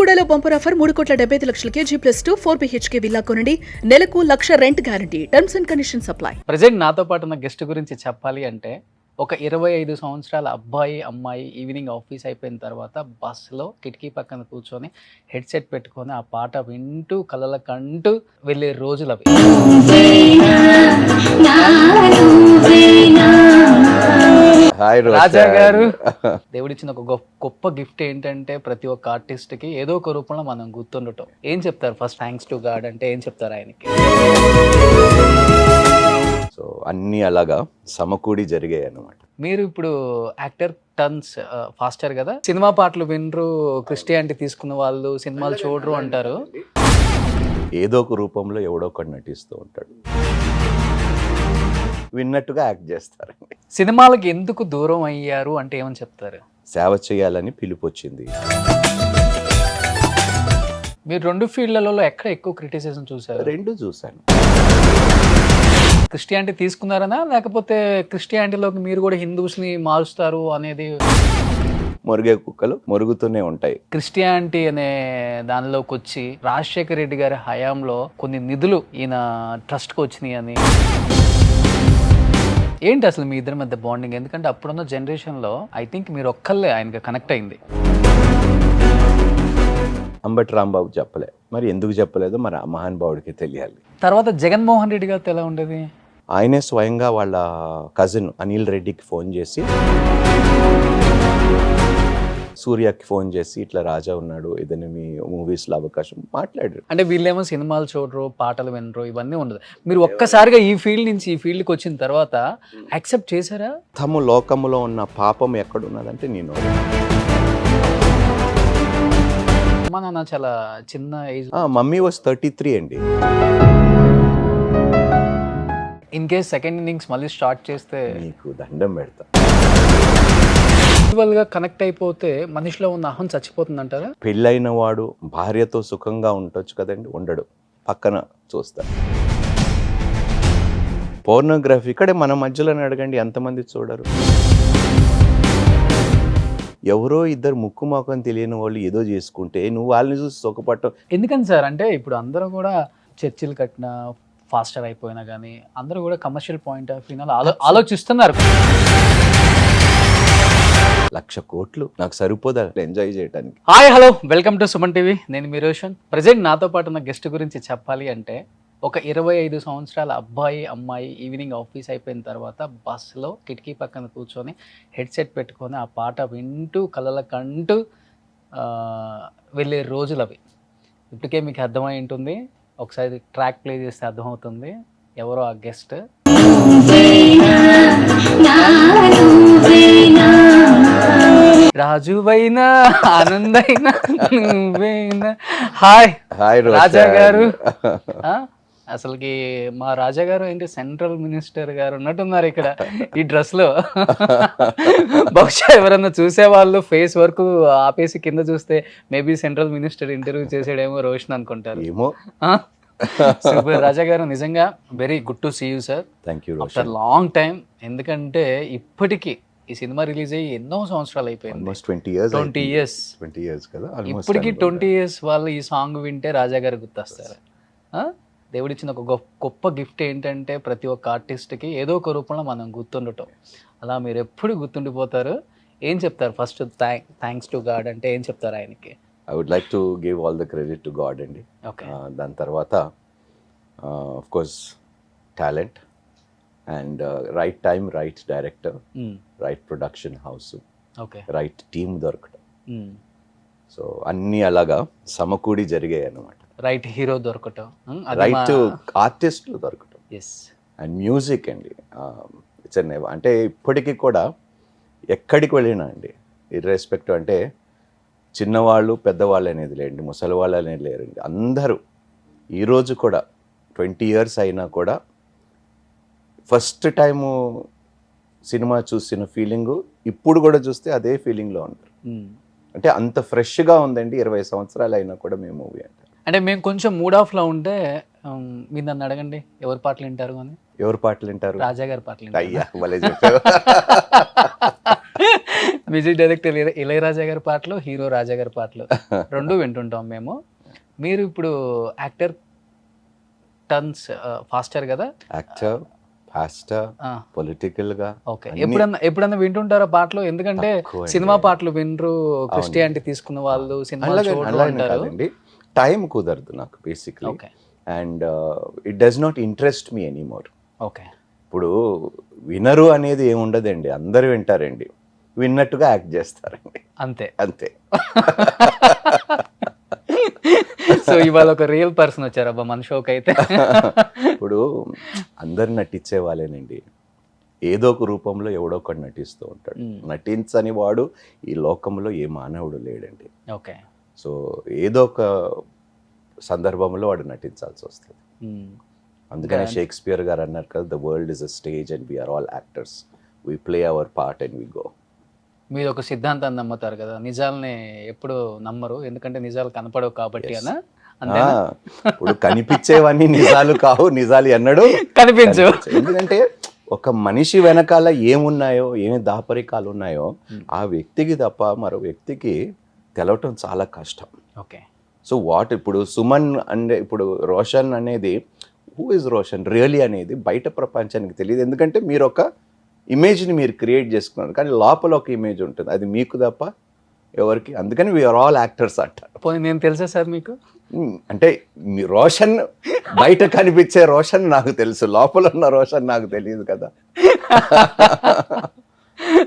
టుడేలో bumper offer 3,75,00,000 G+2 4 BHK villa కొనండి. నెలకు 1,00,000 rent guarantee. Terms and conditions apply. Present నాతో పాటు ఉన్న గెస్ట్ గురించి చెప్పాలి అంటే ఒక 25 సంవత్సరాల అబ్బాయి అమ్మాయి ఈవినింగ్ ఆఫీస్ అయిపోయిన తర్వాత బస్సులో కిటికీ పక్కన కూర్చొని హెడ్సెట్ పెట్టుకొని ఆ పాట వింటూ కలల కంటూ వెళ్ళే రోజులు అవి. రాజా గారు దేవుడిచ్చిన ఒక గొప్ప గిఫ్ట్ ఏంటంటే ప్రతి ఒక్క ఆర్టిస్ట్ కి ఏదో ఒక రూపంలో మనం గుర్తుండటం. ఏం చెప్తారు ఫస్ట్ థ్యాంక్స్ టు గాడ్ అంటే ఏం చెప్తారు ఆయనకి? సో అన్నీ అలాగా సమకూడి జరిగాయి అన్నమాట. మీరు ఇప్పుడు యాక్టర్ టర్న్స్ ఫాస్టర్ కదా, సినిమా పాటలు వినరు, క్రిస్టియానిటీ తీసుకున్న వాళ్ళు సినిమాలు చూడరు అంటారు. ఏదో ఒక రూపంలో ఎవడో ఒకటి నటిస్తూ ఉంటాడు, విన్నట్టుగా యాక్ట్ చేస్తారండి. సినిమాలకి ఎందుకు దూరం అయ్యారు అంటే ఏమని చెప్తారు? సేవ చేయాలని పిలుపు వచ్చింది. మీరు రెండు ఫీల్డ్లలో ఎక్కడ ఎక్కువ క్రిటిసిజం చూసారు? రెండు చూశాను. క్రిస్టియానిటీ తీసుకున్నారనా లేకపోతే క్రిస్టియానిటీలోకి మీరు కూడా హిందూస్ని మారుస్తారు అనేది? మురిగే కుక్కలు మురుగుతూనే ఉంటాయి. క్రిస్టియానిటీ అనే దానిలోకి వచ్చి రాజశేఖర రెడ్డి గారి హయాంలో కొన్ని నిధులు ఈయన ట్రస్ట్కి వచ్చినాయి అని. ఏంటి అసలు మీ ఇద్దరి మధ్య బాండింగ్? ఎందుకంటే అప్పుడున్న జనరేషన్లో ఐ థింక్ మీరు ఒక్కళ్ళే ఆయనకి కనెక్ట్ అయింది. అంబటి రాంబాబు చెప్పలే, మరి ఎందుకు చెప్పలేదో మరి ఆ మహానుభావుడికి తెలియాలి. తర్వాత జగన్మోహన్ రెడ్డి గారితో ఎలా ఉండేది? ఆయనే స్వయంగా వాళ్ళ కజిన్ అనిల్ రెడ్డికి ఫోన్ చేసి, సూర్యకి ఫోన్ చేసి ఇట్లా రాజా ఉన్నాడు, ఏదైనా మీ మూవీస్లో అవకాశం మాట్లాడారు. అంటే వీళ్ళేమో సినిమాలు చూడరు, పాటలు వినరు, ఇవన్నీ ఉండదు. మీరు ఒక్కసారిగా ఈ ఫీల్డ్ నుంచి ఈ ఫీల్డ్కి వచ్చిన తర్వాత యాక్సెప్ట్ చేశారా? తమ లోకములో ఉన్న పాపం ఎక్కడున్నదంటే నేను. అమ్మా నాన్న చాలా చిన్న ఏజ్. మమ్మీ వాజ్ 33 అండి. ఇన్ కేస్ సెకండ్ ఇన్నింగ్స్ మళ్ళీ స్టార్ట్ చేస్తే నీకు దండం పెడతా. గా కనెక్ట్ అయిపోతే మనిషిలో ఉన్న అహం చచ్చిపోతుంది అంటారా? పెళ్ళైన వాడు భార్యతో సుఖంగా ఉండొచ్చు కదండి, ఉండడు, పక్కన చూస్తాడు. పోర్నోగ్రఫీ ఇక్కడే మన మధ్యలోనే అడగండి, ఎంతమంది చూడరు? ఎవరో ఇద్దరు ముక్కు మొఖం తెలియని వాళ్ళు ఏదో చేసుకుంటే నువ్వు వాళ్ళని చూసి సుఖపడటం ఎందుకని సార్? అంటే ఇప్పుడు అందరూ కూడా చర్చిలు కట్టినా ఫాస్టర్ అయిపోయినా కానీ అందరూ కూడా కమర్షియల్ పాయింట్ ఆఫ్ వ్యూలో ఆలోచిస్తున్నారు. 1,00,000 కోట్లు నాకు సరిపోదా ఎంజాయ్ చేయడానికి? Hi hello, welcome to Suman TV. నేను మీ రోషన్. ప్రజెంట్ నాతో పాటు ఉన్న గెస్ట్ గురించి చెప్పాలి అంటే ఒక 25 సంవత్సరాల అబ్బాయి అమ్మాయి ఈవినింగ్ ఆఫీస్ అయిపోయిన తర్వాత బస్సులో కిటికీ పక్కన కూర్చొని హెడ్సెట్ పెట్టుకొని ఆ పాట వింటూ కలల కంటూ వెళ్ళే రోజులు అవి. ఇప్పటికే మీకు అర్థమై ఉంటుంది, ఒకసారి ట్రాక్ ప్లే చేస్తే అర్థమవుతుంది ఎవరో ఆ గెస్ట్. రాజువైనా ఆనందైనా నువ్వేనా. హాయ్ హాయ్ రాజా గారు. అసలుకి మా రాజా గారు ఏంటి సెంట్రల్ మినిస్టర్ గారు ఉన్నట్టున్నారు ఇక్కడ ఈ డ్రెస్ లో. బహుశా ఎవరన్నా చూసేవాళ్ళు ఫేస్ వరకు ఆపేసి కింద చూస్తే మేబీ సెంట్రల్ మినిస్టర్ ఇంటర్వ్యూ చేసాడేమో రోషన్ అనుకుంటారు. సూపర్ రాజా గారు, నిజంగా very good to see you sir. Thank you after long time. ఎందుకంటే ఇప్పటికీ ఈ సినిమా రిలీజ్ అయ్యి ఎన్నో సంవత్సరాలు అయిపోయింది. 20 years కదా. ఇప్పటికీ 20 years వాళ్ళు ఈ సాంగ్ వింటే రాజా గారు గుర్తొస్తారు. దేవుడిచ్చిన ఒక గొప్ప గిఫ్ట్ ఏంటంటే ప్రతి ఒక్క ఆర్టిస్ట్కి ఏదో ఒక రూపంలో మనం గుర్తుండటం. అలా మీరు ఎప్పుడు గుర్తుండిపోతారు. ఏం చెప్తారు ఫస్ట్ థ్యాంక్స్ టు గాడ్ అంటే ఏం చెప్తారు ఆయనకి? I would like to give all the credit to God అండి. దాని తర్వాత of course talent and right time, right director, right production house, right team దొరకటం. సో అన్నీ అలాగా సమకూడి జరిగాయి అన్నమాట. రైట్ హీరో దొరకటం, రైట్ ఆర్టిస్టులు దొరకటం, అండ్ మ్యూజిక్ అండి. ఇట్స్ అంటే ఇప్పటికీ కూడా ఎక్కడికి వెళ్ళినా అండి, ఇర్రెస్పెక్టివ్ అంటే చిన్నవాళ్ళు పెద్దవాళ్ళు అనేది లేండి, ముసలి వాళ్ళు అనేది లేరండి, అందరూ ఈరోజు కూడా 20 years అయినా కూడా ఫస్ట్ టైము సినిమా చూసిన ఫీలింగు ఇప్పుడు కూడా చూస్తే అదే ఫీలింగ్లో ఉంటారు. అంటే అంత ఫ్రెష్గా ఉందండి 20 సంవత్సరాలు అయినా కూడా మేము మూవీ అంటే మేము కొంచెం మూడ్ ఆఫ్లో ఉంటే మీరు నన్ను అడగండి ఎవరి పాటలు వింటారు అని. ఎవరి పాటలు వింటారు? రాజా గారి పాటలు. అయ్యా భలే చెప్పారు. మ్యూజిక్ డైరెక్టర్ ఇళయరాజా గారి పాటలు, హీరో రాజా గారి పాటలు రెండు వింటుంటాం మేము. మీరు ఇప్పుడు యాక్టర్ టర్న్స్ ఫాస్టర్ కదా? యాక్టర్, పాస్టర్, పొలిటికల్ గా. ఓకే, ఎప్పుడన్నా వింటుంటారా పాటలు? ఎందుకంటే సినిమా పాటలు వినరు, క్రిస్టియానిటీ తీసుకున్న వాళ్ళు సినిమా కాదండి, టైం కుదరదు నాకు basically. And it does not interest me anymore. Okay, ఇప్పుడు వినరు అనేది ఏముండదండి, అందరు వింటారండి, విన్నట్టుగా యాక్ట్ చేస్తారండి, అంతే అంతే. సో ఇవాళ ఒక రియల్ పర్సన్ వచ్చారబ్బా మన షోకి అయితే. ఇప్పుడు అందరు నటించే వాళ్ళేనండి, ఏదో ఒక రూపంలో ఎవడో ఒకటి నటిస్తూ ఉంటాడు. నటించని వాడు ఈ లోకంలో ఏ మానవుడు లేడండి. ఓకే, సో ఏదో ఒక సందర్భంలో వాడు నటించాల్సి వస్తుంది. అందుకని షేక్స్పియర్ గారు అన్నారు కదా, the world is a stage and we are all actors, we play our part and we go. మీరు ఒక సిద్ధాంతాన్ని నమ్ముతారు కదా, నిజాలని ఎప్పుడు నమ్మరు ఎందుకంటే నిజాలు కనపడవు కాబట్టి అనా? ఇప్పుడు కనిపించేవన్నీ నిజాలు కావు, నిజాలు ఎన్నడూ కనిపించవు. ఎందుకంటే ఒక మనిషి వెనకాల ఏమున్నాయో, ఏమి దాపరికాలు ఉన్నాయో ఆ వ్యక్తికి తప్ప మరో వ్యక్తికి తెలవటం చాలా కష్టం. ఓకే, సో వాట్ ఇప్పుడు సుమన్ అంటే ఇప్పుడు రోషన్ అనేది, హూ ఇస్ రోషన్ రియలీ అనేది బయట ప్రపంచానికి తెలియదు. ఎందుకంటే మీరు ఒక ఇమేజ్ని మీరు క్రియేట్ చేసుకున్నారు, కానీ లోపల ఒక ఇమేజ్ ఉంటుంది, అది మీకు తప్ప ఎవరికి. అందుకని వీఆర్ ఆల్ యాక్టర్స్ అంటారు. పోనీ నేను తెలుసా సార్ మీకు? అంటే మీ రోషన్ బయట కనిపించే రోషన్ నాకు తెలుసు, లోపల ఉన్న రోషన్ నాకు తెలియదు కదా.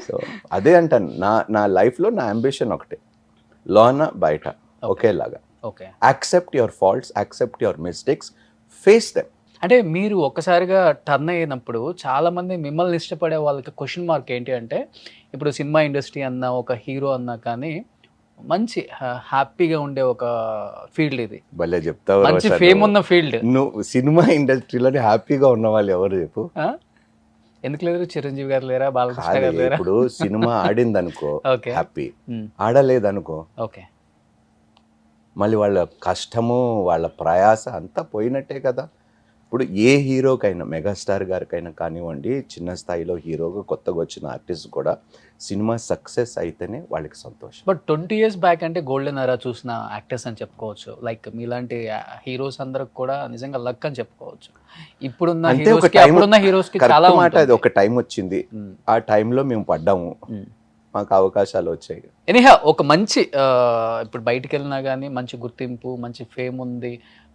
సో అదే అంటాను, నా లైఫ్లో నా అంబిషన్ ఒకటే, లోన బయట ఒకేలాగా. Okay, accept your faults, accept your mistakes, face them. అంటే మీరు ఒక్కసారిగా టర్న్ అయినప్పుడు చాలా మంది మిమ్మల్ని ఇష్టపడే వాళ్ళకి క్వశ్చన్ మార్క్ ఏంటి అంటే, ఇప్పుడు సినిమా ఇండస్ట్రీ అన్నా ఒక హీరో అన్నా కానీ మంచి హ్యాపీగా ఉండే ఒక ఫీల్డ్ ఇది, భలే చెప్తావు, మంచి ఫేమ్ ఉన్న ఫీల్డ్. నువ్వు సినిమా ఇండస్ట్రీలోనే హ్యాపీగా ఉన్న వాళ్ళు ఎవరు చెప్పు? ఎందుకు లేరు? చిరంజీవి గారు లేరా, బాలకృష్ణ గారు లేరా? ఇప్పుడు సినిమా ఆడింది అనుకో హ్యాపీ, Hmm. ఆడలేదనుకో ఓకే, మళ్ళీ వాళ్ళ కష్టము వాళ్ళ ప్రయాస అంతా పోయినట్టే కదా. ఇప్పుడు ఏ హీరోకైనా, మెగాస్టార్ గారికైనా కానివ్వండి, చిన్న స్థాయిలో హీరోగా కొత్తగా వచ్చిన ఆర్టిస్ట్ కూడా సినిమా సక్సెస్ అయితేనే వాళ్ళకి సంతోషం. బట్ 20 years బ్యాక్ అంటే గోల్డెన్ ఎరా చూసిన యాక్టర్స్ అని చెప్పుకోవచ్చు. లైక్ మీలాంటి హీరోస్ అందరికి కూడా నిజంగా లక్ అని చెప్పుకోవచ్చు. ఇప్పుడున్న హీరోస్ కి చాలా మాట, అది ఒక టైం వచ్చింది, ఆ టైంలో మేము పడ్డాము, మాకు అవకాశాలు వచ్చాయి. ఎనీహా ఒక మంచి ఇప్పుడు బయటికి వెళ్ళినా కానీ మంచి గుర్తింపు, మంచి ఫేమ్ ఉంది,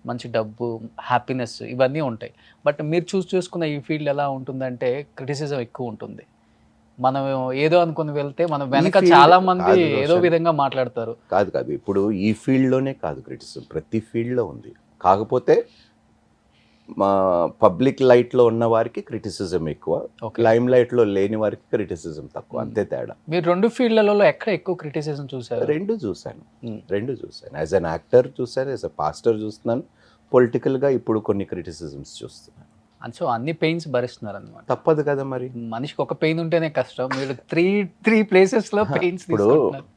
మంచి డబ్బు, హ్యాపీనెస్ ఇవన్నీ ఉంటాయి. బట్ మీరు చూసుకున్న ఈ ఫీల్డ్ ఎలా ఉంటుందంటే క్రిటిసిజం ఎక్కువ ఉంటుంది. మనం ఏదో అనుకుని వెళ్తే మనం వెనక చాలా మంది ఏదో విధంగా మాట్లాడతారు. కాదు ఇప్పుడు ఈ ఫీల్డ్లోనే కాదు క్రిటిసిజం, ప్రతి ఫీల్డ్లో ఉంది. కాకపోతే మా పబ్లిక్ లైట్లో ఉన్న వారికి క్రిటిసిజం ఎక్కువ, లైమ్ లైట్లో లేని వారికి క్రిటిసిజం తక్కువ, అంతే తేడా. మీరు రెండు ఫీల్డ్లలో ఎక్కడ ఎక్కువ క్రిటిసిజం చూసారు? రెండు చూశాను. యాజ్ అన్ యాక్టర్ చూశాను, యాజ్ అ పాస్టర్ చూస్తున్నాను, పొలిటికల్గా ఇప్పుడు కొన్ని క్రిటిసిజమ్స్ చూస్తున్నాను. సో అన్ని పెయిన్స్ భరిస్తున్నారు అన్నమాట. తప్పదు కదా మరి, మనిషికి ఒక పెయిన్ ఉంటేనే కష్టం, మీరు త్రీ ప్లేసెస్ లో పెయిన్స్. ఇప్పుడు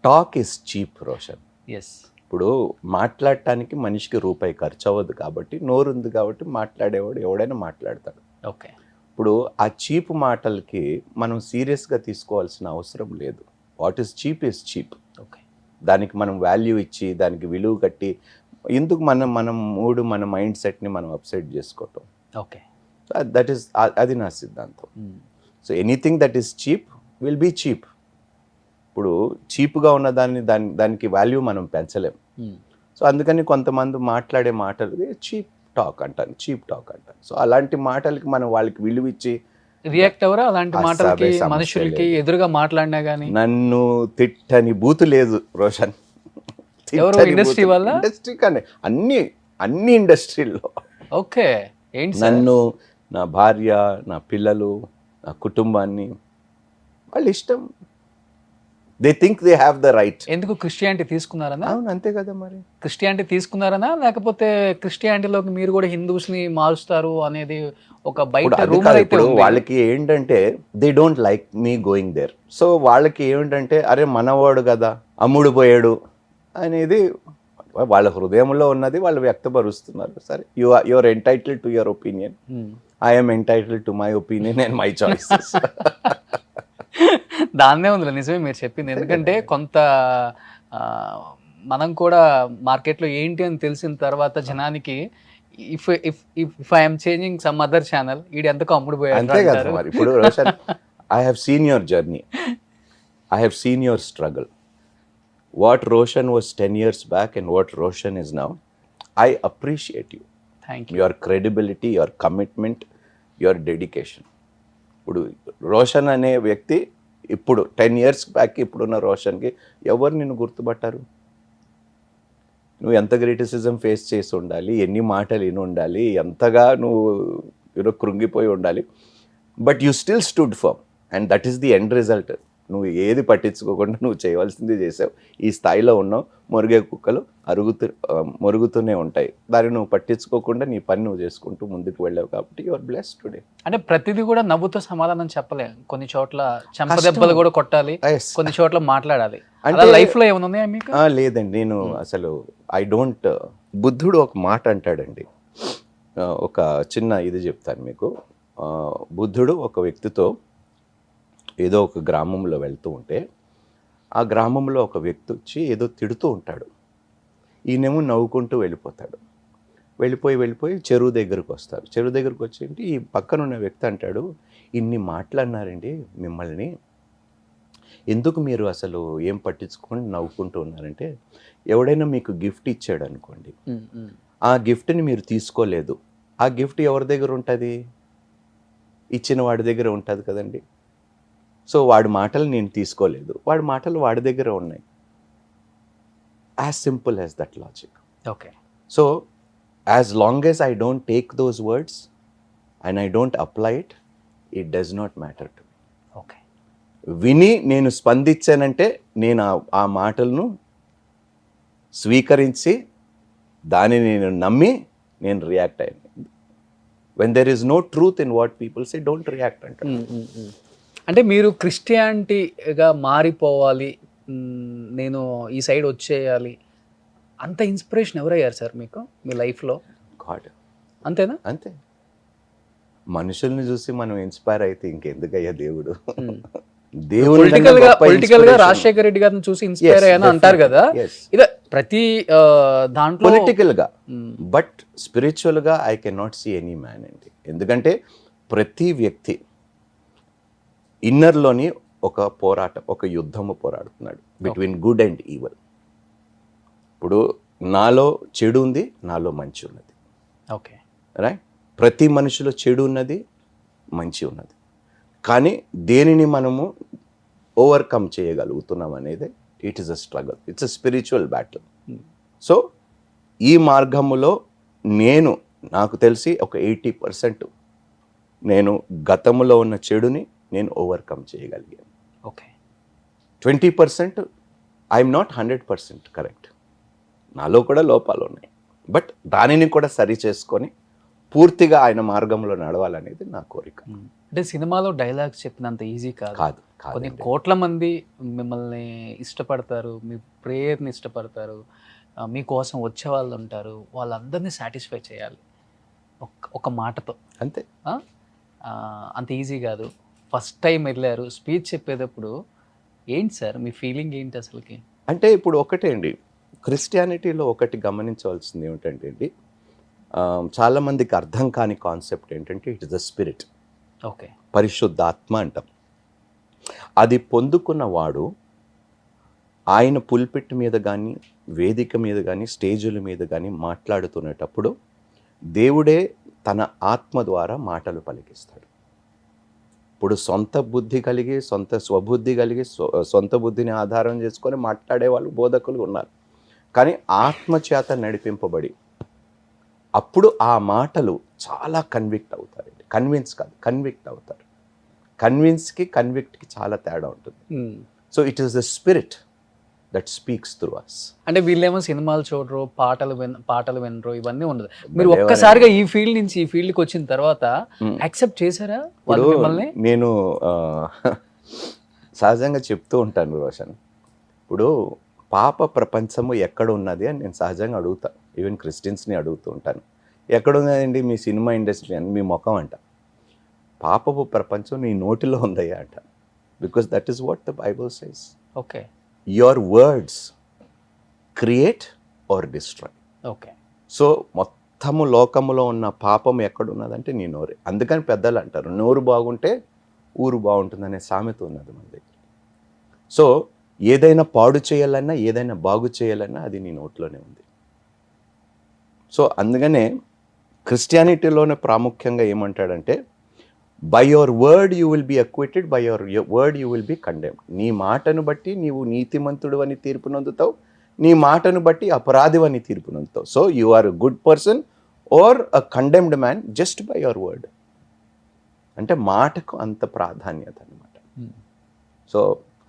talk is cheap Roshan. Yes, ఇప్పుడు మాట్లాడటానికి మనిషికి రూపాయి ఖర్చు అవ్వదు కాబట్టి, నోరు ఉంది కాబట్టి మాట్లాడేవాడు ఎవడైనా మాట్లాడతాడు. ఓకే, ఇప్పుడు ఆ చీప్ మాటలకి మనం సీరియస్గా తీసుకోవాల్సిన అవసరం లేదు. What is cheap. ఓకే, దానికి మనం వాల్యూ ఇచ్చి దానికి విలువ కట్టి ఎందుకు మనం మన మైండ్ సెట్ని మనం అప్సెట్ చేసుకోవటం. ఓకే, అది నా సిద్ధాంతం. So anything that is cheap will be cheap. ఇప్పుడు చీప్గా ఉన్న దానికి వాల్యూ మనం పెంచలేం. సో అందుకని కొంతమంది మాట్లాడే మాటలు చీప్ టాక్ అంటాను. సో అలాంటి మాటలకి మనం వాళ్ళకి విలువ ఇచ్చి రియాక్ట్ ఎవరా అలాంటి మాటలకి? మనుషులకి ఎదురుగా మాట్లాడినా కానీ నన్ను తిట్టని బూతు లేదు రోషన్. ఇండస్ట్రీ వల్ల, ఇండస్ట్రీ కానీ అన్ని ఇండస్ట్రీల్లో. ఓకే, ఏంటి నన్ను, నా భార్య, నా పిల్లలు, నా కుటుంబాన్ని వాళ్ళ ఇష్టం, they think they have the right. ఎందుకు క్రిస్టియానిటీ తీసుకున్నారనా? అవును, అంతే కదా మరి. క్రిస్టియానిటీ తీసుకున్నారనా, లేకపోతే క్రిస్టియానిటీలోకి మీరు కూడా హిందూస్ ని మారుస్తారు అనేది ఒక బయట రూమర్ అయితే ఉంది. వాళ్ళకి ఏంటంటే they don't like me going there. So వాళ్ళకి ఏమిటంటే అరే మనవాడు కదా, అమ్ముడు పోయాడు అనేది వాళ్ళ హృదయంలో ఉన్నది వాళ్ళు వ్యక్తపరుస్తున్నారు. సరే, you are entitled to your opinion, I'm entitled to my opinion and my choices. దాన్నే ఉంది నిజమే మీరు చెప్పింది. ఎందుకంటే కొంత ఆ, మనం కూడా మార్కెట్లో ఏంటి అని తెలిసిన తర్వాత జనానికి if if if I'm changing some other channel ఈడు ఎంతకు అమ్ముడు అంతే కదా పోయారు. మరి. ఇప్పుడు Roshan, I have seen your journey, I have seen your struggle. What Roshan was 10 years back and what Roshan is now, I appreciate you. Thank you. Your credibility, your commitment, your dedication. ఇప్పుడు రోషన్ అనే వ్యక్తి ఇప్పుడు 10 years బ్యాక్ ఇప్పుడున్న రోషన్కి ఎవరు నిన్ను గుర్తుపట్టారు? నువ్వు ఎంత criticism face చేసి ఉండాలి, ఎన్ని మాటలు విని ఉండాలి, ఎంతగా నువ్వు కృంగిపోయి ఉండాలి. But you still stood firm and that is the end result. నువ్వు ఏది పట్టించుకోకుండా నువ్వు చేయవలసింది చేసావు. ఈ స్థాయిలో ఉన్నావు. మొరిగే కుక్కలు మొరుగుతూనే ఉంటాయి. దాన్ని నువ్వు పట్టించుకోకుండా నీ పని నువ్వు చేసుకుంటూ ముందుకు వెళ్ళావు కాబట్టి యు ఆర్ బ్లెస్డ్ టుడే. అంటే ప్రతిదీ కూడా నవ్వుతో సమాధానం చెప్పలేం. కొన్ని చోట్ల చెంపదెబ్బలు కూడా కొట్టాలి, Yes. కొన్ని చోట్ల మాట్లాడాలి. అంటే- అంటే లైఫ్ లో ఏమైనా ఉన్నాయా మీకు? లేదండి, నేను అసలు ఐ డోంట్. బుద్ధుడు ఒక మాట అంటాడండి, ఒక చిన్న ఇది చెప్తాను మీకు. బుద్ధుడు ఒక వ్యక్తితో ఏదో ఒక గ్రామంలో వెళ్తూ ఉంటే ఆ గ్రామంలో ఒక వ్యక్తి వచ్చి ఏదో తిడుతూ ఉంటాడు. ఈయనేమో నవ్వుకుంటూ వెళ్ళిపోతాడు. వెళ్ళిపోయి చెరువు దగ్గరకు వస్తారు. చెరువు దగ్గరకు వచ్చి ఈ పక్కన ఉన్న వ్యక్తి అంటాడు, ఇన్ని మాట్లాడినారండి మిమ్మల్ని, ఎందుకు మీరు అసలు ఏం పట్టించుకొని నవ్వుకుంటూ ఉన్నారంటే, ఎవడైనా మీకు గిఫ్ట్ ఇచ్చాడు అనుకోండి, ఆ గిఫ్ట్ని మీరు తీసుకోలేదు, ఆ గిఫ్ట్ ఎవరి దగ్గర ఉంటుంది? ఇచ్చిన వాడి దగ్గర ఉంటుంది కదండి. సో వాడి మాటలు నేను తీసుకోలేదు, వాడి మాటలు వాడి దగ్గర ఉన్నాయి. As simple as that logic. Okay. So as long as I don't take those words and I don't apply it, it does not matter to me. Okay. విని నేను స్పందించానంటే నేను ఆ మాటలను స్వీకరించి దానిని నేను నమ్మి నేను రియాక్ట్ అయ్యాను. When there is no truth in what people say, don't react అంటారు. అంటే మీరు క్రిస్టియానిటీగా మారిపోవాలి, నేను ఈ సైడ్ వచ్చేయాలి, అంత ఇన్స్పిరేషన్ ఎవరయ్యారు సార్ మీకు మీ లైఫ్లో? గాడ్. అంతేనా? అంతే. మనుషుల్ని చూసి మనం ఇన్స్పైర్ అయితే ఇంకెందుకయ్యా దేవుడు. పొలిటికల్ గా రాజశేఖర రెడ్డి గారిని చూసి ఇన్స్పైర్ అయ్యాను అంటారు కదా. ఇదే ప్రతి దాంట్లో పొలిటికల్ గా, బట్ స్పిరిచువల్ గా I can not see any man అండి. ఎందుకంటే ప్రతి వ్యక్తి ఇన్నర్లోని ఒక పోరాటం, ఒక యుద్ధము పోరాడుతున్నాడు బిట్వీన్ గుడ్ అండ్ ఈవల్. ఇప్పుడు నాలో చెడు ఉంది, నాలో మంచి ఉన్నది. ఓకే. రైట్. ప్రతి మనిషిలో చెడు ఉన్నది, మంచి ఉన్నది. కానీ దేనిని మనము ఓవర్కమ్ చేయగలుగుతున్నాం అనేది it is a struggle, it's a spiritual battle. So ఈ మార్గములో నాకు తెలిసి ఒక 80% నేను గతంలో ఉన్న చెడుని నేను ఓవర్కమ్ చేయగలిగాను. ఓకే. 20% ఐఎమ్ నాట్ 100% కరెక్ట్, నాలో కూడా లోపాలు ఉన్నాయి. బట్ దానిని కూడా సరి చేసుకొని పూర్తిగా ఆయన మార్గంలో నడవాలనేది నా కోరిక. అంటే సినిమాలో డైలాగ్స్ చెప్పినంత ఈజీ కాదు. కాదు. కొన్ని కోట్ల మంది మిమ్మల్ని ఇష్టపడతారు, మీ ప్రేయర్ని ఇష్టపడతారు, మీకోసం వచ్చే వాళ్ళు ఉంటారు, వాళ్ళందరినీ సాటిస్ఫై చేయాలి ఒక మాటతో. అంతే. అంత ఈజీ కాదు. ఫస్ట్ టైం వెళ్ళారు, స్పీచ్ చెప్పేటప్పుడు ఏంటి సార్ మీ ఫీలింగ్ ఏంటి అసలుకి? అంటే ఇప్పుడు ఒకటే అండి, క్రిస్టియానిటీలో ఒకటి గమనించవలసింది ఏమిటంటే అండి, చాలామందికి అర్థం కాని కాన్సెప్ట్ ఏంటంటే it is the spirit. Okay. పరిశుద్ధాత్మ అంటాం. అది పొందుకున్న వాడు ఆయన పుల్పిట్ మీద కానీ, వేదిక మీద కానీ, స్టేజుల మీద కానీ మాట్లాడుతునేటప్పుడు దేవుడే తన ఆత్మ ద్వారా మాటలు పలికిస్తాడు. ఇప్పుడు సొంత బుద్ధి కలిగి, సొంత స్వబుద్ధి కలిగి, సొంత బుద్ధిని ఆధారం చేసుకొని మాట్లాడే వాళ్ళు బోధకులు ఉన్నారు. కానీ ఆత్మ చేత నడిపింపబడి అప్పుడు ఆ మాటలు చాలా కన్విక్ట్ అవుతారండి. కన్విన్స్ కాదు, కన్విక్ట్ అవుతారు. కన్విన్స్కి కన్విక్ట్కి చాలా తేడా ఉంటుంది. So it is the spirit that speaks through us. అంటే వీళ్ళేమో సినిమాలు చూడరు, పాటలు వినరు, ఇవన్నీ ఉండదు. మీరు ఒక్కసారిగా ఈ ఫీల్డ్ నుంచి ఈ ఫీల్డ్కి వచ్చిన తర్వాత యాక్సెప్ట్ చేశారా వాళ్ళు మిమ్మల్ని? నేను సహజంగా చెప్తూ ఉంటాను రోషన్, ఇప్పుడు పాప ప్రపంచము ఎక్కడ ఉన్నది అని నేను సహజంగా అడుగుతాను. ఈవెన్ క్రిస్టియన్స్ని అడుగుతూ ఉంటాను, ఎక్కడ ఉన్నదండి మీ సినిమా ఇండస్ట్రీ అని. మీ ముఖం అంట. పాపపు ప్రపంచం నీ నోటిలో ఉందయ్యా అంట. Because that is what the Bible says. Okay your words create are destroy. Okay so మొత్తము లోకములో ఉన్న పాపం ఎక్కడున్నదంటే నీ నోరే. అందుకని పెద్దలు అంటారు నోరు బాగుంటే ఊరు బాగుంటుందనే సామెత ఉన్నది మన దగ్గర. సో ఏదైనా పాడు చేయాలన్నా ఏదైనా బాగు చేయాలన్నా అది నీ నోట్లోనే ఉంది. సో అందుకనే క్రిస్టియానిటీలోనే ప్రాముఖ్యంగా ఏమంటాడంటే by your word you will be acquitted, by your word you will be condemned. నీ మాటను బట్టి నీవు నీతిమంతుడు అని తీర్పు నొందుతావు, నీ మాటను బట్టి అపరాధి అని తీర్పు నొందుతావు. So you are a good person or a condemned man just by your word. అంటే మాటకు అంత ప్రాధాన్యత అనమాట. సో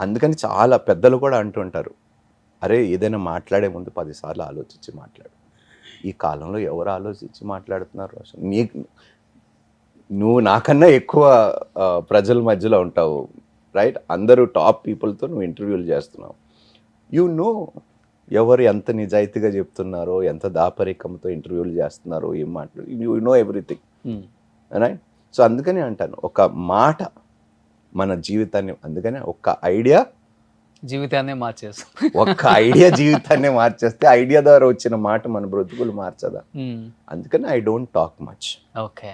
అందుకని చాలా పెద్దలు కూడా అంటుంటారు, అరే ఏదైనా మాట్లాడే ముందు 10 సార్లు ఆలోచించి మాట్లాడు. ఈ కాలంలో ఎవరు ఆలోచించి మాట్లాడుతున్నారు అసలు? నువ్వు నాకన్నా ఎక్కువ ప్రజల మధ్యలో ఉంటావు, రైట్? అందరూ టాప్ పీపుల్తో నువ్వు ఇంటర్వ్యూలు చేస్తున్నావు. యు నో ఎవరు ఎంత నిజాయితీగా చెప్తున్నారో, ఎంత దాపరికంతో ఇంటర్వ్యూలు చేస్తున్నారో, ఏం మాట్లాడు, you know everything, right? So అందుకని అంటాను ఒక మాట మన జీవితాన్ని, అందుకని ఒక్క ఐడియా జీవితాన్ని మార్చేస్తాం. ఒక్క ఐడియా జీవితాన్ని మార్చేస్తే ఐడియా ద్వారా వచ్చిన మాట మన బ్రతుకులు మార్చదా? అందుకని I don't talk much. Okay,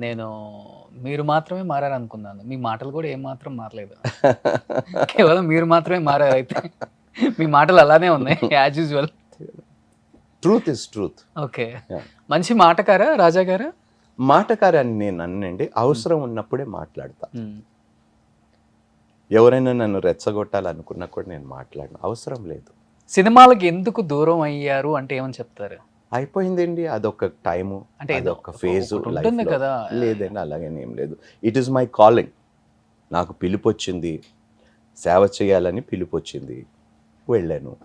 నేను మీరు మాత్రమే మారారు అనుకున్నాను. మీ మాటలు కూడా ఏం మాత్రం మారలేదు. కేవలం మీరు మాత్రమే మారారు. అయితే మీ మాటలు అలానే ఉన్నాయి as usual. Truth is truth. Okay, మంచి మాటకారా రాజా గారు? మాటకారని నేను అన్నండి, అవసరం ఉన్నప్పుడే మాట్లాడతా. ఎవరైనా నన్ను రెచ్చగొట్టాలనుకున్నా కూడా నేను మాట్లాడను, అవసరం లేదు. సినిమాలకి ఎందుకు దూరం అయ్యారు అంటే ఏమని చెప్తారు? అయిపోయిందండి, అదొక టైము, అంటే అదొక ఫేజ్ ఉంటుంది కదా. లేదండి, అలాగని ఏం లేదు. It is my calling. నాకు పిలుపు వచ్చింది, సేవ చేయాలని పిలుపు వచ్చింది, వెళ్ళాను.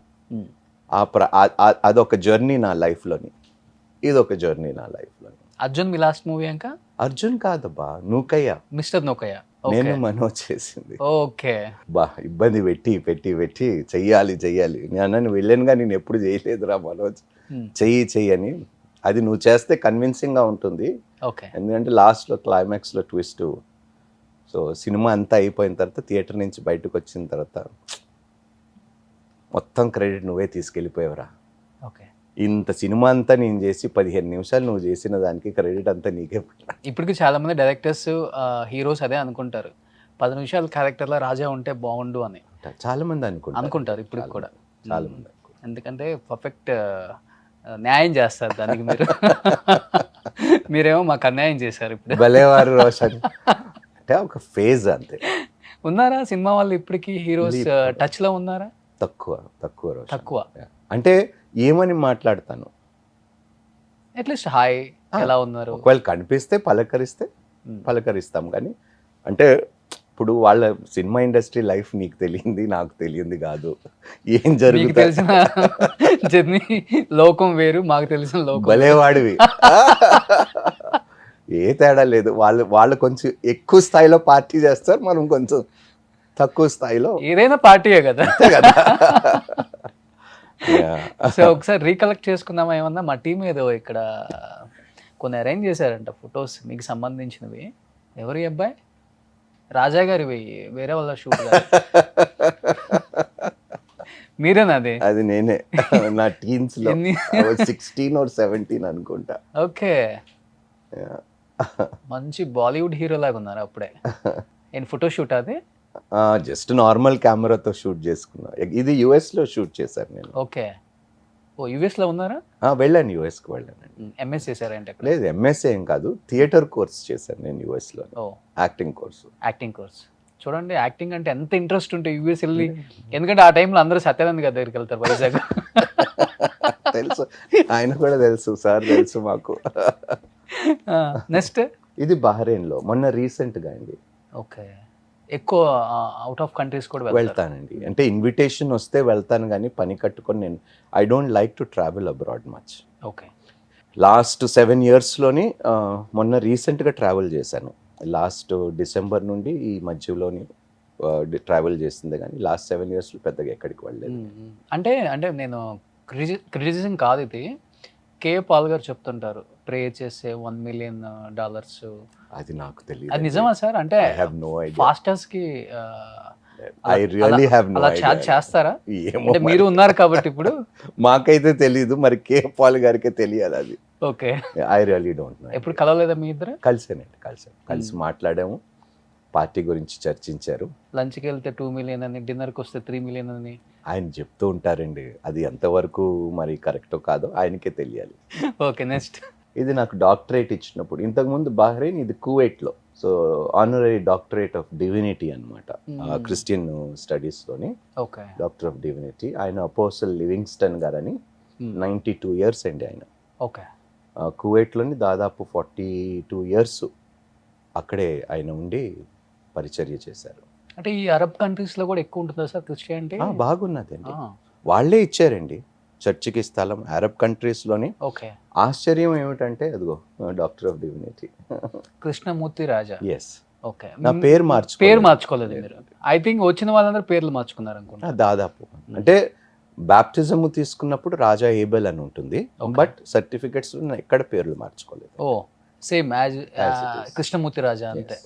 అదొక జర్నీ నా లైఫ్లోని, ఇదొక జర్నీ నా లైఫ్లోని. అర్జున్ మీ లాస్ట్ మూవీ ఇంకా? అర్జున్ కాదబ్బా, నూకయ్య, మిస్టర్ నూకయ్య. నేను మనోజ్ చేసింది. ఓకే, బా ఇబ్బంది పెట్టి పెట్టి పెట్టి చెయ్యాలి నేను అన్నాను, వెళ్ళానుగా నేను ఎప్పుడు చేయలేదురా మనోజ్, చెయ్యి అని. అది నువ్వు చేస్తే కన్విన్సింగ్గా ఉంటుంది, ఓకే. ఎందుకంటే లాస్ట్లో క్లైమాక్స్లో ట్విస్ట్. సో సినిమా అంతా అయిపోయిన తర్వాత థియేటర్ నుంచి బయటకు వచ్చిన తర్వాత మొత్తం క్రెడిట్ నువ్వే తీసుకెళ్ళిపోయావురా. ఓకే, ఇంత సినిమా అంతా నేను చేసి 15 నిమిషాలు నువ్వు చేసిన దానికి క్రెడిట్ అంతా నీకే. ఇప్పటికి చాలా మంది డైరెక్టర్స్ హీరోస్ అదే అనుకుంటారు, 10 నిమిషాల క్యారెక్టర్లో రాజా ఉంటే బాగుండు అని చాలా మంది అనుకుంటారు ఇప్పుడు కూడా. చాలా మంది ఎందుకంటే పర్ఫెక్ట్ న్యాయం చేస్తారు దానికి మీరు. మీరేమో మాకు అన్యాయం చేశారు ఇప్పుడు. భలేవారు రోషన్ అంటే ఒక ఫేజ్ అంతే. ఉన్నారా సినిమా వాళ్ళు ఇప్పటికీ హీరోస్ టచ్ లో ఉన్నారా? తక్కువ రోషన్. తక్కువ అంటే ఏమని మాట్లాడతాను, అట్లీస్ట్ హాయ్ ఎలా ఉన్నారు, ఒకవేళ కనిపిస్తే పలకరిస్తాం. కానీ అంటే ఇప్పుడు వాళ్ళ సినిమా ఇండస్ట్రీ లైఫ్ నీకు తెలియంది, నాకు తెలియంది కాదు. ఏం జరుగుతుంది తెలిసిన జర్నీ లోకం వేరు, మాకు తెలిసిన లోకం. భలేవాడివి, ఏ తేడా లేదు. వాళ్ళు కొంచెం ఎక్కువ స్థాయిలో పార్టీ చేస్తారు, మనం కొంచెం తక్కువ స్థాయిలో. ఏదైనా పార్టీయే కదా. సో ఒకసారి రీకలెక్ట్ చేసుకుందామా ఏమన్నా? మా టీం ఏదో ఇక్కడ కొన్ని అరేంజ్ చేశారంట ఫొటోస్ మీకు సంబంధించినవి. ఎవరి అబ్బాయి? రాజా గారివి, వేరే వాళ్ళ షూట్. మీరేనా అది? అది నేనే, నా టీన్స్ లో 16 or 17 అనుకుంటా. ఓకే, మంచి బాలీవుడ్ హీరో లాగా ఉన్నారు అప్పుడే. నేను ఫోటో షూట్ అది జస్ట్ నార్మల్ కెమెరాతో షూట్ చేసుకున్నా. ఇది US లో షూట్ చేశాను నేను. ఓకే, ఓ US లో ఉన్నారా? వెళ్ళాను, US కి వెళ్ళాను. ఎంఎస్ చేశారంటే? లేదు, ఎంఎస్ ఏం కాదు, థియేటర్ కోర్స్ చేశాను నేను US లో. Acting course. చూడండి, యాక్టింగ్ అంటే ఎంత ఇంట్రెస్ట్ ఉంటే US వెళ్ళి, ఎందుకంటే ఆ టైంలో అందరూ సత్యానంద్ గారి దగ్గరికి వెళ్తారు వైజాగ్. తెలుసు, ఆయన కూడా తెలుసు, సార్ తెలుసు మాకు. నెక్స్ట్ ఇది బహ్రెయిన్ లో మొన్న రీసెంట్ గా అండి. ఓకే, ఎక్కువ అవుట్ ఆఫ్ కంట్రీస్ కూడా వెళ్తానండి. అంటే ఇన్విటేషన్ వస్తే వెళ్తాను, కానీ పని కట్టుకొని నేను I don't like to travel abroad much. Okay, last 7 yearsలోని మొన్న రీసెంట్గా ట్రావెల్ చేశాను. లాస్ట్ డిసెంబర్ నుండి ఈ మధ్యలోని ట్రావెల్ చేసిందే, కానీ లాస్ట్ 7 yearsలో పెద్దగా ఎక్కడికి వెళ్ళలేదు. అంటే నేను క్రిటిసిజం కాదు ఇది, కే పాల్ గారు చెప్తుంటారు ప్రే చేసే $1 million. అది నాకు అది తెలియదు. నిజమా సార్? అంటే I have no idea. Pastors కి ఐ రియల్లీ హ్యావ్ నో అలా ఐడియా. చాట్ చేస్తారా? ఏమో అంటే మీరు ఉన్నారు కాబట్టి ఇప్పుడు. మాకైతే తెలీదు, మరి కే పాల్ గారికే తెలియాలి అది. Okay. I really don't know. ఎప్పుడు కలవలేదా మీ ఇద్దరు? కలిసానండి, కలిసి మాట్లాడాము, పార్టీ గురించి చర్చించారు. లంచ్కి వెళ్తే 2 million అని, డిన్నర్కి వస్తే 3 million అని ఆయన చెప్తూ ఉంటారండి, అది ఎంతవరకు మరి కరెక్టో కాదో ఆయనకే తెలియాలి. Okay, next. ఇది నాకు డాక్టరేట్ ఇచ్చినప్పుడు, ఇంతకుముందు బహ్రెయిన్, ఇది కువైట్లో. So honorary doctorate of divinity అనమాట, క్రిస్టియన్ స్టడీస్లోని ఓకే. Doctor of divinity. ఆయన అపోస్టల్ లివింగ్స్టన్ గారని 92 years అండి ఆయన. ఓకే. కువైట్లోని దాదాపు 42 years అక్కడే ఆయన ఉండి పరిచర్య చేశారు. అంటే ఈ అరబ్ కంట్రీస్ లో కూడా ఎక్కువ ఉంటుందా సార్ క్రిస్టియానిటీ? బాగున్నదండి, వాళ్ళే ఇచ్చారండి చర్చికి స్థలం అరబ్ కంట్రీస్లోని. ఓకే. ఆశ్చర్యం ఏమిటంటే అదిగో doctor of divinity Krishnamurthy Raja. Yes. Okay. నా పేరు మార్చుకోలేదు మీరు? ఐ థింక్ వచ్చిన వాళ్ళందరూ పేర్లు మార్చుకున్నారు అనుకుంటా. దాదాపు అంటే బాప్టిజం తీసుకున్నప్పుడు రాజా ఏబెల్ అని ఉంటుంది, బట్ సర్టిఫికెట్స్ ఎక్కడ పేర్లు మార్చుకోలేదు. Oh, same as As it is. Krishnamurthy Raja అంతే.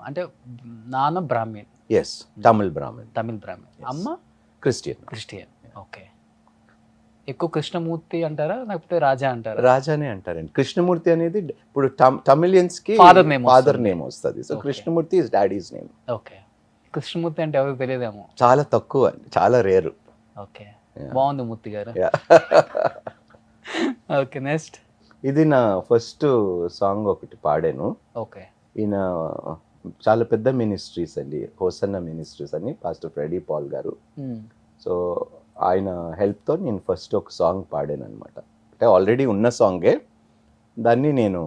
అంటే నాన్న బ్రాహ్మణ్. ఎస్, తమిళ్ బ్రాహ్మణ్. అమ్మ క్రిస్టియన్. ఓకే. ఎక్కువ కృష్ణమూర్తి అంటారా లేకపోతే రాజా అంటారా? రాజానే అంటారండి. కృష్ణమూర్తి అనేది ఇప్పుడు తమిళియన్స్ కి ఫాదర్ నేమ్ వస్తుంది, so Krishnamurthy is daddy's name. Okay. Krishnamurthy అంటే ఎవరికి తెలియదేమో. చాలా తక్కువ, చాలా రేరు. ఓకే, బాగుంది మూర్తి గారు. Okay, next. ఇది నా ఫస్ట్ సాంగ్ ఒకటి పాడాను. ఓకే. ఈయన చాలా పెద్ద మినిస్ట్రీస్ అండి, హోసన్న మినిస్ట్రీస్ అని, పాస్టర్ ఫ్రెడీ పాల్ గారు. సో ఆయన హెల్ప్తో నేను ఫస్ట్ ఒక సాంగ్ పాడాను అనమాట. అంటే ఆల్రెడీ ఉన్న సాంగే, దాన్ని నేను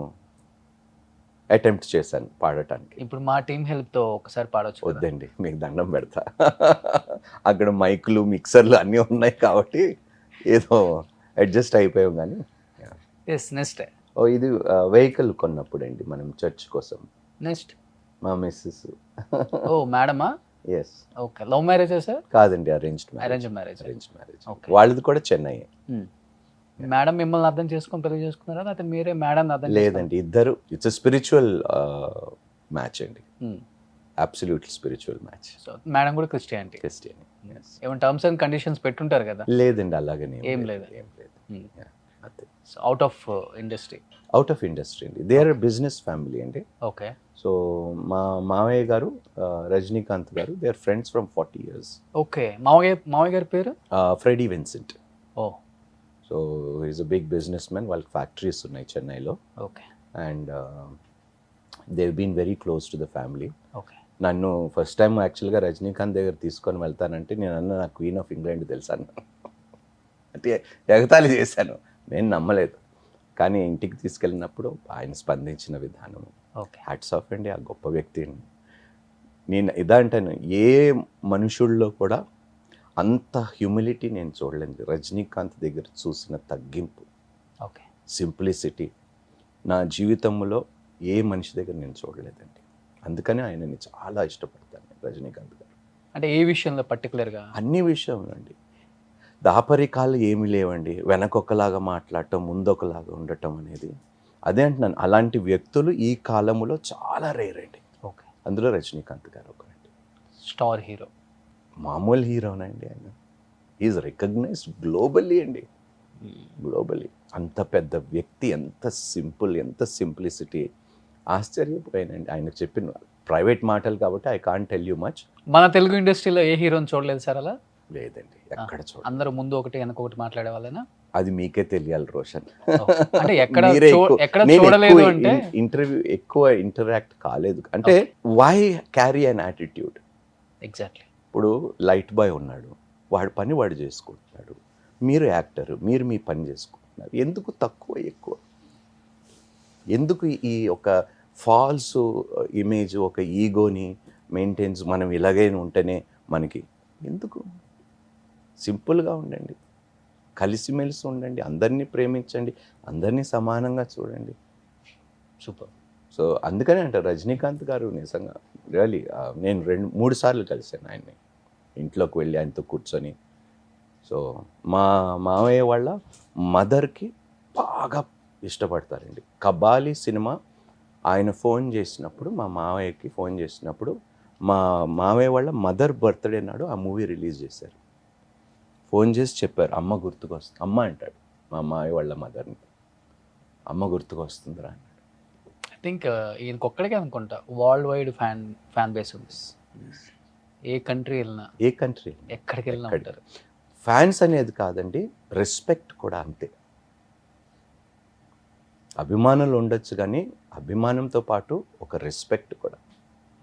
అటెంప్ట్ చేశాను పాడటానికి. ఇప్పుడు మా టీం హెల్ప్తో ఒకసారి పాడొచ్చు? వద్దండి, మీకు దండం పెడతా. అక్కడ మైకులు మిక్సర్లు అన్నీ ఉన్నాయి కాబట్టి ఏదో అడ్జస్ట్ అయిపోయాం. కానీ నెక్స్ట్. ఇది వెహికల్ కొన్నప్పుడు అండి మనం చర్చ్ కోసం. నెక్స్ట్. మా మిస్సెస్. ఓ, మేడమా? Yes. Okay. Love marriage sir? కాదండి, అరేంజ్డ్ మ్యారేజ్. ఓకే. వాళ్ళది కూడా చెన్నై. మేడం మిమ్మల్ని అర్థం చేసుకొని పెళ్లి చేసుకున్నారా లేకపోతే మీరే మేడం అర్థం? లేదండి, ఇద్దరు. ఇట్స్ స్పిరిచువల్ మ్యాచ్ అండి, absolutely spiritual match. So madam కూడా క్రిస్టియన్. ఏమైనా టర్మ్స్ అండ్ కండిషన్స్ పెట్టుంటారు కదా? లేదండి, అలాగనే ఏం లేదు. అవుట్ ఆఫ్ ఇండస్ట్రీ అండి. దే ఆర్ బిజినెస్ ఫ్యామిలీ అండి. ఓకే. సో మా మావయ్య గారు రజనీకాంత్ గారు, they are friends from 40 years. Okay. మావయ్య గారి పేరు? Freddy Vincent. Oh. So is a big business man. వాళ్ళకి ఫ్యాక్టరీస్ ఉన్నాయి చెన్నైలో. Okay. And they been very close to the family. Okay. నన్ను ఫస్ట్ టైం యాక్చువల్గా రజనీకాంత్ దగ్గర తీసుకొని వెళ్తానంటే నేను నాకు క్వీన్ ఆఫ్ ఇంగ్లాండ్ తెలుసాను. అంటే ఎగతాళి చేశాను, నేను నమ్మలేదు. కానీ ఇంటికి తీసుకెళ్ళినప్పుడు ఆయన స్పందించిన విధానం, హ్యాట్స్ ఆఫ్ అండి, ఆ గొప్ప వ్యక్తి. నేను ఇదంటాను, ఏ మనుషుల్లో కూడా అంత హ్యూమిలిటీ నేను చూడలేదు. రజనీకాంత్ దగ్గర చూసిన తగ్గింపు, సింప్లిసిటీ నా జీవితంలో ఏ మనిషి దగ్గర నేను చూడలేదండి. అందుకని ఆయనని చాలా ఇష్టపడతాను, రజనీకాంత్ గారు. అంటే ఏ విషయంలో పర్టికులర్గా? అన్ని విషయంలో అండి. దాపరికాలు ఏమీ లేవండి, వెనకొకలాగా మాట్లాడటం, ముందొకలాగా ఉండటం అనేది. అదే అంటున్నాను, అలాంటి వ్యక్తులు ఈ కాలంలో చాలా రేర్ అండి. ఓకే. అందులో రజనీకాంత్ గారు ఒకరండి. స్టార్ హీరో, మామూలు హీరోనండి ఆయన. ఈజ్ రికగ్నైజ్డ్ గ్లోబల్లీ అండి, గ్లోబల్లీ. అంత పెద్ద వ్యక్తి, ఎంత సింపుల్, ఎంత సింప్లిసిటీ. ఆశ్చర్యపోయానండి ఆయన చెప్పిన ప్రైవేట్ మాటలు కాబట్టి I can't tell you much. మన తెలుగు ఇండస్ట్రీలో ఏ హీరోని చూడలేదు సార్ అలా? లేదండి, ఎక్కడ చూడ. అందరూ ముందు ఒకటి వెనకొకటి మాట్లాడే వాళ్ళేనా? అది మీకే తెలియాలి రోషన్. అంటే ఎక్కడ చూడలేదు అంటే ఇంటర్వ్యూ ఎక్కువ ఇంటరాక్ట్ కాలేదు అంటే. Why carry an attitude? Exactly. ఇప్పుడు లైట్ బాయ్ ఉన్నాడు, వాడి పని వాడు చేసుకుంటున్నాడు. మీరు యాక్టర్, మీరు మీ పని చేసుకుంటున్నారు. ఎందుకు తక్కువ ఎక్కువ? ఎందుకు ఈ ఒక ఫాల్స్ ఇమేజ్, ఒక ఈగోని మెయింటైన్స్, మనం ఇలాగే ఉంటేనే మనకి ఎందుకు? సింపుల్గా ఉండండి, కలిసిమెలిసి ఉండండి, అందరినీ ప్రేమించండి, అందరినీ సమానంగా చూడండి. సూపర్. సో అందుకనే అంటారు రజనీకాంత్ గారు నిజంగా రియలీ. నేను 2-3 సార్లు కలిశాను ఆయన్ని, ఇంట్లోకి వెళ్ళి ఆయనతో కూర్చొని. సో మా మామయ్య వాళ్ళ మదర్కి బాగా ఇష్టపడతారండి. కబాలి సినిమా ఆయన ఫోన్ చేసినప్పుడు, మా మావయ్యకి ఫోన్ చేసినప్పుడు, మా మావయ్య వాళ్ళ మదర్ బర్త్డే నాడు ఆ మూవీ రిలీజ్ చేశారు. ఫోన్ చేసి చెప్పారు, అమ్మ గుర్తుకొస్తుంది. అమ్మ అంటాడు మా మావయ్య వాళ్ళ మదర్ని, అమ్మ గుర్తుకొస్తుందిరా అన్నాడు. ఐ థింక్ ఈయనకొక్కడికే అనుకుంటా వరల్డ్ వైడ్ ఫ్యాన్ బేస్ ఉంది. ఏ కంట్రీ వెళ్ళినా, ఏ కంట్రీ ఎక్కడికి వెళ్ళినా ఉంటారు. ఫ్యాన్స్ అనేది కాదండి, రెస్పెక్ట్ కూడా అంతే. అభిమానులు ఉండొచ్చు కానీ అభిమానంతో పాటు ఒక రెస్పెక్ట్ కూడా.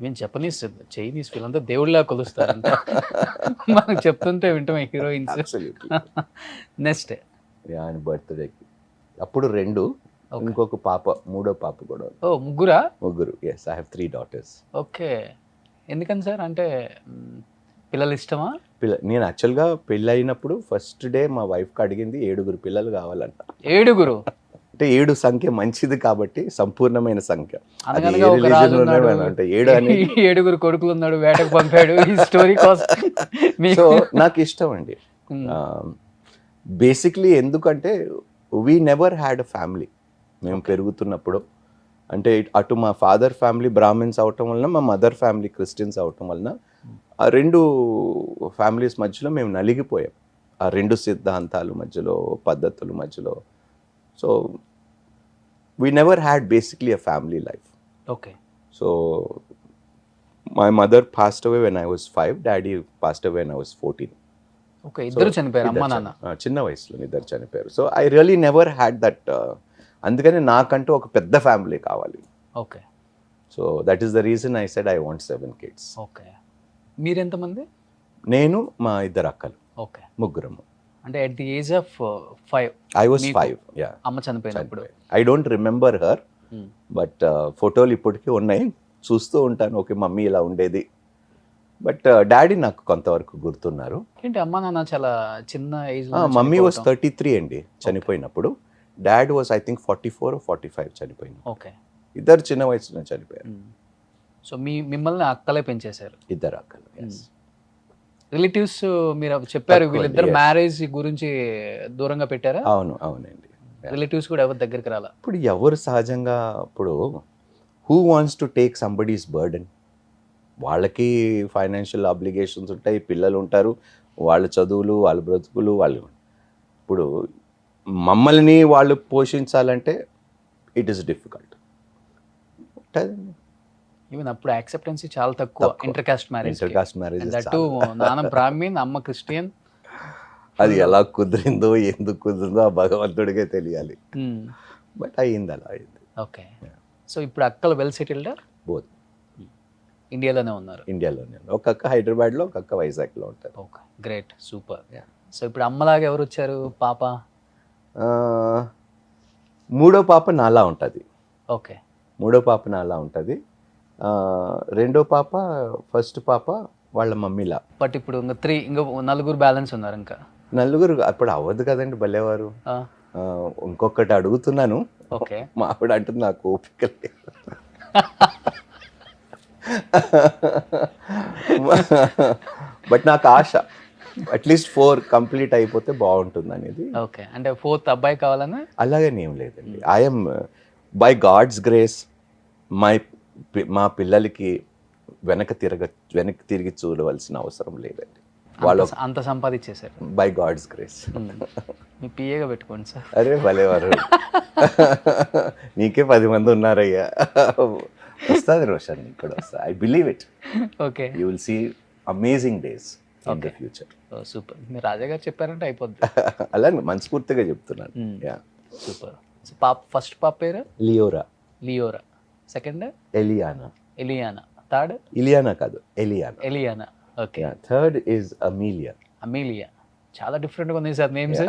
మేము జపనీస్ చైనీస్ వీళ్ళంతా దేవుళ్ళ కొలుస్తారంట. మనకు చెప్తుంటే వింటాం హీరోయిన్స్. నెక్స్ట్ ఆయన బర్త్డేకి అప్పుడు 2, ఇంకొక పాప, 3వ పాప కూడా. ఓ ముగ్గురా? ముగ్గురు. Yes, I have 3 daughters. Okay. ఎందుకని సార్? అంటే పిల్లలు ఇష్టమా? నేను యాక్చువల్గా పెళ్ళి అయినప్పుడు ఫస్ట్ డే మా వైఫ్కి అడిగింది 7 పిల్లలు కావాలంట. 7? అంటే 7 సంఖ్య మంచిది కాబట్టి, సంపూర్ణమైన సంఖ్య. అనగనగా ఒక రాజు ఉన్నాడు, అంటే 7 అనేది 7 కొడుకులు ఉన్నాడు, వేటకు పంపాడు. ఈ స్టోరీ కోసం సో నాకు ఇష్టం అండి. బేసిక్లీ ఎందుకంటే we never had a family. మేము పెరుగుతున్నప్పుడు అంటే అటు మా ఫాదర్ ఫ్యామిలీ బ్రాహ్మిన్స్ అవటం వలన, మా మదర్ ఫ్యామిలీ క్రిస్టియన్స్ అవటం వలన ఆ 2 ఫ్యామిలీస్ మధ్యలో మేము నలిగిపోయాం. ఆ 2 సిద్ధాంతాల మధ్యలో, పద్ధతుల మధ్యలో. So we never had basically a family life. Okay. So my mother passed away when I was 5, daddy passed away when I was 14. Okay. ఇద్దరు చనిపోయారు, అమ్మ నాన్న చిన్న వయసులో ఇద్దరు చనిపోయారు. So I really never had that. అందుకని నాకంటూ ఒక పెద్ద ఫ్యామిలీ కావాలి. Okay. So that is the reason I said I want 7 kids. Okay. మీరెంతమంది? నేను, మా 2 అక్కలు, ఓకే, ముగ్గురము. అంటే at the age of 5 I was 5. Yeah, అమ్మ చనిపోయినప్పుడు. I don't remember her, but ఫోటోలు ఇప్పటికీ ఉన్నాయి, చూస్తూ ఉంటాను. ఓకే, మమ్మీ ఇలా ఉండేది. బట్ డాడీ నాకు కొంతవరకు గుర్తున్నారు. ఏంటి అమ్మ నాన్న చాలా చిన్న ఏజ్? మమ్మీ వాజ్ 33 అండి చనిపోయినప్పుడు. Dad was I think 44 or 45 చనిపోయింది. ఓకే. ఇద్దరు చిన్న వయసులో చనిపోయారు. సో మిమ్మల్ని అక్కలే పెంచేశారు? 2 అక్కలు. రిలేటివ్స్ మీరు చెప్పారు వీళ్ళిద్దరు మ్యారేజ్ గురించి దూరంగా పెట్టారా? అవునండి. రిలేటివ్స్ కూడా ఎవరు దగ్గరికి రాలా? ఇప్పుడు ఎవరు సహజంగా, ఇప్పుడు who wants to take somebody's burden? వాళ్ళకి ఫైనాన్షియల్ ఆబ్లిగేషన్స్ ఉంటాయి, పిల్లలు ఉంటారు, వాళ్ళ చదువులు, వాళ్ళ బ్రతుకులు, వాళ్ళు. ఇప్పుడు మమ్మల్ని వాళ్ళు పోషించాలంటే ఇట్ ఈస్ డిఫికల్ట్. ఈవెన్ అప్పుడు యాక్సెప్టెన్సీ చాలా తక్కువ. ఇంటర్ కాస్ట్ మ్యారేజ్, దట్టు నాన్న బ్రాహ్మణ్, అమ్మ క్రిస్టియన్. అది ఎలా కుదిరిందో, ఎందుకు కుదిరిందో ఆ భగవంతుడికే తెలియాలి. బట్ అయింది, అలా అయింది. ఓకే. సో ఇప్పుడు అక్కలు వెల్ సెటిల్డ్? బోత్ ఇండియాలోనే ఉన్నారు? ఇండియాలోనే. ఒక అక్క హైదరాబాద్లో, ఒక అక్క వైజాగ్లో ఉంటారు. Okay, great, super. సో ఇప్పుడు అమ్మలాగా ఎవరు వచ్చారు? పాప? 3వ పాప నాలా ఉంటుంది. ఓకే. 3వ పాప నాలా ఉంటుంది. 2వ పాప, ఫస్ట్ పాప వాళ్ళ మమ్మీలా. బట్ ఇప్పుడు ఇంకా 4 బ్యాలెన్స్ ఉన్నారు. ఇంకా 4 అప్పుడు అవ్వదు కదండి, భలేవారు. ఇంకొకటి అడుగుతున్నాను. ఓకే. మా ఆవిడ అంటుంది నాకు ఓపిక లేదు. బట్ నాకు ఆశ అట్లీస్ట్ 4 కంప్లీట్ అయిపోతే బాగుంటుంది అనేది. ఓకే. అంటే 4th అబ్బాయి కావాలని అలాగని ఏం లేదండి. ఐఎమ్ బై గాడ్స్ గ్రేస్ మా పిల్లలకి వెనక్కి తిరిగి చూడవలసిన అవసరం లేదండి. వాళ్ళు అంత సంపాదించేశారు బై గాడ్స్ గ్రేస్. మీ పిఏగా పెట్టుకోండి సార్. అరే భలేవారు, నీకే 10 మంది ఉన్నారయ్యా. వస్తుంది రోషన్, ఇక్కడ వస్తా. I believe it. Okay. You will see amazing days in the future. Super. మీరు రాజా గారు చెప్పారంటే అయిపోద్ది. అలా మనస్ఫూర్తిగా చెప్తున్నాను. సూపర్. ఫస్ట్ పాప పేరు? Leora. Second? Eliana. Third? Iliana కాదు, Eliana. Okay. Third is Amelia. చాలా డిఫరెంట్గా ఉంది sir names.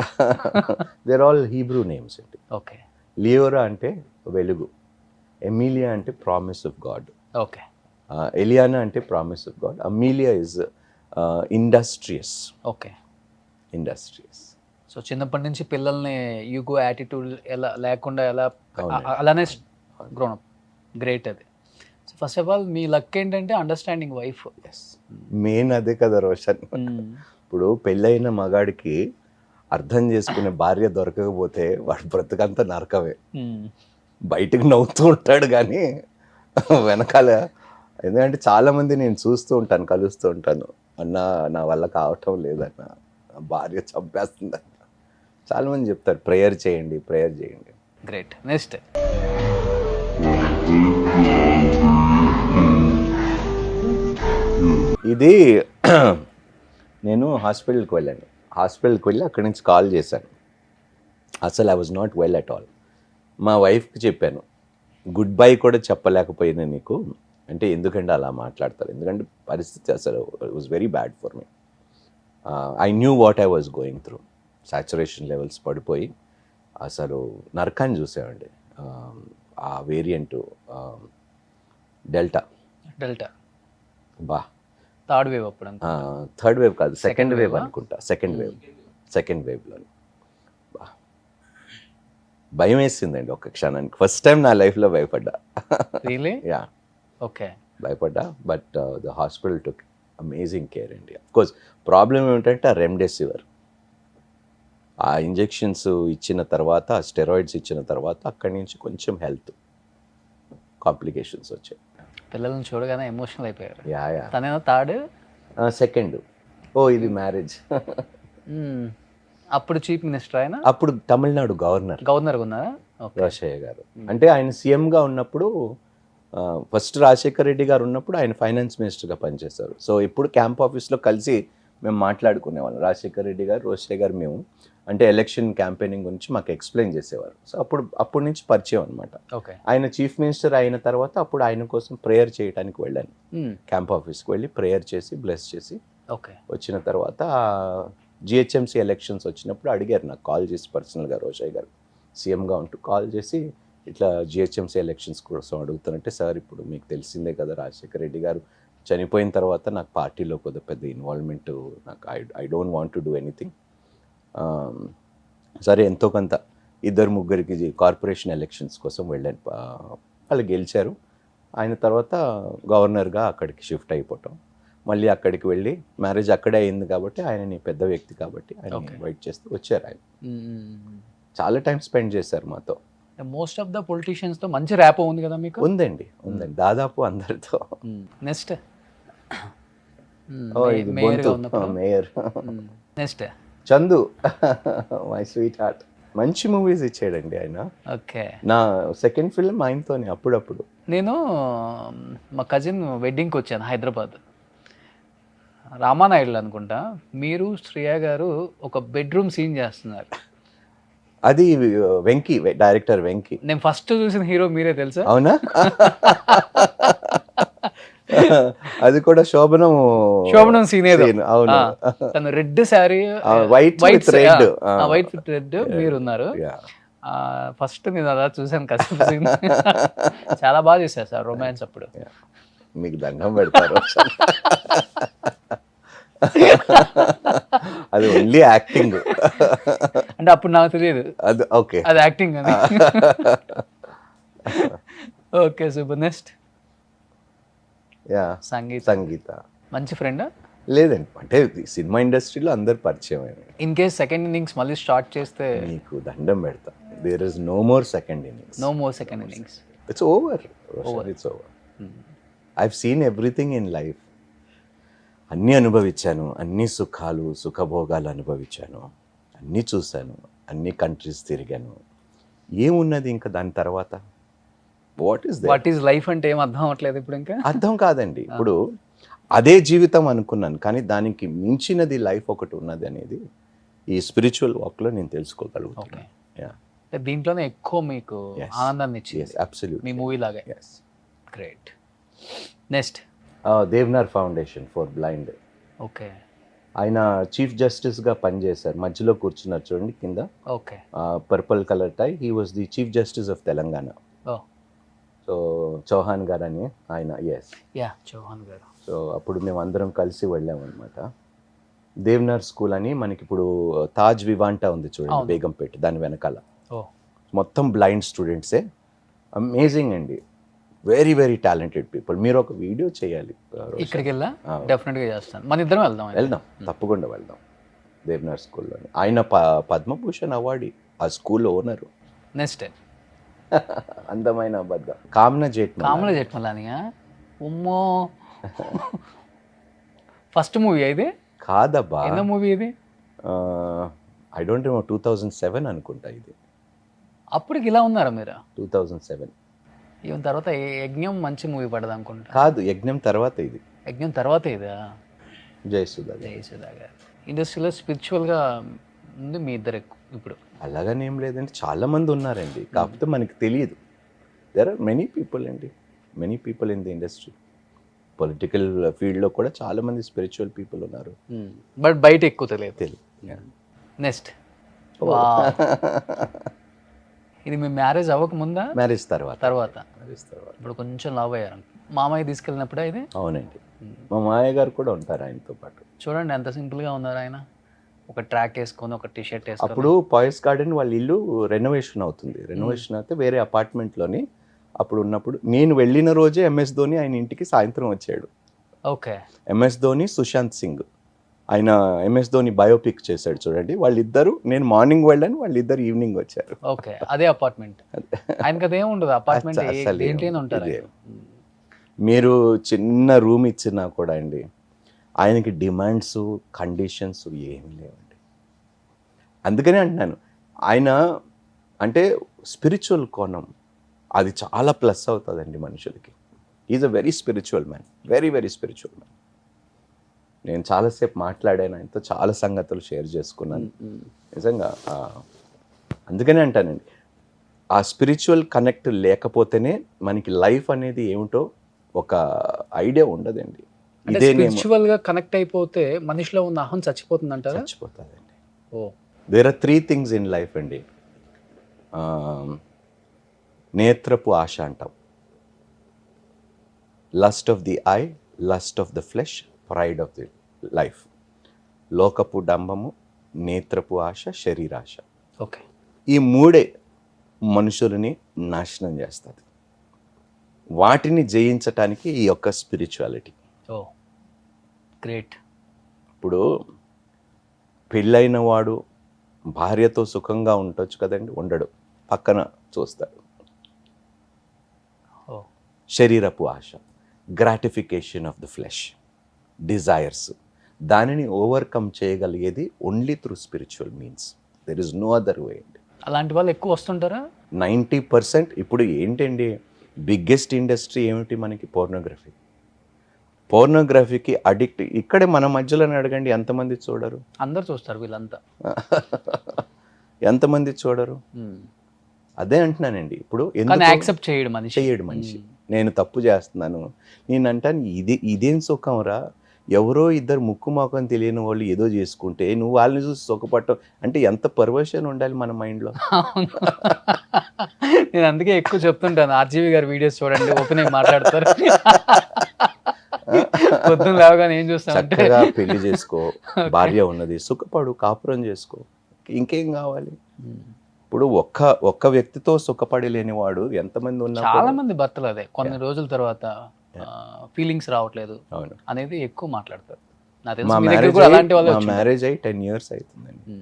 They're all Hebrew names అండి. ఓకే. లియోరా అంటే వెలుగు, ఎమిలియా అంటే promise of God. Okay. Eliana అంటే promise of God. Amelia is industrious. Okay. So చిన్నప్పటి నుంచి పిల్లల్ని యూగో యాటిట్యూడ్ ఎలా లేకుండా అలానే గ్రోన్ అప్. గ్రేట్. అది సో ఫస్ట్ ఆఫ్ ఆల్ మీ లక్ ఏంటంటే అండర్స్టాండింగ్ వైఫ్. మెయిన్ అదే కదా రోషన్. ఇప్పుడు పెళ్ళైన మగాడికి అర్థం చేసుకునే భార్య దొరకకపోతే వాడు బ్రతుకంతా నరకమే. బయటకు నవ్వుతూ ఉంటాడు కానీ వెనకాల, ఎందుకంటే చాలామంది నేను చూస్తూ ఉంటాను, కలుస్తూ ఉంటాను, అన్న నా వల్ల కావటం లేదన్న, నా భార్య చంపేస్తుందన్న. చాలామంది చెప్తారు ప్రేయర్ చేయండి, ప్రేయర్ చేయండి. గ్రేట్. నెక్స్ట్ ఇది నేను హాస్పిటల్కి వెళ్ళాను. హాస్పిటల్కి వెళ్ళి అక్కడి నుంచి కాల్ చేశాను. అసలు I was not well at all. మా వైఫ్కి చెప్పాను, గుడ్ బై కూడా చెప్పలేకపోయినా నీకు, అంటే ఎందుకంటే అలా మాట్లాడతారు, ఎందుకంటే పరిస్థితి అసలు it was very bad for me. I knew what I was going through. Saturation levels పడిపోయి అసలు నరకాన్ని చూసామండి. ఆ వేరియంట్ డెల్టా బా, థర్డ్ వేవ్ అప్పుడు థర్డ్ వేవ్ కాదు, సెకండ్ వేవ్ అనుకుంటా, సెకండ్ వేవ్లో బా భయం వేసిందండి ఒక్క క్షణానికి. ఫస్ట్ టైం నా లైఫ్లో భయపడ్డా. యా, ఓకే, భయపడ్డా. But the hospital took amazing care అండి. అఫ్కోర్స్ ప్రాబ్లం ఏమిటంటే ఆ రెమ్డెసివిర్, ఆ ఇంజెక్షన్స్ ఇచ్చిన తర్వాత, ఆ స్టెరాయిడ్స్ ఇచ్చిన తర్వాత అక్కడి నుంచి కొంచెం హెల్త్ కాంప్లికేషన్స్ వచ్చాయి. పిల్లలను చూడగానే ఎమోషనల్ అయిపోయారు. Yeah yeah. తనేమో థర్డ్, సెకండ్. ఓ ఇది మ్యారేజ్. అప్పుడు చీఫ్ మినిస్టర్ ఆయన, అప్పుడు తమిళనాడు గవర్నర్ ఉన్నారా? రాజశేఖర గారు. అంటే ఆయన సీఎంగా ఉన్నప్పుడు, ఫస్ట్ రాజశేఖర రెడ్డి గారు ఉన్నప్పుడు ఆయన ఫైనాన్స్ మినిస్టర్గా పనిచేశారు. సో ఇప్పుడు క్యాంప్ ఆఫీస్లో కలిసి మేము మాట్లాడుకునేవాళ్ళం. రాజశేఖర రెడ్డి గారు, రోషయ్య గారు, మేము, అంటే ఎలక్షన్ క్యాంపెయినింగ్ గురించి మాకు ఎక్స్ప్లెయిన్ చేసేవారు. సో అప్పటి నుంచి పరిచయం అనమాట. ఓకే. ఆయన చీఫ్ మినిస్టర్ అయిన తర్వాత అప్పుడు ఆయన కోసం ప్రేయర్ చేయడానికి వెళ్ళాను. క్యాంప్ ఆఫీస్కి వెళ్ళి ప్రేయర్ చేసి బ్లెస్ చేసి ఓకే వచ్చిన తర్వాత జిహెచ్ఎంసీ ఎలక్షన్స్ వచ్చినప్పుడు అడిగారు నాకు కాల్ చేసి పర్సనల్గా, రోషయ్య గారు సీఎంగా ఉంటూ కాల్ చేసి ఇట్లా జిహెచ్ఎంసీ ఎలక్షన్స్ కోసం అడుగుతానంటే, సార్ ఇప్పుడు మీకు తెలిసిందే కదా రాజశేఖర రెడ్డి గారు చనిపోయిన తర్వాత నాకు పార్టీలో కొద్దిగా పెద్ద ఇన్వాల్వ్మెంట్, నాకు I don't want to do anything. సరే ఎంతో కొంత ఇద్దరు ముగ్గురికి కార్పొరేషన్ ఎలక్షన్స్ కోసం వెళ్ళాను. వాళ్ళు గెలిచారు. ఆయన తర్వాత గవర్నర్గా అక్కడికి షిఫ్ట్ అయిపోవటం, మళ్ళీ అక్కడికి వెళ్ళి మ్యారేజ్ అక్కడే అయింది కాబట్టి ఆయన పెద్ద వ్యక్తి కాబట్టి ఆయన ఇన్వైట్ చేస్తే వచ్చారు. ఆయన చాలా టైం స్పెండ్ చేశారు మాతో. మోస్ట్ ఆఫ్ ద పొలిటీషియన్స్ తో మంచి ర్యాపో ఉంది కదా మీకు? ఉందండి దాదాపు అందరితో. Next mayor. Next Chandu, my sweet heart. మంచి మూవీస్ ఇచ్చాడండి ఆయన. ఓకే. నా సెకండ్ ఫిల్మ్ ఆయనతోనే. అప్పుడప్పుడు నేను మా కజిన్ వెడ్డింగ్కి వచ్చాను హైదరాబాద్, రామానాయుడులో అనుకుంటా. మీరు శ్రేయ గారు ఒక బెడ్రూమ్ సీన్ చేస్తున్నారు. అది వెంకీ, డైరెక్టర్ వెంకీ. నేను ఫస్ట్ చూసిన హీరో మీరే తెలుసా? అవునా? అది కూడా శోభనం సీన్ ఏదో. అవును. తను red sari, white with red మీరున్నారు. ఫస్ట్ నేను అలా చూసాను కసిప్ సీన్. చాలా బాగా చేశారు సార్ రొమాన్స్. అప్పుడు మీకు దండం పెడతారు. అది ఓన్లీ యాక్టింగ్ అంటే అప్పుడు నాకు తెలియదు అది. ఓకే, అది యాక్టింగ్ అని. Okay super. నెక్స్ట్ సంగీత. మంచి ఫ్రెండ్ లేదండి, అంటే సినిమా ఇండస్ట్రీలో అందరు పరిచయం. ఇన్ కేస్ సెకండ్ ఇన్నింగ్స్ మళ్ళీ స్టార్ట్ చేస్తే మీకు దండం పెడతా. There is no more second innings. No more second innings. It's over. It's over. I have seen everything in life. అన్నీ అనుభవించాను, అన్ని సుఖాలు సుఖభోగాలు అనుభవించాను, అన్నీ చూశాను, అన్ని కంట్రీస్ తిరిగాను. ఏమున్నది ఇంకా దాని తర్వాత? వాట్ ఈస్ లైఫ్ అంటే ఏం అర్థం అవ్వట్లేదు ఇప్పుడు. ఇంకా అర్థం కాదండి. ఇప్పుడు అదే జీవితం అనుకున్నాను, కానీ దానికి మించినది లైఫ్ ఒకటి ఉన్నది అనేది ఈ స్పిరిచువల్ వాక్లో నేను తెలుసుకోగలుగుతాను. దీంట్లోనే ఎక్కువ మీకు ఆనందాన్ని ఇచ్చింది. అబ్సల్యూట్లీ. మీ మూవీ లాగే. Great. Next Devnar foundation for blind. Okay. ఆయన చీఫ్ జస్టిస్గా పనిచేశారు. మధ్యలో కూర్చున్నారు చూడండి కింద. Okay. Purple colour tie. He was the chief justice of Telangana. So Chauhan గారు అని ఆయన. చౌహాన్ గారు. సో అప్పుడు మేము అందరం కలిసి వెళ్ళామన్నమాట. దేవ్నార్ స్కూల్ అని మనకి ఇప్పుడు తాజ్ వివాంటా ఉంది చూడండి బేగంపేట, దాని వెనకాల. మొత్తం బ్లైండ్ స్టూడెంట్సే. అమేజింగ్ అండి. Very very talented people. మీరు ఒక వీడియో చేయాలి. ఇక్కడికి వెళ్ళా డెఫినెట్గా చేస్తాను. మన ఇద్దరం వెళ్దాం. తప్పకుండా వెళ్దాం. దేవనార్ స్కూల్లో. ఆయన పద్మభూషణ్ అవార్డు, ఆ స్కూల్ ఓనరు. నెక్స్ట్ అందమైన అబద్ధం. కామన జెట్మలానియా? ఉమ్మో, ఫస్ట్ మూవీ ఇది కాదబ్బా. ఎన్న మూవీ ఇది? ఐ డోంట్ నో, 2007 అనుకుంటా ఇది. అప్పటికి ఇలా ఉన్నారా మీరు? 2007 ఈవెన్ తర్వాత యజ్ఞం మంచి మూవీ పడదు అనుకుంటా. కాదు, యజ్ఞం తర్వాత ఇది. యజ్ఞం తర్వాత ఇదా? జయసుధా గారు ఇండస్ట్రీలో స్పిరిచువల్గా ఉంది మీ ఇద్దరు ఇప్పుడు. అలాగని ఏం లేదండి, చాలా మంది ఉన్నారండి, కాకపోతే మనకి తెలియదు. దెర్ ఆర్ మెనీ పీపుల్ అండి, many people in the industry. Political ఫీల్డ్లో కూడా చాలా మంది స్పిరిచువల్ పీపుల్ ఉన్నారు, బట్ బయట ఎక్కువ తెలియదు. నెక్స్ట్ ఇది మీ మ్యారేజ్ అవ్వక ముందా? మ్యారేజ్ తర్వాత. ఇప్పుడు కొంచెం లావ్ అయ్యారు. మామయ్య తీసుకెళ్ళినప్పుడే ఇది? అవునండి, మా మామయ్య గారు కూడా ఉంటారు ఆయనతో పాటు. చూడండి ఎంత సింపుల్గా ఉన్నారు ఆయన. ఒక ట్రాక్ వేసుకొని, ఒక టీ షర్ట్ వేసుకొని. అప్పుడు పాయిస్ గార్డెన్ వాళ్ళ ఇల్లు రెనోవేషన్ అవుతుంది. రెనోవేషన్ అయితే వేరే అపార్ట్మెంట్లోని అప్పుడు ఉన్నప్పుడు నేను వెళ్ళిన రోజే MS ధోని ఆయన ఇంటికి సాయంత్రం వచ్చాడు. ఓకే. MS ధోని, సుశాంత్ సింగ్, ఆయన MS ధోని బయోపిక్ చేశాడు చూడండి. వాళ్ళిద్దరు, నేను మార్నింగ్ వెళ్ళాను, వాళ్ళిద్దరు ఈవినింగ్ వచ్చారు. ఓకే, అదే అపార్ట్మెంట్. ఆయనకి అదేం ఉండదు అపార్ట్మెంట్, ఏంటి ఉంటారు. మీరు చిన్న రూమ్ ఇచ్చినా కూడా అండి, ఆయనకి డిమాండ్స్, కండిషన్స్ ఏమీ లేవండి. అందుకనే అంటున్నాను, ఆయన అంటే స్పిరిచువల్ కోణం అది చాలా ప్లస్ అవుతుందండి మనుషులకి. Is a very spiritual man, very very spiritual man. నేను చాలాసేపు మాట్లాడాను ఆయనతో, చాలా సంగతులు షేర్ చేసుకున్నాను నిజంగా. అందుకనే అంటానండి, ఆ స్పిరిచువల్ కనెక్ట్ లేకపోతేనే మనకి లైఫ్ అనేది ఏమిటో ఒక ఐడియా ఉండదండి. స్పిరిచువల్ గా కనెక్ట్ అయిపోతే మనిషిలో ఉన్న అహం చచ్చిపోతుంది అంటారా? చచ్చిపోతుందండి. Oh, there are 3 things in life అండి. నేత్రపు ఆశ అంటాం, lust of the eye, lust of the flesh, pride of the life. లోకపు డంబము, నేత్రపు ఆశ, శరీరాశ. ఓకే. ఈ మూడే మనుషులని నాశనం చేస్తుంది. వాటిని జయించటానికి ఈ యొక్క స్పిరిచువాలిటీ. ఓ గ్రేట్. ఇప్పుడు పెళ్ళైన వాడు భార్యతో సుఖంగా ఉండొచ్చు కదండి, ఉండడు, పక్కన చూస్తాడు. శరీరపు ఆశ, gratification of the flesh, desires, దానిని ఓవర్కమ్ చేయగలిగేది only through spiritual means. There is no other way అండి. అలాంటి వాళ్ళు ఎక్కువ వస్తుంటారా? 90%. ఇప్పుడు ఏంటండి బిగ్గెస్ట్ ఇండస్ట్రీ ఏమిటి మనకి? పోర్నోగ్రఫీ. పోర్నోగ్రఫీకి అడిక్ట్ ఇక్కడే మన మధ్యలోనే అడగండి, ఎంతమంది చూడరు? అందరు చూస్తారు, వీళ్ళంతా ఎంతమంది చూడరు? అదే అంటున్నానండి. ఇప్పుడు యాక్సెప్ట్ చేయడు మనిషి. నేను తప్పు చేస్తున్నాను, నేను అంటాను ఇదేం సుఖం రా, ఎవరో ఇద్దరు ముక్కు మొఖం తెలియని వాళ్ళు ఏదో చేసుకుంటే నువ్వు వాళ్ళని చూసి సుఖపడటం అంటే ఎంత పర్వర్షన్ ఉండాలి మన మైండ్లో. నేను అందుకే ఎక్కువ చెప్తుంటాను, RGV గారి వీడియోస్ చూడండి, ఓపెన్ అయ్యి మాట్లాడతారు. పొద్దున్న లేవగానే ఏం చూస్తాను, చక్కగా పెళ్లి చేసుకో, భార్య ఉన్నది, సుఖపడు, కాపురం చేసుకో, ఇంకేం కావాలి? ఇప్పుడు ఒక్క వ్యక్తితో సుఖపడి లేనివాడు ఎంతమంది ఉన్నా, చాలా మంది భర్తలు అదే కొన్ని రోజుల తర్వాత ఫీలింగ్స్ రావట్లేదు అనేది ఎక్కువ మాట్లాడతారు. మా మ్యారేజ్ అయ్యి 10 years అవుతుందండి.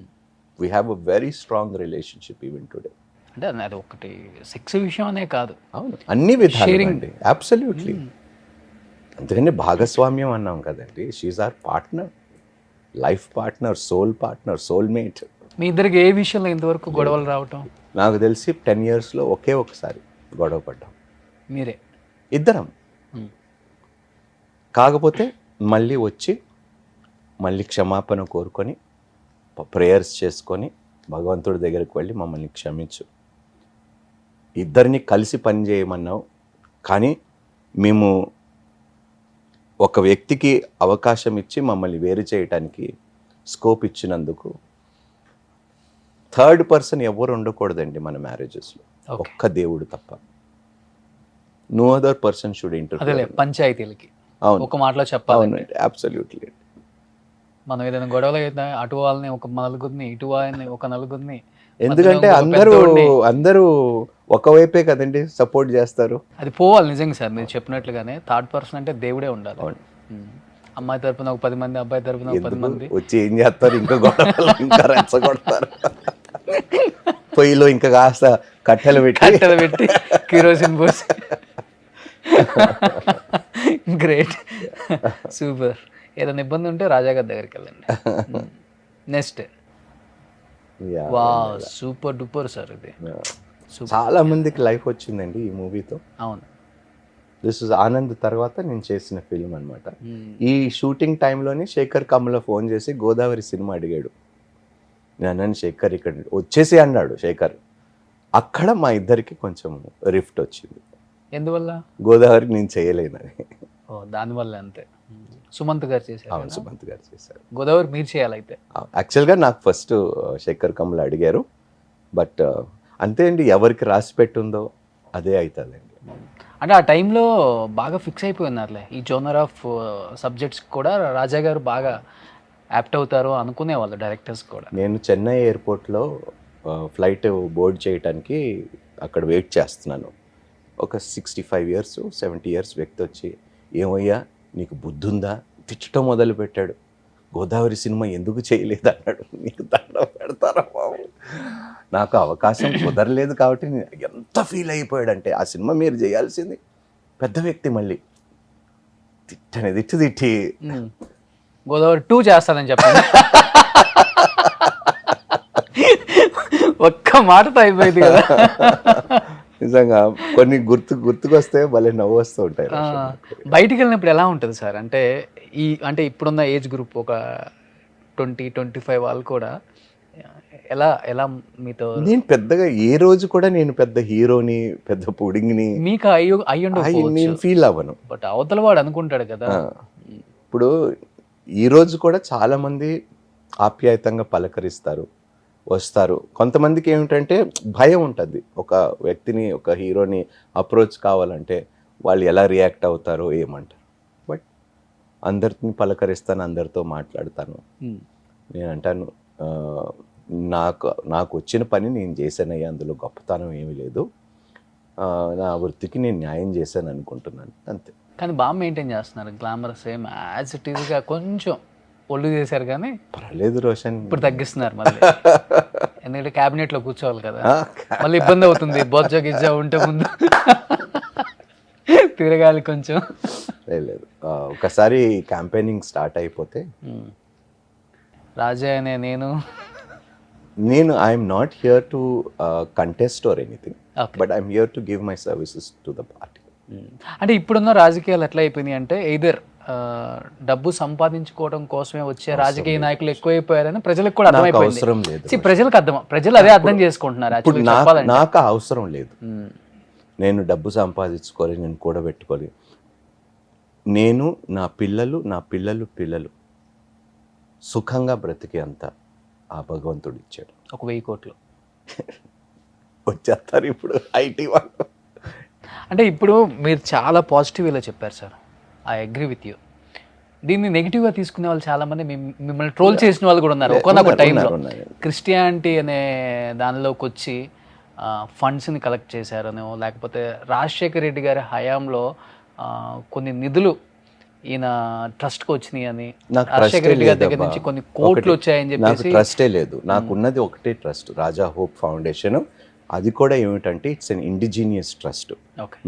We have a very strong relationship even today. అంటే అది ఒకటి సెక్స్ విషయం అనే కాదు, అవును, అన్ని విధాలు అండి, అబ్సల్యూట్లీ. అందుకని భాగస్వామ్యం అన్నాం కదండి. She are partner, life partner, soul partner, soulmate. మీ ఇద్దరికి ఏ విషయంలో ఇంతవరకు గొడవలు రావటం? నాకు తెలిసి 10 yearsలో ఒకే ఒకసారి గొడవ పడ్డాం, మీరే ఇద్దరం. కాకపోతే మళ్ళీ వచ్చి మళ్ళీ క్షమాపణ కోరుకొని ప్రేయర్స్ చేసుకొని భగవంతుడి దగ్గరికి వెళ్ళి మమ్మల్ని క్షమించు, ఇద్దరిని కలిసి పని చేయమన్నావు, కానీ మేము ఒక వ్యక్తికి అవకాశం ఇచ్చి మమ్మల్ని వేరు చేయటానికి స్కోప్ ఇచ్చినందుకు థర్డ్ పర్సన్ ఎవరు ఉండకూడదండి మన మ్యారేజెస్లో, ఒక్క దేవుడు తప్ప. No other person should interfere. పంచాయతీలకి ఒక మాటలో చెప్పాలి, అబ్సల్యూట్లీ. మనం ఏదైనా గొడవలు అయితే అటు వాళ్ళని ఒక నలుగురిని, ఇటు వాళ్ళని ఒక నలుగురిని, ఎందుకంటే అందరూ ఒకవైపే కదండి సపోర్ట్ చేస్తారు. అది పోవాలి నిజంగా సార్, మీరు చెప్పినట్లుగానే థర్డ్ పర్సన్ అంటే దేవుడే ఉండాలి. అమ్మాయి తరపున ఒక 10 మంది, అబ్బాయి తరపున ఒక 10 మంది. వచ్చి ఏం చేస్తారు, ఇంకా గొడవలు, ఇంకా రెచ్చగొడతారు. పొయ్యిలో ఇంకా కాస్త కట్టెలు పెట్టి కిరోసిన్ పోసి. Great, super. ఏదైనా ఇబ్బంది ఉంటే రాజా గారి దగ్గరికి వెళ్ళండి. నెక్స్ట్ వా సూపర్ డూపర్ సార్ ఇది. చాలా మందికి లైఫ్ వచ్చిందండి ఈ మూవీతో. అవును, దిస్ ఇస్ ఆనంద్ తర్వాత నేను చేసిన ఫిల్మ్ అనమాట. ఈ షూటింగ్ టైంలోనే శేఖర్ కమల ఫోన్ చేసి గోదావరి సినిమా అడిగాడు. నేను అన్నాను శేఖర్ ఇక్కడ వచ్చేసి అన్నాడు శేఖర్. అక్కడ మా ఇద్దరికి కొంచెం రిఫ్ట్ వచ్చింది. ఎందువల్ల? గోదావరికి నేను చేయలేనని. ఓ దానివల్ల. అంతే. సుమంత్ గారు చేశారు. అవును, సుమంత్ గారు చేశారు. గోదావరి మీరు చేయాలైతే. యాక్చువల్గా నాకు ఫస్ట్ శేఖర్ కమల అడిగారు. బట్ అంతే అండి, ఎవరికి రాసి పెట్టుందో అదే అవుతుందండి. అంటే ఆ టైంలో బాగా ఫిక్స్ అయిపోయి ఉన్నారులే ఈ జోనర్ ఆఫ్ సబ్జెక్ట్స్ కూడా. రాజా గారు బాగా యాప్ట్ అవుతారు అనుకునేవాళ్ళు డైరెక్టర్స్ కూడా. నేను చెన్నై ఎయిర్పోర్ట్లో ఫ్లైట్ బోర్డ్ చేయడానికి అక్కడ వెయిట్ చేస్తున్నాను. ఒక 65 years 70 years వ్యక్తి వచ్చి, ఏమయ్యా నీకు బుద్ధి ఉందా, తిట్టడం మొదలు పెట్టాడు. గోదావరి సినిమా ఎందుకు చేయలేదు అన్నాడు. నీకు దండం పెడతారా బాబు, నాకు అవకాశం కుదరలేదు కాబట్టి. నేను ఎంత ఫీల్ అయిపోయాడంటే, ఆ సినిమా మీరు చేయాల్సింది పెద్ద వ్యక్తి, మళ్ళీ తిట్టి గోదావరి 2 చేస్తానని చెప్పండి. ఒక్క మాటతో అయిపోయింది కదా. నిజంగా కొన్ని గుర్తుకొస్తే భలే నవ్వు వస్తూ ఉంటాయి. బయటికి వెళ్ళినప్పుడు ఎలా ఉంటుంది సార్? అంటే ఇప్పుడున్న ఏజ్ గ్రూప్ ఒక 20-25 వాళ్ళు కూడా ఎలా ఎలా మీతో? నేను పెద్దగా ఏ రోజు కూడా నేను పెద్ద హీరోని, పెద్ద పుడింగ్ని మీకు నేను ఫీల్ అవ్వను. బట్ అవతల వాడు అనుకుంటాడు కదా. ఇప్పుడు ఈ రోజు కూడా చాలా మంది ఆప్యాయతంగా పలకరిస్తారు, వస్తారు. కొంతమందికి ఏమిటంటే భయం ఉంటుంది, ఒక వ్యక్తిని, ఒక హీరోని అప్రోచ్ కావాలంటే వాళ్ళు ఎలా రియాక్ట్ అవుతారో ఏమంటారు. బట్ అందరిని పలకరిస్తాను, అందరితో మాట్లాడతాను. నేను అంటాను, నాకు వచ్చిన పని నేను చేశానయ్యా, అందులో గొప్పతనం ఏమీ లేదు, నా వృత్తికి నేను న్యాయం చేశాను అనుకుంటున్నాను, అంతే. కానీ బాగా మెయింటైన్ చేస్తున్నారు, గ్లామర్ సేమ్ యాజ్ ఇట్ ఈస్గా. కొంచెం ఒళ్ళు చేశారు కానీ పర్లేదు రోషన్. ఇప్పుడు తగ్గిస్తున్నారు మళ్ళీ, ఎందుకంటే క్యాబినెట్లో కూర్చోవాలి కదా, మళ్ళీ ఇబ్బంది అవుతుంది. బొజ్జా గిజ్జా ఉంటే ముందు తిరగాలి కొంచెం. లేదు, ఒకసారి క్యాంపెయినింగ్ స్టార్ట్ అయిపోతే రాజా అనే నేను I'm not here to contest or anything, but I'm here to give my services to the party. అంటే ఇప్పుడున్న రాజకీయాలు ఎట్లా అయిపోయినాయి అంటే, ఎయిదర్ డబ్బు సంపాదించుకోవడం కోసమే వచ్చే రాజకీయ నాయకులు ఎక్కువైపోయారని ప్రజలకు కూడా అర్థమైపోయింది. అవసరం లేదు, ప్రజలు అదే అర్థం చేసుకుంటున్నారు. నాకు అవసరం లేదు, నేను డబ్బు సంపాదించుకోవాలి, నేను కూడబెట్టుకోవాలి. నేను నా పిల్లలు సుఖంగా బ్రతికే అంత ఆ భగవంతుడు ఇచ్చాడు. ఒక 1000 కోట్లు వచ్చేస్తారు ఇప్పుడు ఐటీ వాళ్ళు. అంటే ఇప్పుడు మీరు చాలా పాజిటివ్గా చెప్పారు sir, I agree with you. దీన్ని నెగిటివ్గా తీసుకునే వాళ్ళు చాలామంది, మిమ్మల్ని ట్రోల్ చేసిన వాళ్ళు కూడా ఉన్నారు. ఒకనొక టైంలో క్రిస్టియానిటీ అనే దానిలోకి వచ్చి ఫండ్స్ని కలెక్ట్ చేశారనో, లేకపోతే రాజశేఖర రెడ్డి గారి హయాంలో కొన్ని నిధులు ఈయన ట్రస్ట్కి వచ్చినాయి అని, రాజశేఖర రెడ్డి గారి దగ్గర నుంచి కొన్ని కోట్లు వచ్చాయని చెప్పేసి. ట్రస్టే లేదు, నాకున్నది ఒకటే ట్రస్ట్, రాజా హోప్ ఫౌండేషన్. అది కూడా ఏమిటంటే ఇట్స్ అన్ ఇండిజీనియస్ ట్రస్ట్.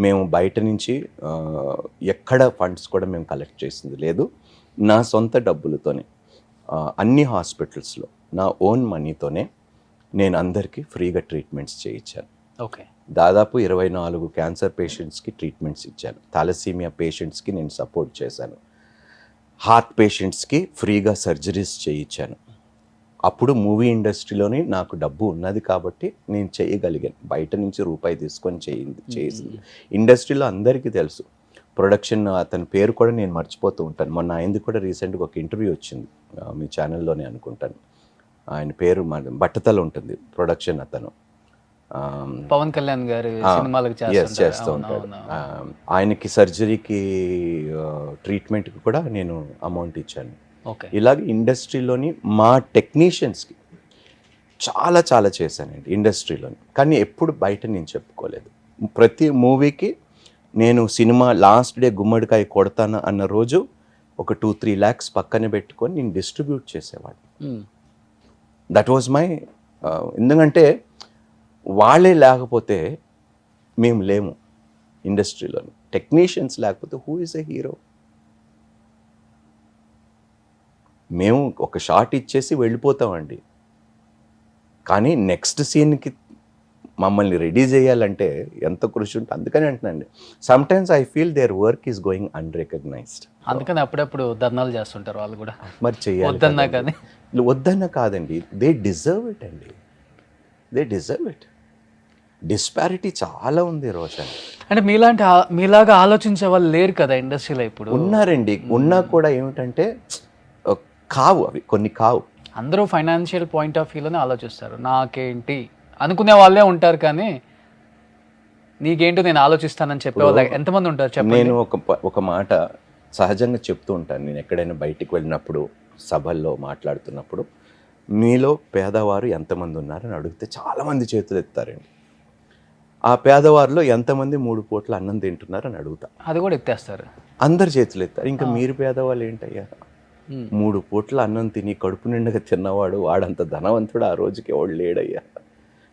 మేము బయట నుంచి ఎక్కడ ఫండ్స్ కూడా మేము కలెక్ట్ చేసింది లేదు. నా సొంత డబ్బులతోనే అన్ని హాస్పిటల్స్లో నా ఓన్ మనీతోనే నేను అందరికీ ఫ్రీగా ట్రీట్మెంట్స్ చేయించాను. ఓకే, దాదాపు 24 క్యాన్సర్ పేషెంట్స్కి ట్రీట్మెంట్స్ ఇచ్చాను. థాలసీమియా పేషెంట్స్కి నేను సపోర్ట్ చేశాను. హార్ట్ పేషెంట్స్కి ఫ్రీగా సర్జరీస్ చేయించాను. అప్పుడు మూవీ ఇండస్ట్రీలోని నాకు డబ్బు ఉన్నది కాబట్టి నేను చేయగలిగాను. బయట నుంచి రూపాయి తీసుకొని చేసింది ఇండస్ట్రీలో అందరికీ తెలుసు. ప్రొడక్షన్ అతని పేరు కూడా నేను మర్చిపోతూ ఉంటాను. మొన్న ఆయనది కూడా రీసెంట్గా ఒక ఇంటర్వ్యూ వచ్చింది మీ ఛానల్లోనే అనుకుంటాను. ఆయన పేరు బట్టతల ఉంటుంది, ప్రొడక్షన్ అతను. పవన్ కళ్యాణ్ గారు సినిమాలకు చేస్తూ ఉంటాడు. ఆయనకి సర్జరీకి ట్రీట్మెంట్కి కూడా నేను అమౌంట్ ఇచ్చాను. ఇలాగ ఇండస్ట్రీలోని మా టెక్నీషియన్స్కి చాలా చాలా చేశానండి ఇండస్ట్రీలోని. కానీ ఎప్పుడు బయట నేను చెప్పుకోలేదు. ప్రతి మూవీకి నేను సినిమా లాస్ట్ డే గుమ్మడికాయ కొడతాను అన్న రోజు ఒక 2-3 lakhs పక్కన పెట్టుకొని నేను డిస్ట్రిబ్యూట్ చేసేవాడిని. Hmm. దట్ వాజ్ మై ఎందుకంటే వాళ్ళే లేకపోతే మేము లేము ఇండస్ట్రీలో. టెక్నీషియన్స్ లేకపోతే హూ ఇస్ ఎ హీరో? మేము ఒక షాట్ ఇచ్చేసి వెళ్ళిపోతామండి, కానీ నెక్స్ట్ సీన్కి మమ్మల్ని రెడీ చేయాలంటే ఎంత కృషి ఉంటుంది. అందుకని అంటున్నాండి, sometimes I feel their work is going unrecognised. అందుకని అప్పుడప్పుడు ధర్నాలు చేస్తుంటారు వాళ్ళు కూడా, మరి చెయ్యాలి వద్దన్నా కదండి. కానీ. వద్దన్న కాదండి, దే డిజర్వ్ ఇట్ అండి, దే డిజర్వ్ ఇట్. డిస్పారిటీ చాలా ఉంది రోషన్. అంటే మీలాగా ఆలోచించే వాళ్ళు లేరు కదా ఇండస్ట్రీలో ఇప్పుడు. ఉన్నారండి, ఉన్నా కూడా ఏమిటంటే కావు, అవి కొన్ని కావు. అందరూ ఫైనాన్షియల్ పాయింట్ ఆఫ్ వ్యూలోనే ఆలోచిస్తారు. నాకేంటి అనుకునే వాళ్ళే ఉంటారు, కానీ నీకేంటో నేను ఆలోచిస్తానని చెప్పే వాళ్ళు ఎంతమంది ఉంటారు చెప్పండి. నేను ఒక మాట సహజంగా చెప్తూ ఉంటాను. నేను ఎక్కడైనా బయటికి వెళ్ళినప్పుడు, సభల్లో మాట్లాడుతున్నప్పుడు, మీలో పేదవారు ఎంతమంది ఉన్నారని అడిగితే చాలామంది చేతులు ఎత్తారండి. ఆ పేదవారిలో ఎంతమంది 3 పూట్ల అన్నం తింటున్నారని అడుగుతా, అది కూడా ఎత్తేస్తారు. అందరు చేతులు ఎత్తారు. ఇంకా మీరు పేదవాళ్ళు ఏంటయ్యా? 3 పూట్ల అన్నం తిని కడుపు నిండగా తిన్నవాడు వాడంత ధనవంతుడు ఆ రోజుకి ఎవడు లేడయ్యా.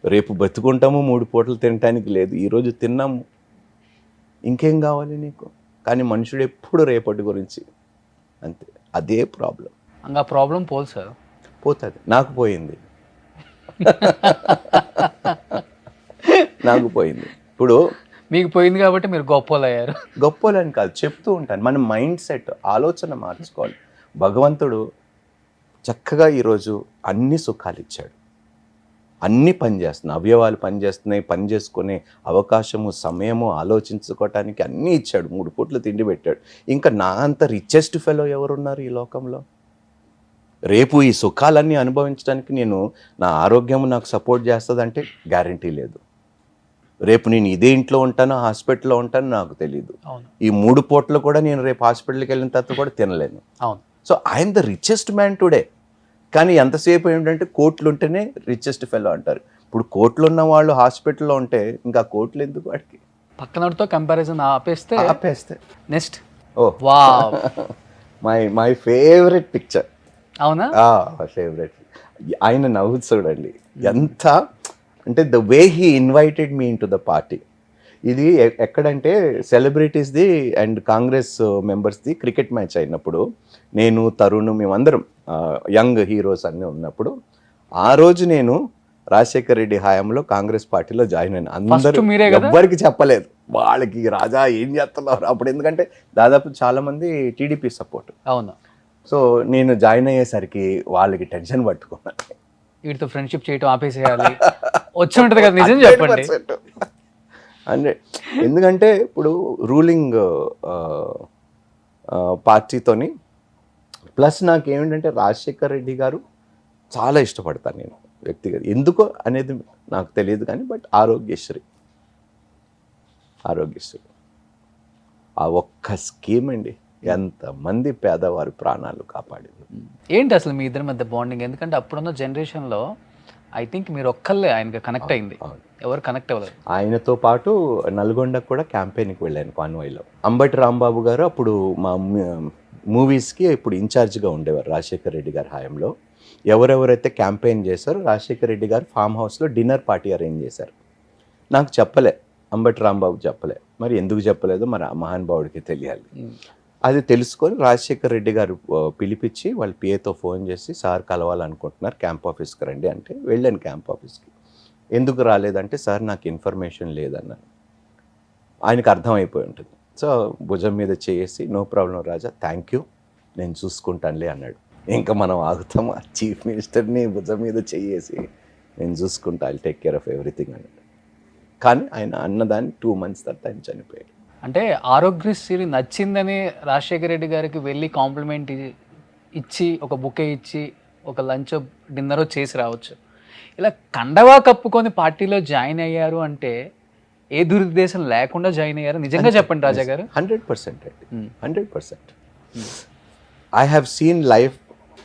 రేపు బతుకుంటాము 3 పూటలు తినటానికి లేదు, ఈరోజు తిన్నాము, ఇంకేం కావాలి నీకు? కానీ మనుషుడు ఎప్పుడు రేపటి గురించి, అంతే. అదే ప్రాబ్లం. ఇంకా ప్రాబ్లం పోదు సార్, పోతుంది. నాకు పోయింది, నాకు పోయింది. ఇప్పుడు మీకు పోయింది కాబట్టి మీరు గొప్పలు అయ్యారు. గొప్పలని కాదు, చెప్తూ ఉంటాను. మన మైండ్ సెట్, ఆలోచన మార్చుకోవాలి. భగవంతుడు చక్కగా ఈరోజు అన్ని సుఖాలు ఇచ్చాడు, అన్నీ పనిచేస్తున్నాయి, అవయవాలు పనిచేస్తున్నాయి, పని చేసుకునే అవకాశము, సమయము, ఆలోచించుకోవటానికి అన్నీ ఇచ్చాడు. 3 పూట్ల తిండి పెట్టాడు. ఇంకా నా అంత రిచెస్ట్ ఫెలో ఎవరున్నారు ఈ లోకంలో? రేపు ఈ సుఖాలన్నీ అనుభవించడానికి నేను, నా ఆరోగ్యము నాకు సపోర్ట్ చేస్తుందంటే గ్యారంటీ లేదు. రేపు నేను ఇదే ఇంట్లో ఉంటానో హాస్పిటల్లో ఉంటానో నాకు తెలియదు. ఈ 3 పూటలు కూడా నేను రేపు హాస్పిటల్కి వెళ్ళిన తర్వాత కూడా తినలేను. అవును. So I'm the richest man today. కానీ ఎంతసేపు ఏంటంటే కోట్లు ఉంటేనే రిచెస్ట్ ఫెలో అంటారు. ఇప్పుడు కోట్లు ఉన్న వాళ్ళు హాస్పిటల్లో ఉంటే ఇంకా కోట్లు ఎందుకు వాడికి? పక్కనతో కంపారిజన్ ఆపేస్తే next wow my favourite picture. అవునా? ఫేవరెట్. ఆయన నవ్వు చూడండి ఎంత, అంటే the way he invited me in to the party. ఇది ఎక్కడంటే సెలబ్రిటీస్ది అండ్ కాంగ్రెస్ మెంబర్స్ది క్రికెట్ మ్యాచ్ అయినప్పుడు, నేను, తరుణ్, మేమందరం యంగ్ హీరోస్ అన్నీ ఉన్నప్పుడు, ఆ రోజు నేను రాజశేఖర్ రెడ్డి హయాంలో కాంగ్రెస్ పార్టీలో జాయిన్ అయినా. అందరూ ఎవ్వరికి చెప్పలేదు, వాళ్ళకి రాజా ఏం చేస్తున్నారు అప్పుడు, ఎందుకంటే దాదాపు చాలామంది టీడీపీ సపోర్ట్. అవును. సో నేను జాయిన్ అయ్యేసరికి వాళ్ళకి టెన్షన్ పట్టుకున్నాను, వీటితో ఫ్రెండ్షిప్ చేయటం ఆపేసేయాలి వచ్చి ఉంటుంది కదా. నిజం చెప్పండి. అంటే ఎందుకంటే ఇప్పుడు రూలింగ్ పార్టీతోని, ప్లస్ నాకు ఏమిటంటే రాజశేఖర్ రెడ్డి గారు చాలా ఇష్టపడతాను నేను వ్యక్తిగత, ఎందుకో అనేది నాకు తెలియదు కానీ, బట్ ఆరోగ్యశ్రీ ఆ ఒక్క స్కీమ్ అండి ఎంతమంది పేదవారి ప్రాణాలు కాపాడింది. ఏంటి అసలు మీ ఇద్దరి మధ్య బాండింగ్? ఎందుకంటే అప్పుడున్న జనరేషన్లో ఐ థింక్ మీరు ఒక్కళ్ళే ఆయనకి కనెక్ట్ అయింది, ఎవరు కనెక్ట్ అవ్వలేదు. ఆయనతో పాటు నల్గొండకు కూడా క్యాంపెయిన్కి వెళ్ళాను కాన్వాయ్లో. అంబటి రాంబాబు గారు అప్పుడు మా మూవీస్కి ఇప్పుడు ఇన్ఛార్జ్గా ఉండేవారు రాజశేఖర్ రెడ్డి గారి హయాంలో. ఎవరెవరైతే క్యాంపెయిన్ చేశారో రాజశేఖర్ రెడ్డి గారు ఫామ్ హౌస్లో డిన్నర్ పార్టీ అరేంజ్ చేశారు. నాకు చెప్పలే, అంబటి రాంబాబు చెప్పలే. మరి ఎందుకు చెప్పలేదో మరి ఆ మహానుభావుడికి తెలియాలి. అది తెలుసుకొని రాజశేఖర్ రెడ్డి గారు పిలిపించి వాళ్ళ పిఏతో ఫోన్ చేసి, సార్ కలవాలనుకుంటున్నారు, క్యాంప్ ఆఫీస్కి రండి అంటే వెళ్ళాను క్యాంప్ ఆఫీస్కి. ఎందుకు రాలేదంటే, సార్ నాకు ఇన్ఫర్మేషన్ లేదన్నాను. ఆయనకు అర్థమైపోయి ఉంటుంది. సో భుజం మీద చేసి, no problem Raja, thank you, నేను చూసుకుంటానులే అన్నాడు. ఇంకా మనం ఆగుతాము? ఆ చీఫ్ మినిస్టర్ని భుజం మీద చేసి నేను చూసుకుంటా, I take care of everything అన్నాడు. కానీ ఆయన అన్నదాన్ని 2 months తర్వాత ఆయన చనిపోయాడు. అంటే ఆరోగ్యశ్రీ నచ్చిందని రాజశేఖర రెడ్డి గారికి వెళ్ళి కాంప్లిమెంట్ ఇచ్చి, ఒక బుకే ఇచ్చి, ఒక లంచ్ డిన్నర్ చేసి రావచ్చు. ఇలా కండవా కప్పుకొని పార్టీలో జాయిన్ అయ్యారు అంటే ఏ దురుద్దేశం లేకుండా జాయిన్ అయ్యారు? నిజంగా చెప్పండి రాజా గారు. 100% అండి, 100%. I have seen life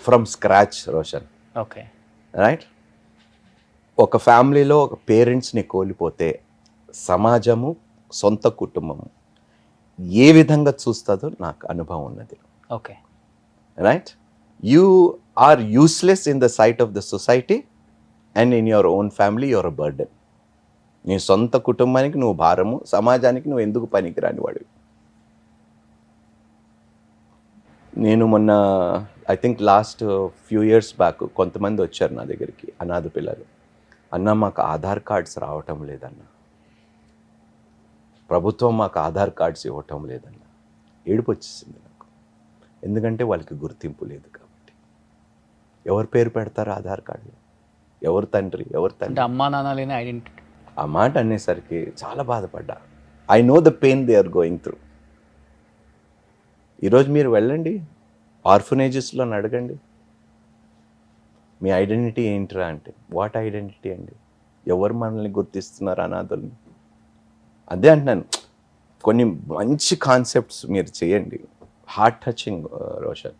from scratch Roshan. Okay, right. ఒక ఫ్యామిలీలో ఒక పేరెంట్స్ని కోల్పోతే సమాజము, సొంత కుటుంబము ఏ విధంగా చూస్తుందో నాకు అనుభవం ఉన్నది. Okay. Right? You are useless in the sight of the society and in your own family your a burden. నీ సొంత కుటుంబానికి నువ్వు భారము, సమాజానికి నువ్వు ఎందుకు పనికిరాని వాడివి. నేను మొన్న I think last few years back కొంతమంది వచ్చారు నా దగ్గరికి, అనాథ పిల్లలు. అన్న మాకు ఆధార్ కార్డ్స్ రావటం లేదన్న, ప్రభుత్వం మాకు ఆధార్ కార్డ్స్ ఇవ్వటం లేదన్న. ఏడుపు వచ్చేసింది నాకు, ఎందుకంటే వాళ్ళకి గుర్తింపు లేదు కాబట్టి. ఎవరు పేరు పెడతారు ఆధార్ కార్డులో? ఎవరు తండ్రి, ఎవరు అంటే తండ్రి? అమ్మా నాన్న లేని ఐడెంటిటీ. ఆ మాట అనేసరికి చాలా బాధపడ్డా. I know the pain they are going through. ఈరోజు మీరు వెళ్ళండి ఆర్ఫనేజెస్లో అడగండి, మీ ఐడెంటిటీ ఏంటిరా అంటే, వాట్ ఐడెంటిటీ అండి? ఎవరు మనల్ని గుర్తిస్తున్నారు అనాథుల్ని? అదే అంటున్నాను, కొన్ని మంచి కాన్సెప్ట్స్ మీరు చేయండి, హార్ట్ టచింగ్ రోషన్.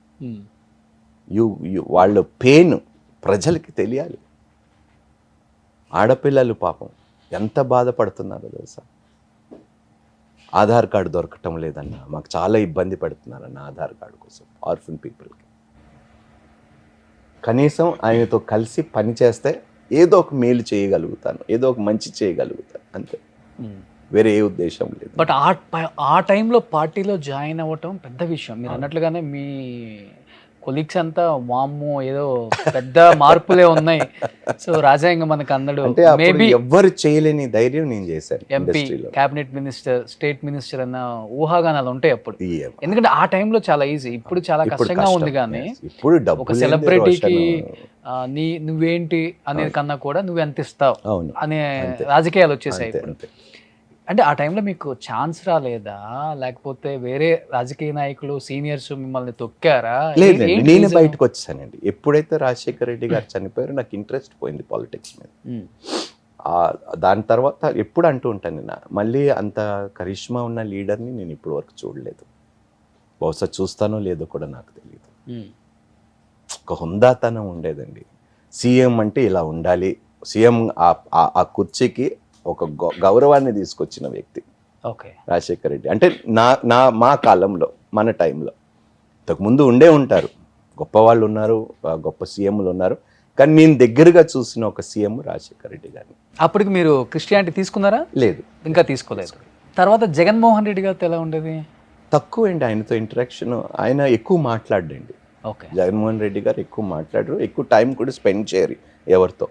వాళ్ళ పెయిన్ ప్రజలకి తెలియాలి. ఆడపిల్లలు పాపం ఎంత బాధపడుతున్నారో తెలుసా? ఆధార్ కార్డు దొరకటం లేదన్న, మాకు చాలా ఇబ్బంది పడుతున్నారన్న ఆధార్ కార్డు కోసం ఆర్ఫన్ పీపుల్కి. కనీసం ఆయనతో కలిసి పని చేస్తే ఏదో ఒక మేలు చేయగలుగుతాను, ఏదో ఒక మంచి చేయగలుగుతాను, అంతే. వేరే ఏ ఉద్దేశం లేదు. బట్ ఆ టైంలో పార్టీలో జాయిన్ అవ్వటం పెద్ద విషయం. మీరు అన్నట్లుగానే మీ కొలీగ్స్ అంతా వామ్మో ఏదో పెద్ద మార్పులే ఉన్నాయి. సో రాజా ఇంకా మనకు అన్నాడు అంటే మేబీ ఎవ్వరు చేయలేని ధైర్యం నేను చేశాను. MP, cabinet minister, state minister అన్న ఊహాగానాలు ఉంటాయి అప్పుడు. ఎందుకంటే ఆ టైంలో చాలా ఈజీ, ఇప్పుడు చాలా కష్టంగా ఉంది. కానీ ఇప్పుడు ఒక సెలబ్రిటీకి నువ్వేంటి అనేది కన్నా కూడా నువ్వు ఎంత ఇస్తావు అనే రాజకీయాలు వచ్చేసాయి ఇప్పుడు. అంటే ఆ టైంలో మీకు ఛాన్స్ రాలేదా, లేకపోతే వేరే రాజకీయ నాయకులు సీనియర్స్ మిమ్మల్ని తొక్కారా? లేదండి, నేను బయటకు వచ్చానండి. ఎప్పుడైతే రాజశేఖర రెడ్డి గారు చనిపోయారో నాకు ఇంట్రెస్ట్ పోయింది పాలిటిక్స్ మీద. దాని తర్వాత ఎప్పుడు అంటూ ఉంటాను, మళ్ళీ అంత కరిష్మా ఉన్న లీడర్ని నేను ఇప్పుడు వరకు చూడలేదు. బహుశా చూస్తానో లేదో కూడా నాకు తెలియదు. ఒక హుందాతనం ఉండేదండి. సీఎం అంటే ఇలా ఉండాలి, సీఎం ఆ కుర్చీకి ఒక గౌరవాన్ని తీసుకొచ్చిన వ్యక్తి రాజశేఖర రెడ్డి. అంటే మా కాలంలో, మన టైంలో. ఇంతకుముందు ఉండే ఉంటారు, గొప్ప వాళ్ళు ఉన్నారు, గొప్ప సీఎంలు ఉన్నారు, కానీ నేను దగ్గరగా చూసిన ఒక సీఎం రాజశేఖర రెడ్డి గారిని. అప్పటికి మీరు క్రిస్టియానిటీ తీసుకున్నారా? లేదు, ఇంకా తీసుకోలేదు. తర్వాత జగన్మోహన్ రెడ్డి గారితో ఎలా ఉండేది? తక్కువ అండి ఆయనతో ఇంటరాక్షన్. ఆయన ఎక్కువ మాట్లాడండి. జగన్మోహన్ రెడ్డి గారు ఎక్కువ మాట్లాడరు, ఎక్కువ టైం కూడా స్పెండ్ చేయరు ఎవరితో.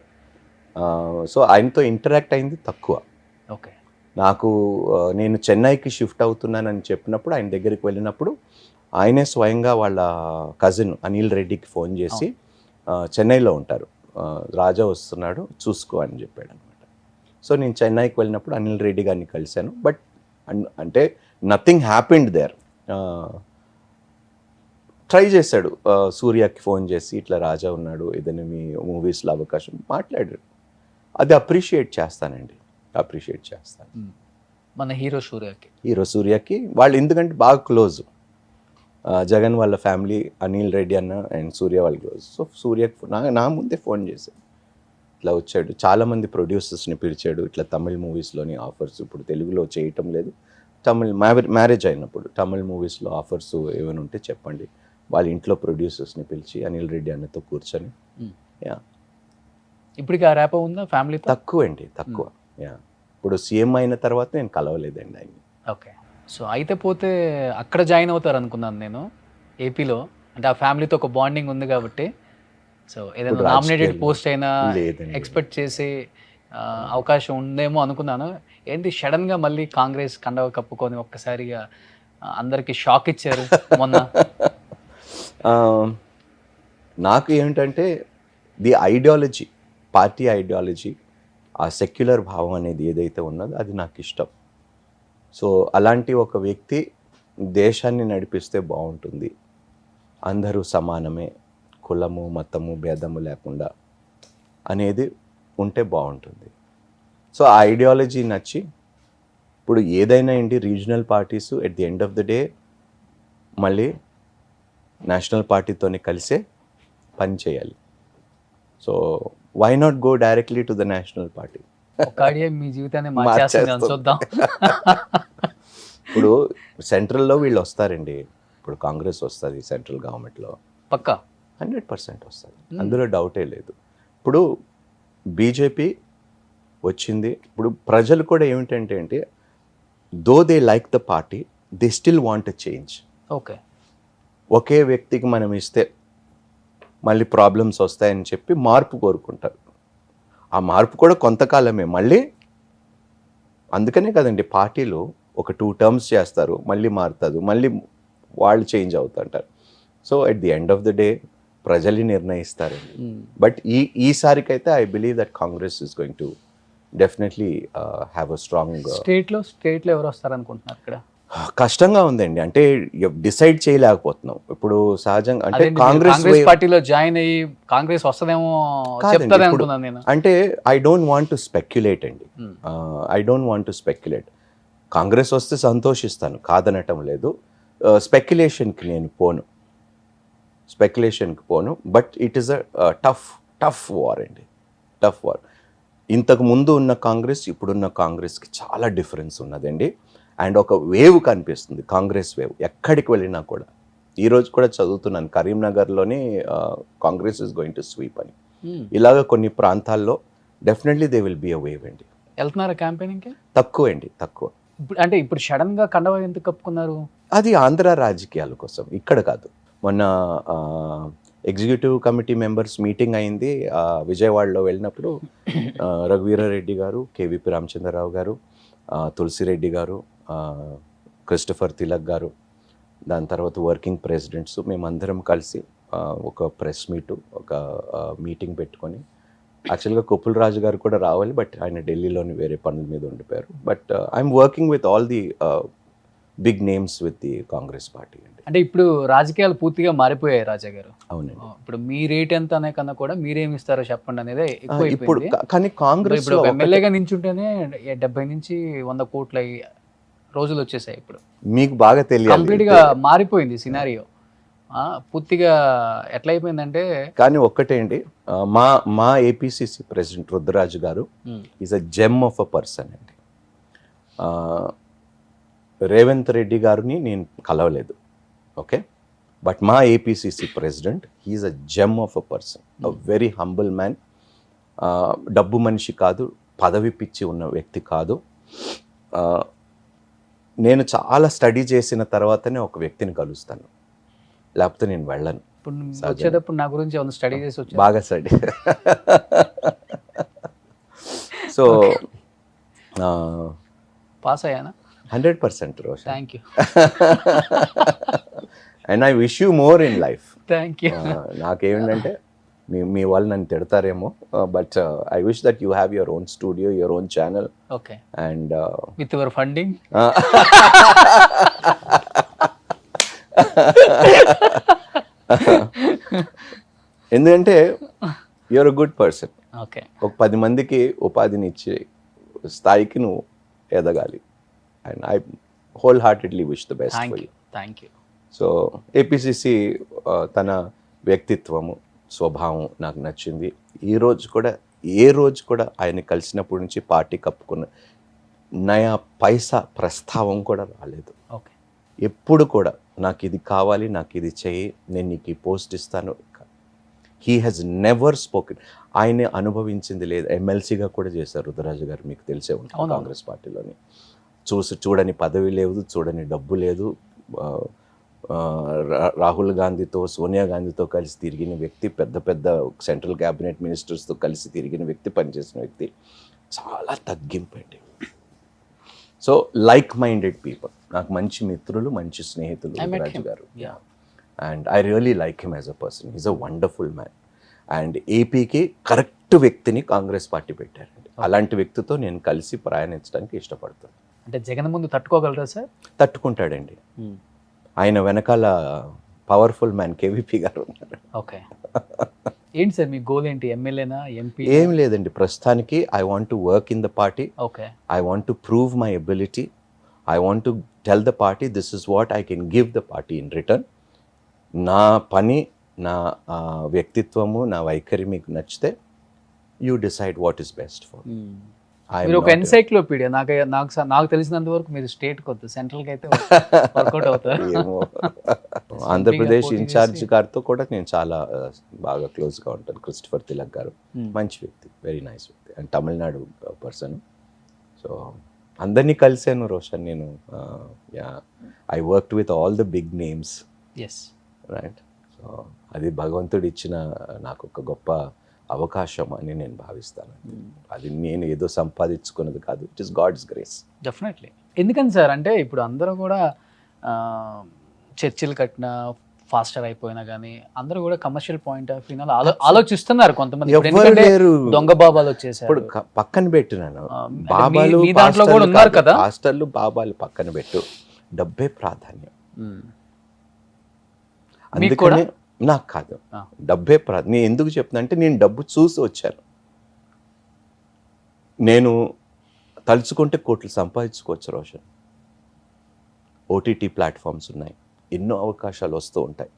సో ఆయనతో ఇంటరాక్ట్ అయింది తక్కువ. నాకు నేను చెన్నైకి షిఫ్ట్ అవుతున్నానని చెప్పినప్పుడు, ఆయన దగ్గరికి వెళ్ళినప్పుడు ఆయనే స్వయంగా వాళ్ళ కజిన్ అనిల్ రెడ్డికి ఫోన్ చేసి, చెన్నైలో ఉంటారు, రాజా వస్తున్నాడు చూసుకో అని చెప్పాడు అనమాట. సో నేను చెన్నైకి వెళ్ళినప్పుడు అనిల్ రెడ్డి గారిని కలిశాను. బట్ అంటే నథింగ్ హ్యాపెండ్ దేర్. ట్రై చేశాడు, సూర్యకి ఫోన్ చేసి ఇట్లా రాజా ఉన్నాడు, ఏదైనా మీ మూవీస్లో అవకాశం మాట్లాడారు. అది అప్రిషియేట్ చేస్తానండి, అప్రిషియేట్ చేస్తాను. మన హీరో సూర్యకి వాళ్ళు ఎందుకంటే బాగా క్లోజ్. జగన్ వాళ్ళ ఫ్యామిలీ, అనిల్ రెడ్డి అన్న అండ్ సూర్య వాళ్ళ క్లోజ్. సో సూర్యకి నా ముందే ఫోన్ చేశాడు, ఇట్లా వచ్చాడు. చాలామంది ప్రొడ్యూసర్స్ని పిలిచాడు, ఇట్లా తమిళ్ మూవీస్లోని ఆఫర్స్ ఇప్పుడు తెలుగులో చేయటం లేదు, తమిళ్ మ్యారేజ్ అయినప్పుడు తమిళ్ మూవీస్లో ఆఫర్స్ ఏమైనా ఉంటే చెప్పండి. వాళ్ళ ఇంట్లో ప్రొడ్యూసర్స్ని పిలిచి అనిల్ రెడ్డి అన్నతో కూర్చొని. ఇప్పటికి ఆ ర్యాప్ ఉందా ఫ్యామిలీ? తక్కువ అండి, తక్కువ. ఇప్పుడు సీఎం అయిన తర్వాత నేను కలవలేదండి ఆయన. ఓకే. సో అయితే పోతే అక్కడ జాయిన్ అవుతారు అనుకున్నాను నేను, ఏపీలో. అంటే ఆ ఫ్యామిలీతో ఒక బాండింగ్ ఉంది కాబట్టి. సో ఏదైనా నామినేటెడ్ పోస్ట్ అయినా ఎక్స్పెక్ట్ చేసి అవకాశం ఉందేమో అనుకున్నాను. ఏంటి సడన్గా మళ్ళీ కాంగ్రెస్ కండవ కప్పుకొని ఒక్కసారిగా అందరికీ షాక్ ఇచ్చారు మొన్న. నాకు ఏంటంటే ది ఐడియాలజీ, పార్టీ ఐడియాలజీ, ఆ సెక్యులర్ భావం అనేది ఏదైతే ఉన్నదో అది నాకు ఇష్టం. సో అలాంటి ఒక వ్యక్తి దేశాన్ని నడిపిస్తే బాగుంటుంది, అందరూ సమానమే, కులము మతము భేదము లేకుండా అనేది ఉంటే బాగుంటుంది. సో ఆ ఐడియాలజీ నచ్చి ఇప్పుడు ఏదైనా ఏంటి regional parties at the end of the day మళ్ళీ నేషనల్ పార్టీతోనే కలిసే పని చేయాలి. So why not go directly to the national party? మీ జీవితాన్ని మార్చేస్తుంది చూద్దాం. ఇప్పుడు సెంట్రల్లో వీళ్ళు వస్తారండి, ఇప్పుడు కాంగ్రెస్ వస్తుంది సెంట్రల్ గవర్నమెంట్లో, పక్కా 100% వస్తుంది, అందులో డౌటే లేదు. ఇప్పుడు బీజేపీ వచ్చింది, ఇప్పుడు ప్రజలు కూడా ఏమిటంటే though they like the party, they still want a change. Okay. ఒకే వ్యక్తికి మనం ఇస్తే మళ్ళీ ప్రాబ్లమ్స్ వస్తాయని చెప్పి మార్పు కోరుకుంటారు. ఆ మార్పు కూడా కొంతకాలమే, మళ్ళీ అందుకనే కదండి పార్టీలు ఒక 2 టర్మ్స్ చేస్తారు, మళ్ళీ మారుతుంది, మళ్ళీ వాళ్ళు చేంజ్ అవుతుంటారు. So at the end of the day ప్రజలు నిర్ణయిస్తారండి. బట్ ఈసారికైతే I believe that Congress is going to definitely have a strong. స్టేట్లో ఎవరు వస్తారు అనుకుంటున్నారు ఇక్కడ? కష్టంగా ఉందండి, అంటే డిసైడ్ చేయలేకపోతున్నాం ఇప్పుడు. సహజంగా అంటే కాంగ్రెస్ పార్టీలో జాయిన్ అయ్యి కాంగ్రెస్ వస్తుందేమో చెప్తారే అనుకున్నాను నేను. అంటే I don't want to speculate అండి, I don't want to speculate. Congress వస్తే సంతోషిస్తాను, కాదనటం లేదు. స్పెక్యులేషన్కి నేను పోను, but it is a tough war అండి, టఫ్ వార్. ఇంతకు ముందు ఉన్న కాంగ్రెస్ ఇప్పుడున్న కాంగ్రెస్కి చాలా డిఫరెన్స్ ఉన్నదండి. అండ్ ఒక వేవ్ కనిపిస్తుంది, కాంగ్రెస్ వేవ్, ఎక్కడికి వెళ్ళినా కూడా. ఈరోజు కూడా చదువుతున్నాను కరీంనగర్లోని Congress is going to sweep అని. ఇలాగ కొన్ని ప్రాంతాల్లో definitely they will be a wave అండి. వెళ్తున్నారా క్యాంపెయినింగ్కి? తక్కువ అండి, తక్కువ. అంటే ఇప్పుడు సడన్గా కండవ ఎందుకు కప్పుకున్నారు? అది ఆంధ్ర రాజకీయాల కోసం, ఇక్కడ కాదు. మొన్న ఎగ్జిక్యూటివ్ కమిటీ మెంబర్స్ మీటింగ్ అయింది విజయవాడలో. వెళ్ళినప్పుడు రఘువీరారెడ్డి గారు, కేవీపీ రామచంద్రరావు గారు, తులసిరెడ్డి గారు, క్రిస్టఫర్ తిలక్ గారు, దాని తర్వాత వర్కింగ్ ప్రెసిడెంట్స్, మేమందరం కలిసి ఒక ప్రెస్ మీటు, ఒక మీటింగ్ పెట్టుకొని, యాక్చువల్గా కొప్పుల రాజు గారు కూడా రావాలి, బట్ ఆయన ఢిల్లీలోని వేరే పనుల మీద ఉండిపోయారు. But I'm working with all the big names with the Congress party అండి. అంటే ఇప్పుడు రాజకీయాలు పూర్తిగా మారిపోయాయి రాజా గారు. అవునండి. ఇప్పుడు మీ రేట్ ఎంత అనే కన్నా కూడా మీరేమి ఇస్తారో చెప్పండి అనేది ఇప్పుడు. కానీ కాంగ్రెస్ ఇప్పుడు ఎమ్మెల్యేగా నించుంటేనే 70 నుంచి 100 కోట్ల రోజులు వచ్చేసాయి. ఇప్పుడు మీకు బాగా తెలియదు, కంప్లీట్ గా మారిపోయింది సినారియో. పూర్తిగా ఎట్లా అయిపోయిందంటే, కానీ ఒక్కటే అండి, మా ఏపీసీసీ ప్రెసిడెంట్ రుద్రరాజు గారు is a gem of a person అండి. రేవంత్ రెడ్డి గారిని నేను కలవలేదు, ఓకే, బట్ మా APCC president he's a gem of a person, a very humble man. డబ్బు మనిషి కాదు, పదవి పిచ్చి ఉన్న వ్యక్తి కాదు. నేను చాలా స్టడీ చేసిన తర్వాతనే ఒక వ్యక్తిని కలుస్తాను, లేకపోతే నేను వెళ్ళను. ఇప్పుడు వచ్చేటప్పుడు నా గురించి ఏమైనా స్టడీ చేసి వచ్చి? బాగా స్టడీ. సో పాస్ అయ్యానా? 100% Roshan. Thank you. And I wish you more in life. Thank you. నాకేమిటంటే మీ వాళ్ళు నన్ను తిడతారేమో, but I wish that you have your own studio, your own channel. Okay. And with your funding. ఎందుకంటే you're a good person. Okay. ఒక 10 మందికి ఉపాధిని ఇచ్చే స్థాయికి నువ్వు ఎదగాలి. And I wholeheartedly wish the best for you. Thank you. So APCC తన వ్యక్తిత్వము, స్వభావం నాకు నచ్చింది. ఏ రోజు కూడా ఆయన కలిసినప్పటి నుంచి పార్టీ కప్పుకున్న నయా పైసా ప్రస్తావం కూడా రాలేదు. ఓకే. ఎప్పుడు కూడా నాకు ఇది కావాలి, నాకు ఇది చెయ్యి, నేను నీకు ఈ పోస్ట్ ఇస్తాను. He has never spoken. ఆయనే అనుభవించింది లేదు. ఎమ్మెల్సీగా కూడా చేశారు రుద్రరాజు గారు, మీకు తెలిసే ఉంటుంది కాంగ్రెస్ పార్టీలోని. చూడని పదవి లేదు, చూడని డబ్బు లేదు. రాహుల్ గాంధీతో, సోనియా గాంధీతో కలిసి తిరిగిన వ్యక్తి, పెద్ద సెంట్రల్ క్యాబినెట్ మినిస్టర్స్తో కలిసి తిరిగిన వ్యక్తి, పనిచేసిన వ్యక్తి. చాలా తగ్గింపు అండి. సో లైక్ మైండెడ్ పీపుల్, నాకు మంచి మిత్రులు, మంచి స్నేహితులు రుద్రరాజు గారు. And I really like him as a person. Is a wonderful man. And ఏపీకి కరెక్ట్ వ్యక్తిని కాంగ్రెస్ పార్టీ పెట్టారండి. అలాంటి వ్యక్తితో నేను కలిసి ప్రయాణించడానికి ఇష్టపడతాను. అంటే జగన్ ముందు తట్టుకోగలరా సార్? తట్టుకుంటాడండి. ఆయన వెనకాల పవర్ఫుల్ మ్యాన్ కేవీపీ గారు ఉన్నారు. ఓకే. ఏంటి సార్ మీ గోల్ ఏంటి? ఎమ్మెల్యేనా, ఎంపీ? ఏం లేదండి, ప్రస్తుతానికి I want to work in the party. Okay. I want to prove my ability. I want to tell the party this is what I can give the party in return. నా పని, నా వ్యక్తిత్వము, నా వైఖరి మీకు నచ్చితే you decide what is best for. మీరు ఒక encyclopaedia. నాకు తెలిసినంత వరకు మీరు స్టేట్ కొద్ది, సెంట్రల్కి అయితే వర్కౌట్ అవుతారు. ఏమో. ఆంధ్రప్రదేశ్ ఇన్ఛార్జ్ గారితో కూడా నేను చాలా బాగా క్లోజ్గా ఉంటాను. క్రిస్టఫర్ తిలక్ గారు మంచి వ్యక్తి, వెరీ నైస్ వ్యక్తి, అండ్ తమిళనాడు పర్సన్. సో అందరినీ కలిసాను రోషన్ నేను. I worked with all the big names, yes right. So అది భగవంతుడు ఇచ్చిన నాకు ఒక గొప్ప అవకాశం అని నేను భావిస్తాను. అది నేను ఏదో సంపాదించుకున్నది కాదు, it is God's grace. Definitely. ఎందుకని సార్ అంటే ఇప్పుడు అందరూ కూడా చర్చిలు కట్టినా ఫాస్టర్ అయిపోయినా కానీ అందరూ కూడా కమర్షియల్ పాయింట్ ఆఫ్ వ్యూ ఆలోచిస్తున్నారు కొంతమంది. ఎందుకంటే దొంగ బాబాలు వచ్చేసారు. ఇప్పుడు పక్కన పెట్టినాను అంటే బాబాలు, మీ దాంట్లో కూడా ఉన్నారు కదా. పాస్టర్లు బాబాలు పక్కన పెట్టు, డబ్బే ప్రాధాన్యం. అందుకనే నాకు కాదు, డబ్బే నేను ఎందుకు చెప్తున్నా అంటే నేను డబ్బు చూసి వచ్చాను. నేను తలుచుకుంటే కోట్లు సంపాదించుకోవచ్చు రోషన్. ఓటీటీ ప్లాట్ఫామ్స్ ఉన్నాయి, ఎన్నో అవకాశాలు వస్తూ ఉంటాయి.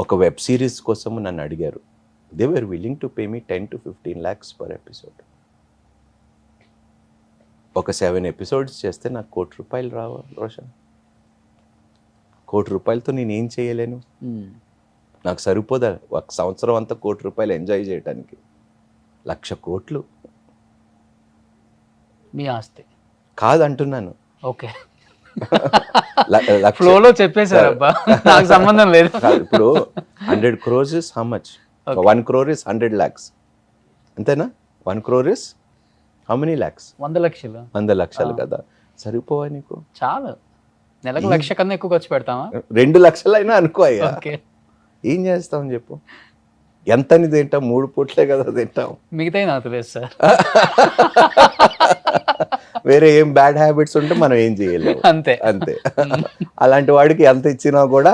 ఒక వెబ్ సిరీస్ కోసము నన్ను అడిగారు. They were willing to pay me 10 to 15 lakhs per episode. ఒక 7 episodes చేస్తే నాకు ₹1 కోటి రావా రోషన్? ₹1 కోటితో నేను ఏం చేయలేను? నాకు సరిపోదా ఒక సంవత్సరం అంతా ₹1 కోటి ఎంజాయ్ చేయడానికి? 1,00,000 కోట్లు మీ ఆస్తి కాదంటున్నాను. ఓకే, 1,00,000 ఫ్లోలో చెప్పేశారు అబ్బా, నాకు సంబంధం లేదు. ఇప్పుడు 100 crores is how much? 1 crore is 100 lakhs, అంతేనా? 1 crore is how many lakhs? 100 లక్షలు. 100 లక్షలు కదా, సరిపోవా నీకు? చాలు, నెలకు 1,00,000 కన్నా ఎక్కువ ఖర్చు పెడతామా? 2 లక్షలైనా అనుకో అయ్యా. ఓకే, ఏం చేస్తాం చెప్పు? ఎంతని తింటాం? 3 పూట్లే కదా తింటాం. మిగతా నాకు తెలియదు సార్. వేరే ఏం బ్యాడ్ హ్యాబిట్స్ ఉంటే మనం ఏం చేయలేము. అంతే అంతే. అలాంటి వాడికి ఎంత ఇచ్చినా కూడా.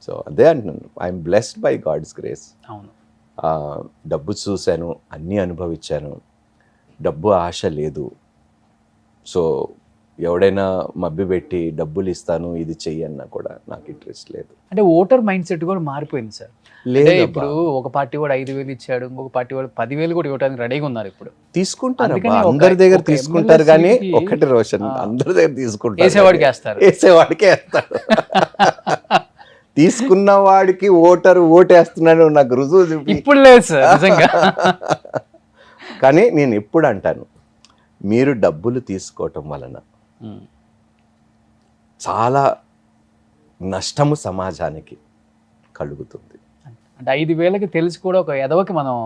సో అదే అంటున్నాను, I'm blessed by God's grace. అవును. డబ్బు చూశాను, అన్నీ అనుభవించాను, డబ్బు ఆశ లేదు. సో ఎవడైనా మభ్యపెట్టి డబ్బులు ఇస్తాను ఇది చెయ్యన్నా కూడా నాకు ఇంట్రెస్ట్ లేదు. అంటే ఓటర్ మైండ్ సెట్ కూడా మారిపోయింది సార్. అంటే ఇప్పుడు ఒక పార్టీ వాడు 5,000 ఇచ్చాడు, ఇంకొక పార్టీ వాడు 10,000 కూడా ఇవ్వడానికి రెడీగా ఉన్నారు. ఇప్పుడు తీసుకుంటారు, అందరి దగ్గర తీసుకుంటారు. కానీ ఒకటి రోషన్, అందరి దగ్గర తీసుకుంటారు, వేసేవాడికి వేస్తారు, వేసేవాడికే వేస్తారు. తీసుకున్న వాడికి ఓటేస్తున్నాడు నాకు రుజువు చూపి. ఇప్పుడు లేదు సార్ నిజంగా. కానీ నేను ఎప్పుడు అంటాను, మీరు డబ్బులు తీసుకోవటం వలన చాలా నష్టము సమాజానికి కలుగుతుంది. అంటే 5,000కి తెలిసి కూడా ఒక ఎదవకి మనం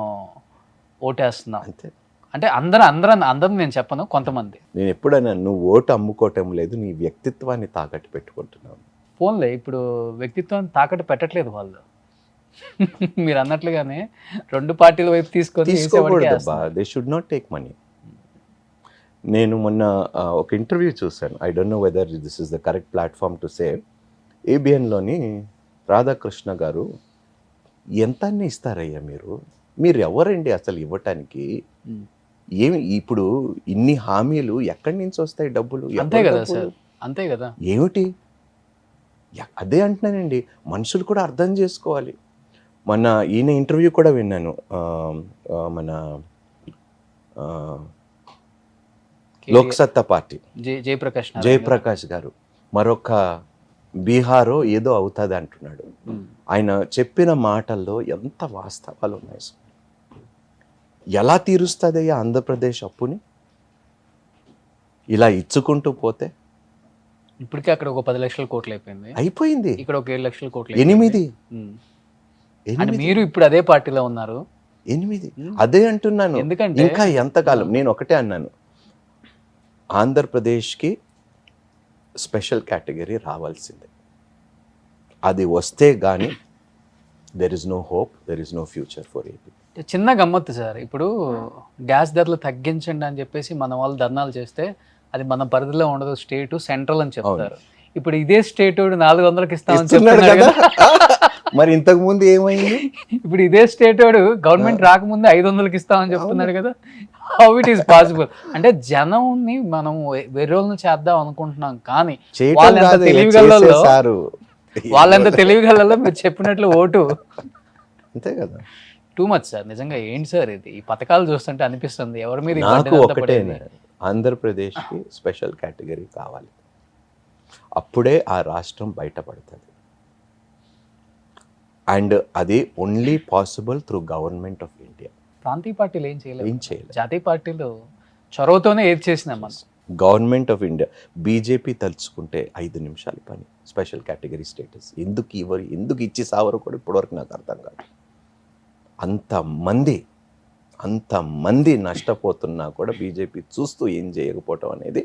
ఓటేస్తున్నాం అంతే. అంటే అందరం నేను చెప్పను, కొంతమంది. నేను ఎప్పుడైనా నువ్వు ఓటు అమ్ముకోవటం లేదు, నీ వ్యక్తిత్వాన్ని తాకట్టు పెట్టుకుంటున్నావు. ఫోన్లే ఇప్పుడు వ్యక్తిత్వాన్ని తాకట్టు పెట్టట్లేదు వాళ్ళు. మీరు అన్నట్లుగానే 2 పార్టీల వైపు తీసుకోకూడదు. They should not take money. నేను మొన్న ఒక ఇంటర్వ్యూ చూశాను, I don't know whether this is the correct platform to say. ఏబిఎన్లోని రాధాకృష్ణ గారు, ఎంత ఇస్తారయ్యా మీరు ఎవరండి అసలు ఇవ్వటానికి? ఏమి ఇప్పుడు ఇన్ని హామీలు ఎక్కడి నుంచి వస్తాయి డబ్బులు? అంతే కదా సార్, అంతే కదా. ఏమిటి? అదే అంటున్నానండి, మనుషులు కూడా అర్థం చేసుకోవాలి. మన ఈయన ఇంటర్వ్యూ కూడా విన్నాను, మన లోక్సత్తా పార్టీ జయప్రకాష్ గారు మరొక బీహారో ఏదో అవుతుంది అంటున్నాడు. ఆయన చెప్పిన మాటల్లో ఎంత వాస్తవాలు ఉన్నాయి. ఎలా తీరుస్తుందయ్యా ఆంధ్రప్రదేశ్ అప్పుని ఇలా ఇచ్చుకుంటూ పోతే? ఇప్పటికే అక్కడ ఒక 10 లక్షల కోట్లు అయిపోయింది, ఇక్కడ ఒక 7 లక్షల కోట్లు, 8. మీరు ఇప్పుడు అదే పార్టీలో ఉన్నారు. 8 అదే అంటున్నాను. ఎందుకంటే ఇంకా ఎంతకాలం? నేను ఒకటే అన్నాను, ఆంధ్రప్రదేశ్కి స్పెషల్ కేటగిరీ రావాల్సిందే. అది వస్తే కానీ there is no hope, there is no future for AP. చిన్న గమ్మత్తు సార్, ఇప్పుడు గ్యాస్ ధరలు తగ్గించండి అని చెప్పేసి మన వాళ్ళు ధర్నాలు చేస్తే అది మన పరిధిలో ఉండదు, స్టేట్ సెంట్రల్ అని చెప్తారు. ఇప్పుడు ఇదే స్టేట్ 400కి ఇస్తామని చెప్తున్నాడు కదా. మరి ఇంతకు ముందు ఏమైంది? ఇప్పుడు ఇదే స్టేట్ గవర్నమెంట్ రాకముందే 500కి ఇస్తామని చెప్తున్నాడు కదా. How it is possible? అంటే జనంని మనం వెర్రోళ్ళని చేద్దాం అనుకుంటున్నాం, కానీ వాళ్ళెంత తెలివిగలలో మీరు చెప్పినట్లు ఓటు అంతే కదా. టూ మచ్ సార్, నిజంగా ఏంటి సార్ ఇది, ఈ పథకాలు చూస్తుంటే అనిపిస్తుంది ఎవరి మీద ఈ నాకు burden అంతా ఒకటే, పడేది? ఆంధ్రప్రదేశ్కి స్పెషల్ కేటగిరీ కావాలి, అప్పుడే ఆ రాష్ట్రం బయటపడుతుంది. అండ్ అది only possible through government of India. ప్రాంతీయ పార్టీలు ఏం చేయలేదు, ఏం చేయలేదు. జాతీయ పార్టీలు చొరవతోనే ఏది చేసినాం మనం. గవర్నమెంట్ ఆఫ్ ఇండియా, బీజేపీ తలుచుకుంటే 5 నిమిషాల పని స్పెషల్ కేటగిరీ స్టేటస్. ఎందుకు ఇచ్చి సావరు కూడా ఇప్పటివరకు నాకు అర్థం కాదు. అంతమంది నష్టపోతున్నా కూడా బీజేపీ చూస్తూ ఏం చేయకపోవటం అనేది.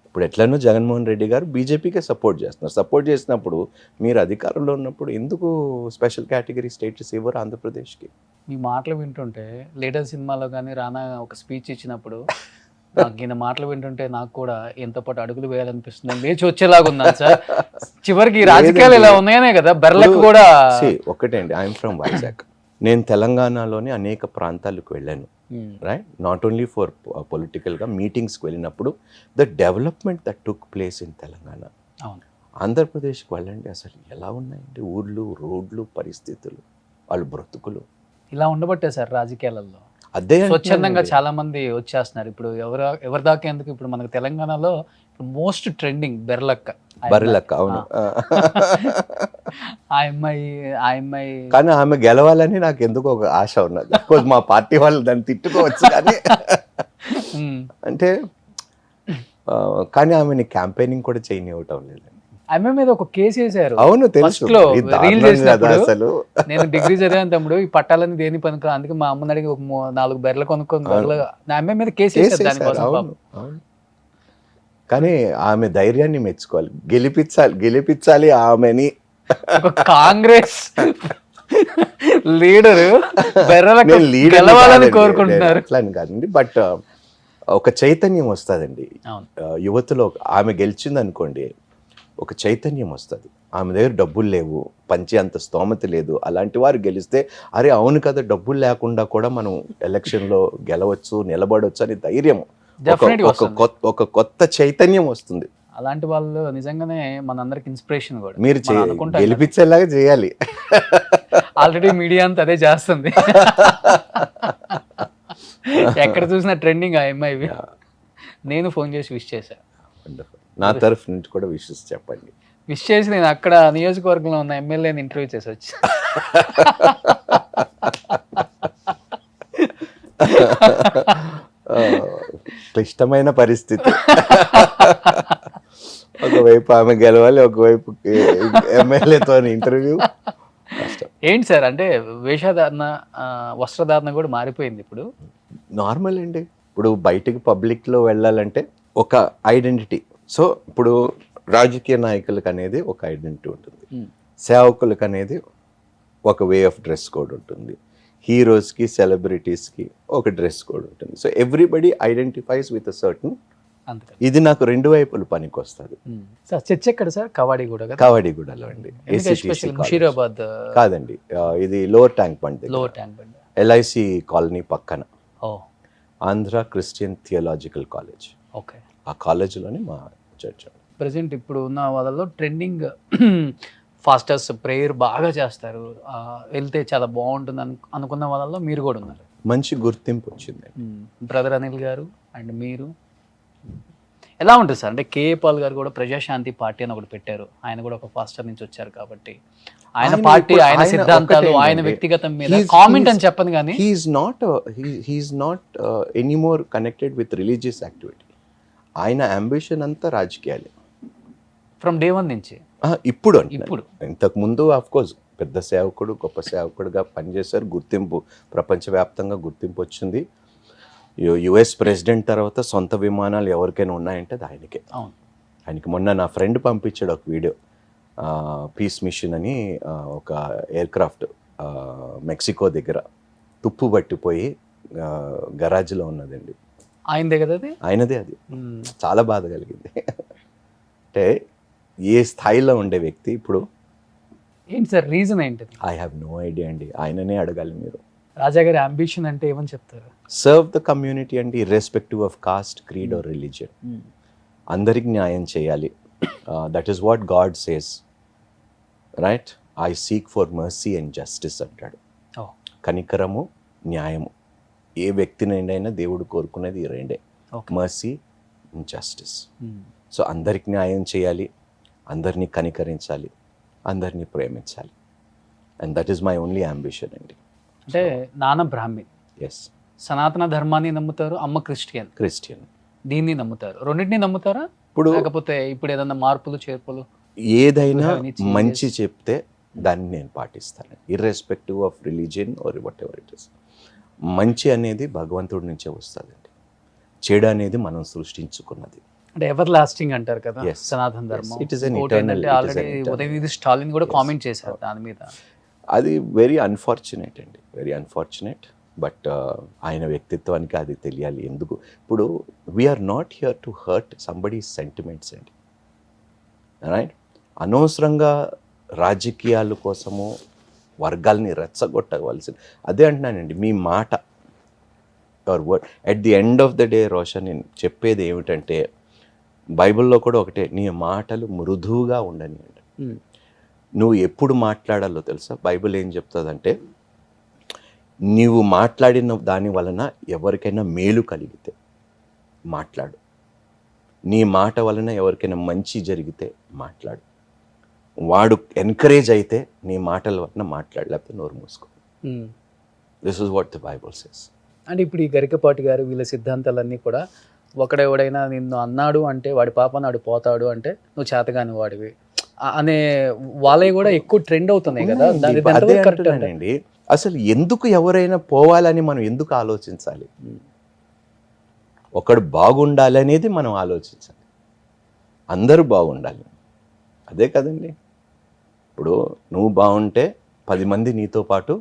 ఇప్పుడు ఎట్లనో జగన్మోహన్ రెడ్డి గారు బీజేపీకే సపోర్ట్ చేస్తున్నారు. సపోర్ట్ చేసినప్పుడు మీరు అధికారంలో ఉన్నప్పుడు ఎందుకు స్పెషల్ కేటగిరీ స్టేటస్ ఇవ్వరు ఆంధ్రప్రదేశ్కి? మీ మాటలు వింటుంటే లేటెస్ట్ సినిమాలో కానీ రానా ఒక స్పీచ్ ఇచ్చినప్పుడు నాకు ఈయన మాటలు వింటుంటే నాకు కూడా ఎంతో పాటు అడుగులు వేయాలనిపిస్తుంది, లేచి వచ్చేలాగా ఉన్నాను సార్. చివరికి ఈ రాజకీయాలు ఇలా ఉన్నాయనే కదా బెర్లకు కూడా. ఒకటే అండి, ఐఎమ్ ఫ్రమ్ వైజాగ్. నేను తెలంగాణలోని అనేక ప్రాంతాలకు వెళ్ళాను, రైట్, నాట్ ఓన్లీ ఫర్ పొలిటికల్గా మీటింగ్స్కి వెళ్ళినప్పుడు the development that took place in Telangana. అవును, ఆంధ్రప్రదేశ్కి వెళ్ళండి, అసలు ఎలా ఉన్నాయండి ఊర్లు, రోడ్లు, పరిస్థితులు, వాళ్ళ బ్రతుకులు. ఇలా ఉండబట్టే సార్ రాజకీయాలలో అదే స్వచ్ఛందంగా చాలా మంది వచ్చేస్తున్నారు. ఇప్పుడు ఎవరి దాకా ఎందుకు, ఇప్పుడు మనకు తెలంగాణలో మోస్ట్ ట్రెండింగ్ బెర్లక్క. అవును. ఆ అమ్మాయి కానీ ఆమె గెలవాలని నాకు ఎందుకో ఒక ఆశ ఉన్నది. అఫ్కోర్స్ మా పార్టీ వాళ్ళు దాన్ని తిట్టుకోవచ్చు కానీ అంటే కానీ ఆమెని క్యాంపెయినింగ్ కూడా చేయనివ్వటం లేదండి. ఆమె మీద ఒక కేసు వేసారు. అవును, తెలుసు. First లో ఇది reel దారుణం చేసినప్పుడు కదా అసలు. నేను డిగ్రీ చదివాను తమ్ముడు, ఈ పట్టాలని దేని పనికి, అందుకే మా అమ్మని అడిగి ఒక 4 బెర్రలు కొనుక్కొని ఆమె మీద కేసు వేసారు దానికోసం. అవును, అవును. కానీ ఆమె ధైర్యాన్ని మెచ్చుకోవాలి, గెలిపించాలి ఆమెని. ఒక కాంగ్రెస్ లీడరు బెర్రలకు గెలవాలని కోరుకుంటున్నారు. అట్లా అని కాదండి, బట్ ఒక చైతన్యం వస్తుందండి యువతలో. ఆమె గెలిచింది అనుకోండి, ఒక చైతన్యం వస్తుంది. ఆమె దగ్గర డబ్బులు లేవు, పంచి అంత స్తోమత లేదు, అలాంటి వారు గెలిస్తే అరే అవును కదా, డబ్బులు లేకుండా కూడా మనం ఎలక్షన్లో గెలవచ్చు, నిలబడవచ్చు అని ధైర్యం, ఒక కొత్త చైతన్యం వస్తుంది. అలాంటి వాళ్ళు నిజంగానే మనందరికి ఇన్స్పిరేషన్ కూడా. మీరు గెలిపించేలాగా చేయాలి. ఆల్రెడీ మీడియా అంతా అదే చేస్తుంది. ఎక్కడ చూసినా ట్రెండింగ్ ఆ అమ్మాయి. నేను ఫోన్ చేసి విష్ చేశాను. నా తరఫు నుంచి కూడా విషెస్ చెప్పండి. విష్ చేసి నేను అక్కడ నియోజకవర్గంలో ఉన్న ఎమ్మెల్యేని ఇంటర్వ్యూ చేసి వచ్చి క్లిష్టమైన పరిస్థితి. ఒకవైపు ఆమె గెలవాలి, ఒకవైపు ఎమ్మెల్యేతో ఇంటర్వ్యూ. ఏంటి సార్ అంటే వేషధారణ, వస్త్రధారణ కూడా మారిపోయింది ఇప్పుడు. నార్మల్ అండి, ఇప్పుడు బయటికి పబ్లిక్లో వెళ్ళాలంటే ఒక ఐడెంటిటీ. సో ఇప్పుడు రాజకీయ నాయకులకు అనేది ఒక ఐడెంటిటీ ఉంటుంది, సేవకులకు అనేది ఒక వే ఆఫ్ డ్రెస్ కోడ్ ఉంటుంది, హీరోస్కి సెలబ్రిటీస్కి ఒక డ్రెస్ కోడ్ ఉంటుంది. So everybody identifies with a certain. ఇది నాకు 2 వైపులు పనికి వస్తుంది. సార్ చర్చ ఎక్కడ సార్? కవాడిగూడలో అండి. ముషీరాబాద్ కాదండి, ఇది lower tank bund, LIC colony పక్కన Andhra Christian theological college. Okay, ఆ కాలేజీలోనే మా చర్చ్. ప్రజెంట్ ఇప్పుడు ఉన్న వాళ్ళలో ట్రెండింగ్ ఫాస్టర్స్ ప్రేయర్ బాగా చేస్తారు, వెళ్తే చాలా బాగుంటుంది అనుకున్న వాళ్ళలో మీరు కూడా ఉన్నారు. మంచి గుర్తింపు వచ్చింది. బ్రదర్ అనిల్ గారు అండ్ మీరు ఎలా ఉంటుంది సార్? అంటే కేఏ పాల్ గారు కూడా ప్రజాశాంతి పార్టీ అని ఒకటి పెట్టారు, ఆయన కూడా ఒక ఫాస్టర్ నుంచి వచ్చారు కాబట్టి ఆయన పార్టీ, ఆయన సిద్ధాంతాలు, ఆయన వ్యక్తిగతం మీద కామెంట్ అని చెప్పను కానీ he's not anymore connected with religious activity. ఆయన అంబిషన్ అంతా రాజకీయాలే ఫ్రమ్ డే 1 నుంచి. ఇప్పుడు ఇంతకుముందు ఆఫ్కోర్స్ పెద్ద సేవకుడు, గొప్ప సేవకుడుగా పనిచేశారు, గుర్తింపు ప్రపంచవ్యాప్తంగా గుర్తింపు వచ్చింది. యుఎస్ ప్రెసిడెంట్ తర్వాత సొంత విమానాలు ఎవరికైనా ఉన్నాయంటే అది ఆయనకే. ఆయనకి మొన్న నా ఫ్రెండ్ పంపించాడు ఒక వీడియో, పీస్ మిషన్ అని ఒక ఎయిర్ క్రాఫ్ట్ మెక్సికో దగ్గర తుప్పు పట్టిపోయి గరాజ్లో ఉన్నదండి. ఆయనదే కదా అది? ఆయనదే. అది చాలా బాధ కలిగింది. అంటే ఏ స్థాయిలో ఉండే వ్యక్తి ఇప్పుడు. ఏంటి సార్ రీజన్ ఏంటి? ఐ హ్యావ్ నో ఐడియా అండి, ఆయననే అడగాలి మీరు. రాజా గారి అంబిషన్ అంటే ఏమని చెప్తారు? సర్వ్ ద కమ్యూనిటీ అండి, irrespective of cost, creed are religion. అందరికి న్యాయం చేయాలి. That is what God says, right? I seek for mercy and justice అంటాడు. కనికరము, న్యాయము. ఏ వ్యక్తినైనా దేవుడు కోరుకునేది ఈ రెండే, Okay. Mercy and justice. So అందరికి న్యాయం చేయాలి, అందరినీ కనికరించాలి, అందరినీ ప్రేమించాలి. And that is my only ambition అండి. అంటే నాన్న బ్రాహ్మిన్, ఎస్, సనాతన ధర్మాన్ని నమ్ముతారు, అమ్మ క్రిస్టియన్. దీన్ని నమ్ముతారు. రెండింటిని నమ్ముతారా? ఇప్పుడు లేకపోతే ఇప్పుడు ఏదైనా మార్పులు చేర్పులు? ఏదైనా You have any changes? మంచి చెప్తే దాన్ని నేను పాటిస్తాను, irrespective of religion are what ever it is. మంచి అనేది భగవంతుడి నుంచే వస్తుందండి, చెడు అనేది మనం సృష్టించుకున్నది. అంటే ఎవర్ లాస్టింగ్ అంటారు కదా Yes. సనాతన ధర్మం. Yes, it is an ఇంకోటి eternal- ఏంటంటే it is an already eternal. Udhayanidhi Stalin కూడా Yes. కామెంట్ చేశారు దాని మీద. అది వెరీ అన్ఫార్చునేట్ అండి, వెరీ అన్ఫార్చునేట్. బట్ ఆయన వ్యక్తిత్వానికి అది తెలియాలి. ఎందుకు ఇప్పుడు we're not here to hurt somebody's sentiments అండి, రైట్? అనవసరంగా రాజకీయాల కోసము వర్గాల్ని రెచ్చగొట్టవలసిన, అదే అంటున్నానండి, మీ మాట, your word, at the end of the day Roshan, నేను చెప్పేది ఏమిటంటే బైబిల్లో కూడా ఒకటే, నీ మాటలు మృదువుగా ఉండని అంట. నువ్వు ఎప్పుడు మాట్లాడాలో తెలుసా? బైబిల్ ఏం చెప్తుందంటే, నీవు మాట్లాడిన దాని వలన ఎవరికైనా మేలు కలిగితే మాట్లాడు, నీ మాట వలన ఎవరికైనా మంచి జరిగితే మాట్లాడు, వాడు ఎంకరేజ్ అయితే నీ మాటల వలన మాట్లాడు, లేకపోతే నోరు మూసుకో. This is what the Bible says. అంటే ఇప్పుడు ఈ గరికపాటి గారు వీళ్ళ సిద్ధాంతాలన్నీ కూడా, ఒకడెవడైనా నిన్ను అన్నాడు అంటే వాడి పాప నాడు పోతాడు అంటే నువ్వు చేతగాని వాడివి అనే వాళ్ళే కూడా ఎక్కువ ట్రెండ్ అవుతున్నాయి కదా. దాని అదే అంటున్నానండి, అసలు ఎందుకు ఎవరైనా పోవాలని మనం ఎందుకు ఆలోచించాలి? ఒకడు బాగుండాలి అనేది మనం ఆలోచించాలి, అందరూ బాగుండాలి, అదే కదండి. ఇప్పుడు నువ్వు బాగుంటే 10 మంది నీతో పాటు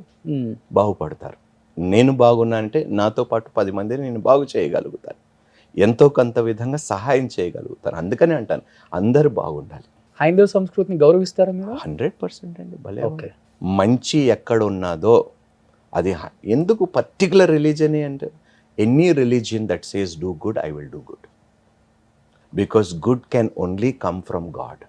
బాగుపడతారు, నేను బాగున్నా అంటే నాతో పాటు 10 మందిని నేను బాగు చేయగలుగుతాను, ఎంతో కొంత విధంగా సహాయం చేయగలుగుతాను. అందుకని అంటాను అందరూ బాగుండాలి. హైందవ సంస్కృతిని గౌరవిస్తారా మీరు? 100% అండి, భలే. ఓకే. మంచి ఎక్కడ ఉన్నదో అది ఎందుకు పర్టికులర్ రిలీజన్ అంటే, any religion that says do good, I will do good, because good can only come from God.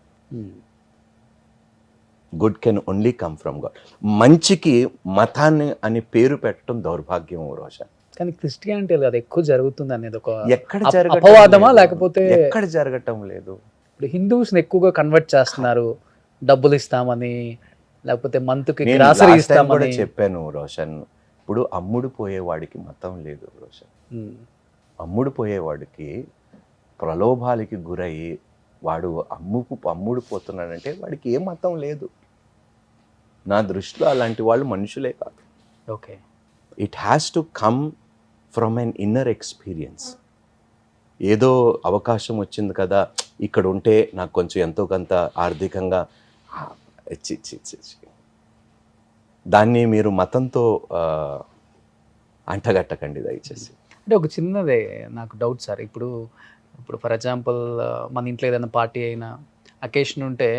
Good can only come from God. మంచికి మతాన్ని అని పేరు పెట్టడం దౌర్భాగ్యం రోషన్. కానీ క్రిస్టియానిటీలో అది ఎక్కువ జరుగుతుంది అనేది ఒక ఎక్కడ అపవాదమా? లేకపోతే ఎక్కడ జరగటం లేదు. ఇప్పుడు హిందూస్ని ఎక్కువగా కన్వర్ట్ చేస్తున్నారు, డబ్బులు ఇస్తామని, లేకపోతే మంత్కి నేను గ్రాసరీ last time కూడా ఇస్తామని. చెప్పాను రోషన్, ఇప్పుడు అమ్ముడు పోయేవాడికి మతం లేదు రోషన్. అమ్ముడు పోయేవాడికి ప్రలోభాలకి గురయ్యి వాడు అమ్ముడు పోతున్నాడంటే వాడికి ఏ మతం లేదు. నా దృష్టిలో అలాంటి వాళ్ళు మనుషులే కాదు. Okay. It has to come from an inner experience. ఏదో అవకాశం వచ్చింది కదా, ఇక్కడ ఉంటే నాకు కొంచెం ఎంతో కొంత ఆర్థికంగా దాన్ని మీరు మతంతో అంటగట్టకండి దయచేసి. అంటే ఒక చిన్నదే నాకు డౌట్ సార్. ఇప్పుడు ఫర్ ఎగ్జాంపుల్ మన ఇంట్లో ఏదైనా పార్టీ అయినా అకేషన్ ఉంటే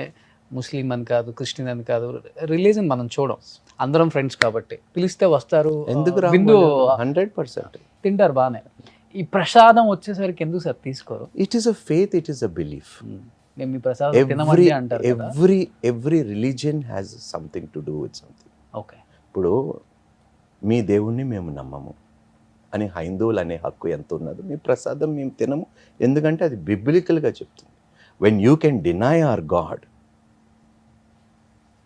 ముస్లిం అని కాదు, క్రిస్టియన్ అని కాదు, రిలీజన్ మనం చూడం, అందరం ఫ్రెండ్స్ కాబట్టి పిలిస్తే వస్తారు, ఎందుకు విందు 100% తింటారు బాగానే. ఈ ప్రసాదం వచ్చేసరికి ఎందుకు సార్ తీసుకోరు? It is a faith, it is a belief. మేము ఈ ప్రసాదం తినమండి అంటారు కదా. Every religion has something to do with something. Okay. ఇప్పుడు మీ దేవుణ్ణి మేము నమ్మము అని హైందువులు అనే హక్కు ఎంత ఉన్నదో, మీ ప్రసాదం మేము తినము, ఎందుకంటే అది బిబ్లికల్గా చెప్తుంది. When you can deny hour God,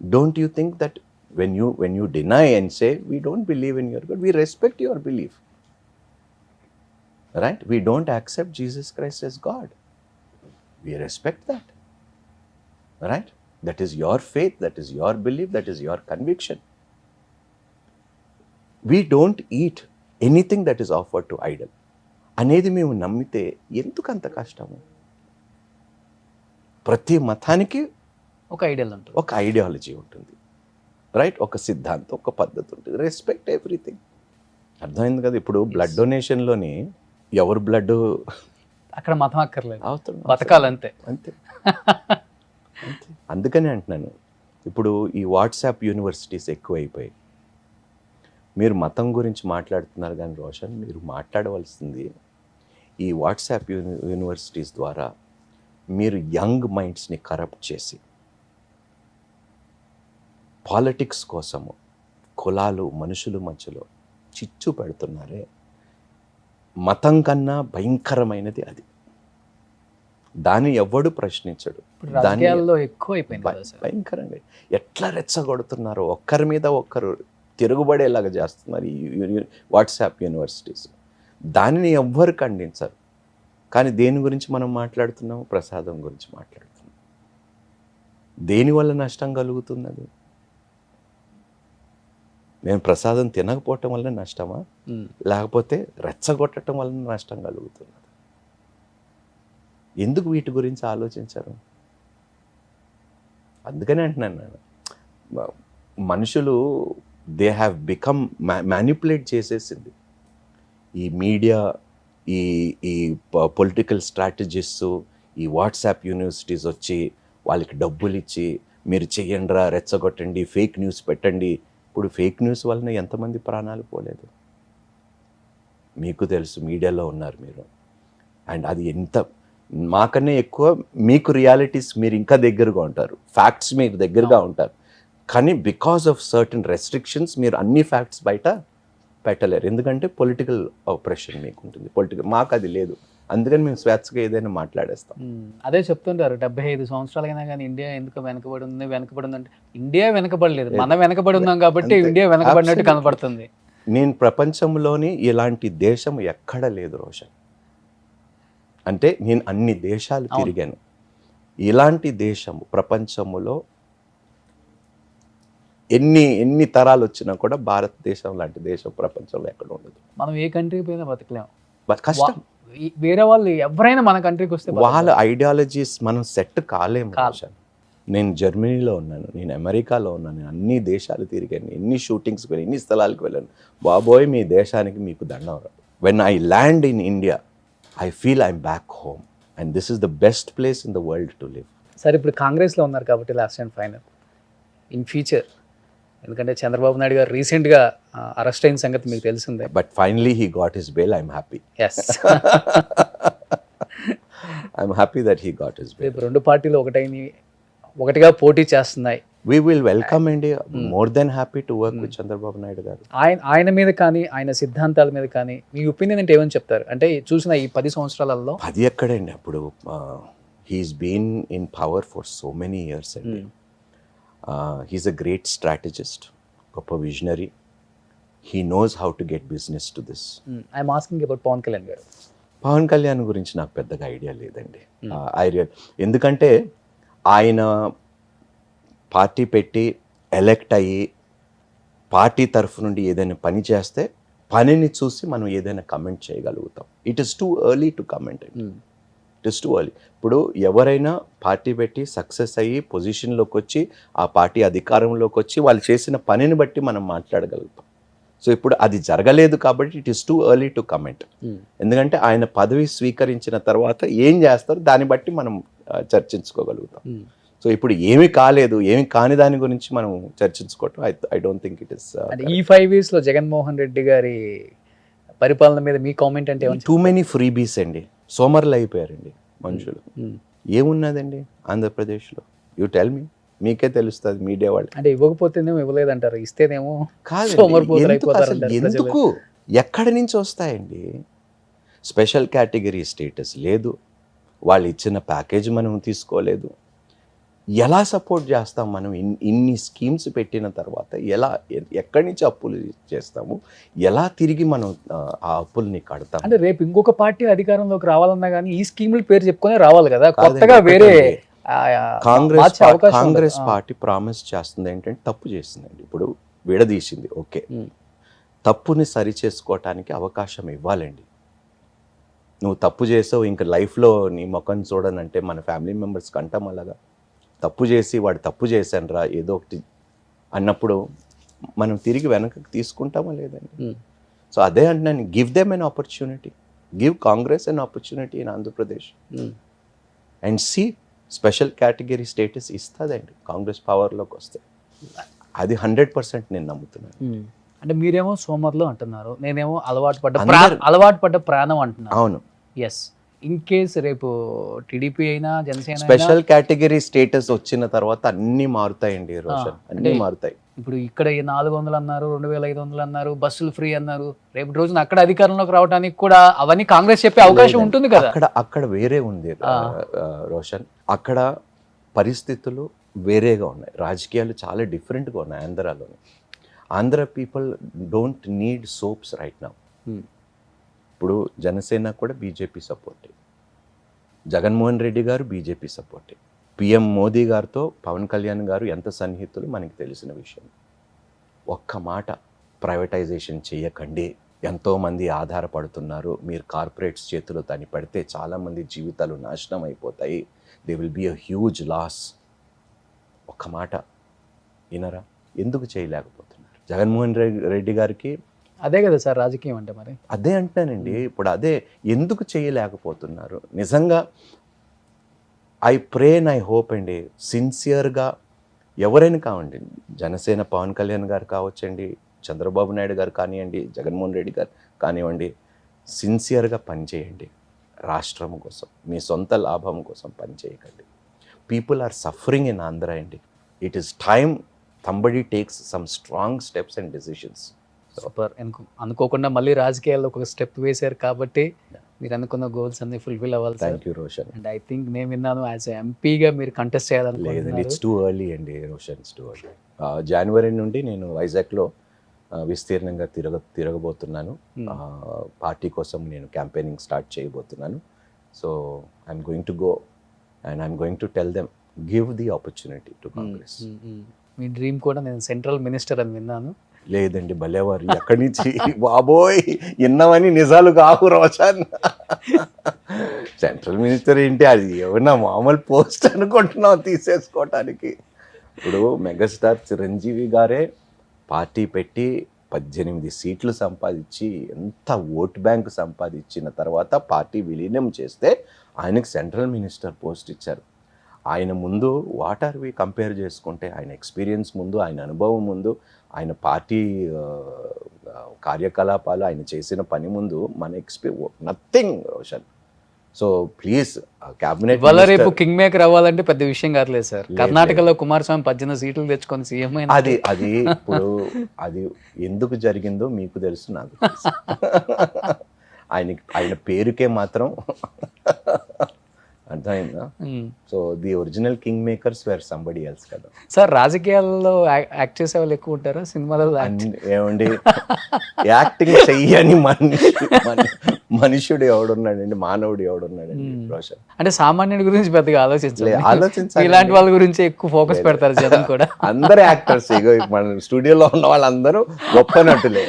don't you think that when you deny and say we don't believe in your God, we respect your belief, right? We don't accept Jesus Christ as God, we respect that, right? That is your faith, that is your belief, that is your conviction. We don't eat anything that is offered to idol అనేది మేము నమ్మితే ఎందుకంత కష్టము? ప్రతి మతానికి ఒక ideal ఉంటుంది, ఒక ఐడియాలజీ ఉంటుంది, రైట్? ఒక సిద్ధాంతం, ఒక పద్ధతి ఉంటుంది. Respect everything. అర్థమైంది కదా? ఇప్పుడు బ్లడ్ డొనేషన్లోని ఎవరు బ్లడ్ అక్కడ మతం అక్కర్లేదు, అవసరం బతకాలంతే, అంతే. అందుకని అంటున్నాను, ఇప్పుడు ఈ వాట్సాప్ యూనివర్సిటీస్ ఎక్కువైపోయాయి. మీరు మతం గురించి మాట్లాడుతున్నారు కానీ రోషన్, మీరు మాట్లాడవలసింది ఈ వాట్సాప్ యూనివర్సిటీస్ ద్వారా మీరు యంగ్ మైండ్స్ని కరప్ట్ చేసి పాలిటిక్స్ కోసము, కులాలు మనుషుల మధ్యలో చిచ్చు పెడుతున్నారే, మతం కన్నా భయంకరమైనది అది. దాన్ని ఎవ్వడు ప్రశ్నించడు. ఇప్పుడు రాజకీయాల్లో ఎక్కువ అయిపోయింది కదా సార్. భయంకరంగా ఎట్లా రెచ్చగొడుతున్నారు, ఒక్కరి మీద ఒక్కరు తిరుగుబడేలాగా చేస్తున్నారు ఈ వాట్సాప్ యూనివర్సిటీస్. దానిని ఎవ్వరు ఖండించరు. కానీ దేని గురించి మనం మాట్లాడుతున్నాము? ప్రసాదం గురించి మాట్లాడుతున్నాం. దేనివల్ల నష్టం కలుగుతున్నది? నేను ప్రసాదం తినకపోవటం వల్ల నష్టమా, లేకపోతే రెచ్చగొట్టడం వల్ల నష్టం కలుగుతున్నది? ఎందుకు వీటి గురించి ఆలోచించరు? అందుకనే అంటున్నాను నేను, మనుషులు దే హ్యావ్ బికమ్ మ్యానిపులేట్ చేసేసింది ఈ మీడియా, ఈ ఈ పొలిటికల్ స్ట్రాటజిస్ట్, ఈ వాట్సాప్ యూనివర్సిటీస్ వచ్చి వాళ్ళకి డబ్బులు ఇచ్చి మీరు చెయ్యండిరా, రెచ్చగొట్టండి, ఫేక్ న్యూస్ పెట్టండి. ఇప్పుడు ఫేక్ న్యూస్ వలన ఎంతమంది ప్రాణాలు పోలేదు మీకు తెలుసు, మీడియాలో ఉన్నారు మీరు. అండ్ అది ఎంత మాకన్నా ఎక్కువ మీకు రియాలిటీస్ మీరు ఇంకా దగ్గరగా ఉంటారు, ఫ్యాక్ట్స్ మీరు దగ్గరగా ఉంటారు. కానీ బికాస్ ఆఫ్ సర్టన్ రెస్ట్రిక్షన్స్ మీరు అన్ని ఫ్యాక్ట్స్ బయట పెట్టలేరు. ఎందుకంటే పొలిటికల్ ఆపరేషన్ మీకు ఉంటుంది, పొలిటికల్. మాకు అది లేదు. అందుకని మేము స్వేచ్ఛగా ఏదైనా మాట్లాడేస్తాం. అదే చెప్తుంటారు 75 సంవత్సరాలైనా కానీ ఇండియా ఎందుకు వెనకబడి ఉంది అంటే ఇండియా వెనకబడలేదు, మనం వెనకబడి ఉన్నాం కాబట్టి ఇండియా వెనకబడినట్టు కనపడుతుంది. నేను ప్రపంచంలోని ఇలాంటి దేశం ఎక్కడ లేదు రోషన్. అంటే నేను అన్ని దేశాలు తిరిగాను. ఇలాంటి దేశం ప్రపంచంలో ఎన్ని తరాలు వచ్చినా కూడా భారతదేశం లాంటి దేశం ప్రపంచంలో ఎక్కడ ఉండదు. మనం ఏ కంట్రీకి పోయినా బతకలేము. కష్టం. వేరే వాళ్ళు ఎవరైనా మన కంట్రీకి వస్తే వాళ్ళ ఐడియాలజీస్ మనం సెట్ కాలేము. నేను జర్మనీలో ఉన్నాను, నేను అమెరికాలో ఉన్నాను, నేను అన్ని దేశాలు తిరిగాను, ఎన్ని షూటింగ్స్కి వెళ్ళాను, ఎన్ని స్థలాలకు వెళ్ళాను. బాబోయ్, మీ దేశానికి మీకు దండం. When I land in India I feel I'm back home and this is the best place in the world to live. సరే, ఇప్పుడు కాంగ్రెస్లో ఉన్నారు కాబట్టి last and final in future, ఎందుకంటే చంద్రబాబు నాయుడు గారు రీసెంట్గా అరెస్ట్ అయిన సంగతి మీకు తెలిసిందే. But finally he got his bail. I'm happy. Yes, I'm happy that he got his bail. రేపు రెండు పార్టీలు ఒకటిగా పోటీ చేస్తున్నాయి. We will welcome India. More than happy to work with Chandrababu Naidu గారు. ఆయన మీద కానీ ఆయన సిద్ధాంతాల మీద కానీ మీ ఒపీనియన్ అంటే ఏమని చెప్తారు? అంటే చూసిన ఈ 10 సంవత్సరాలలో 10 ఎక్కడండి, అప్పుడు he's been in power for so many years అండి. హీస్ అ గ్రేట్ స్ట్రాటజిస్ట్, గొప్ప visionary. He knows how to get business to this. I'm asking about Pawan Kalyan గారు. పవన్ కళ్యాణ్ గురించి నాకు పెద్దగా ఐడియా లేదండి. ఎందుకంటే ఆయన పార్టీ పెట్టి ఎలెక్ట్ అయ్యి పార్టీ తరఫు నుండి ఏదైనా పని చేస్తే పనిని చూసి మనం ఏదైనా కమెంట్ చేయగలుగుతాం. It is too early to comment. It is too early. ఇప్పుడు ఎవరైనా పార్టీ పెట్టి సక్సెస్ అయ్యి పొజిషన్లోకి వచ్చి ఆ పార్టీ అధికారంలోకి వచ్చి వాళ్ళు చేసిన పనిని బట్టి మనం మాట్లాడగలుగుతాం. సో ఇప్పుడు అది జరగలేదు కాబట్టి it is too early to comment. ఎందుకంటే ఆయన పదవి స్వీకరించిన తర్వాత ఏం చేస్తారో దాన్ని బట్టి మనం చర్చించుకోగలుగుతాం. సో ఇప్పుడు ఏమి కాలేదు, ఏమి కాని దాని గురించి మనం చర్చించుకోవటం I don't think it is. ఈ 5 years లో జగన్మోహన్ రెడ్డి గారి పరిపాలన మీద మీ కామెంట్ అంటే టూ మెనీ ఫ్రీబీస్ అండి. సోమర్లు అయిపోయారండి మనుషులు. ఏమున్నదండి ఆంధ్రప్రదేశ్లో? You tell me. మీకే తెలుస్తుంది, మీడియా వాళ్ళు. అంటే ఇవ్వకపోతేనేమో ఇవ్వలేదంటారు, ఇస్తేనేమో కాదు. ఎందుకు, ఎక్కడి నుంచి వస్తాయండి? స్పెషల్ కేటగిరీ స్టేటస్ లేదు, వాళ్ళు ఇచ్చిన ప్యాకేజ్ మనం తీసుకోలేదు. ఎలా సపోర్ట్ చేస్తాం మనం? ఇన్ని స్కీమ్స్ పెట్టిన తర్వాత ఎక్కడి నుంచి అప్పులు చేస్తాము? ఎలా తిరిగి మనం ఆ అప్పుల్ని కడతాం? అంటే రేపు ఇంకొక పార్టీ అధికారంలోకి రావాలన్నా కానీ ఈ స్కీముల పేరు చెప్పుకొని రావాలి కదా, కొత్తగా వేరే. కాంగ్రెస్ పార్టీ ప్రామిస్ చేస్తుంది ఏంటంటే తప్పు చేసిందండి. ఇప్పుడు విడదీసింది, ఓకే, తప్పుని సరి చేసుకోవటానికి అవకాశం ఇవ్వాలండి. నువ్వు తప్పు చేసావు, ఇంకా లైఫ్లో నీ ముఖం చూడనంటే మన ఫ్యామిలీ మెంబర్స్కి అంటాం అలాగా. తప్పు చేసి వాడు తప్పు చేశాను రా ఏదో ఒకటి అన్నప్పుడు మనం తిరిగి వెనక్కి తీసుకుంటామా లేదండి? సో అదే అంటున్నాను, give them an opportunity, give Congress an opportunity in Andhra Pradesh and see special category status ఇస్తుందండి కాంగ్రెస్ పవర్లోకి వస్తే. అది 100% నేను నమ్ముతున్నాను. అంటే మీరేమో సోమర్లు అంటున్నారు, నేనేమో అలవాటు పడ్డ ప్రాణం అంటున్నాను. అవును. ఎస్, ఇన్ కేస్ రేపు టీడీపీ అయినా జనసేన స్పెషల్ కేటగిరీ స్టేటస్ వచ్చిన తర్వాత అన్ని మారుతాయండి రోషన్, అన్ని మారుతాయి. ఇప్పుడు ఇక్కడ 400 అన్నారు, 2500 అన్నారు, బస్సులు ఫ్రీ అన్నారు. రేపు రోజున అక్కడ అధికారంలోకి రావడానికి కూడా అవన్నీ కాంగ్రెస్ చెప్పే అవకాశం ఉంటుంది కదా. అక్కడ వేరే ఉంది రోషన్. అక్కడ పరిస్థితులు వేరేగా ఉన్నాయి, రాజకీయాలు చాలా డిఫరెంట్గా ఉన్నాయి ఆంధ్రాలోని. Andhra people don't need sops right now. ఇప్పుడు జనసేన కూడా బీజేపీ సపోర్టే, జగన్మోహన్ రెడ్డి గారు బీజేపీ సపోర్టే, పిఎం మోదీ గారితో పవన్ కళ్యాణ్ గారు ఎంత సన్నిహితులు మనకి తెలిసిన విషయం. ఒక్క మాట, ప్రైవేటైజేషన్ చేయకండి, ఎంతోమంది ఆధారపడుతున్నారు, మీరు కార్పొరేట్స్ చేతిలో దాన్ని పెడితే చాలామంది జీవితాలు నాశనం అయిపోతాయి, they will be a huge loss. ఒక్క మాట వినరా? ఎందుకు చేయలేకపోతున్నారు? జగన్మోహన్ రెడ్డి గారికి అదే కదా సార్ రాజకీయం అంటే. మరి అదే అంటానండి, ఇప్పుడు అదే ఎందుకు చేయలేకపోతున్నారు? నిజంగా I pray and I hope అండి, సిన్సియర్గా ఎవరైనా కావండి, జనసేన పవన్ కళ్యాణ్ గారు కావచ్చండి, చంద్రబాబు నాయుడు గారు కానివ్వండి, జగన్మోహన్ రెడ్డి గారు కానివ్వండి, సిన్సియర్గా పనిచేయండి రాష్ట్రం కోసం, మీ సొంత లాభం కోసం పనిచేయకండి. People are suffering in Andhra అండి. It is time somebody takes some strong steps and decisions. Super. అనుకోకుండా మళ్ళీ రాజకీయాల్లో ఒక స్టెప్ వేశారు కాబట్టి మీరు అనుకున్న గోల్స్ అన్ని ఫుల్ఫిల్ అవ్వాలి. Thank you Roshan. And I think నేను విన్నాను యాజ్ ఎంపీగా మీరు కంటెస్ట్ లేదండి, ఇట్స్ టూ ఎర్లీ అండి రోషన్, ఇట్స్ టూ ఎర్లీ. జనవరి నుండి నేను వైజాగ్లో విస్తీర్ణంగా తిరగబోతున్నాను. పార్టీ కోసం నేను క్యాంపెయినింగ్ స్టార్ట్ చేయబోతున్నాను. So I'm going to go and I'm going to tell them give the opportunity to Congress. Me dream కూడా నేను సెంట్రల్ మినిస్టర్ అని విన్నాను. లేదండి, భలేవారు, ఎక్కడి నుంచి బాబోయ్ విన్నామని నిజాలు కావు రోషన్. సెంట్రల్ మినిస్టర్ ఏంటి, అది ఏమన్నా మామూలు పోస్ట్ అనుకుంటున్నావు తీసేసుకోవటానికి? ఇప్పుడు మెగాస్టార్ చిరంజీవి గారే పార్టీ పెట్టి 18 సీట్లు సంపాదించి ఎంత ఓట్ బ్యాంక్ సంపాదించిన తర్వాత పార్టీ విలీనం చేస్తే ఆయనకు సెంట్రల్ మినిస్టర్ పోస్ట్ ఇచ్చారు. ఆయన ముందు వాట్ ఆర్ వి కంపేర్ చేసుకుంటే, ఆయన ఎక్స్పీరియన్స్ ముందు, ఆయన అనుభవం ముందు, ఆయన పార్టీ కార్యకలాపాలు, ఆయన చేసిన పని ముందు మన nothing Roshan. So please cabinet రేపు కింగ్ మేకర్ అవ్వాలంటే పెద్ద విషయం కాదులేదు సార్. కర్ణాటకలో కుమారస్వామి 18 సీట్లు తెచ్చుకొని సీఎం అయినా అది ఇప్పుడు అది ఎందుకు జరిగిందో మీకు తెలుసు, నాకు తెలుసు. ఆయన పేరుకే మాత్రం అర్థమైందా? So the original king makers wear somebody else కదా సార్. రాజకీయాల్లో యాక్ట్ చేసే వాళ్ళు ఎక్కువ ఉంటారా సినిమాలలో? ఏమండి, యాక్టింగ్ చెయ్యని మనుషుడు ఎవడున్నాడండి, మానవుడు ఎవడున్నాడండి రోషన్? అంటే సామాన్యుడి గురించి పెద్దగా ఆలోచించాలి, ఇలాంటి వాళ్ళ గురించి ఎక్కువ ఫోకస్ పెడతారు జనం కూడా. అందరు యాక్టర్స్, ఇగో మన స్టూడియోలో ఉన్న వాళ్ళందరూ గొప్ప నటులే,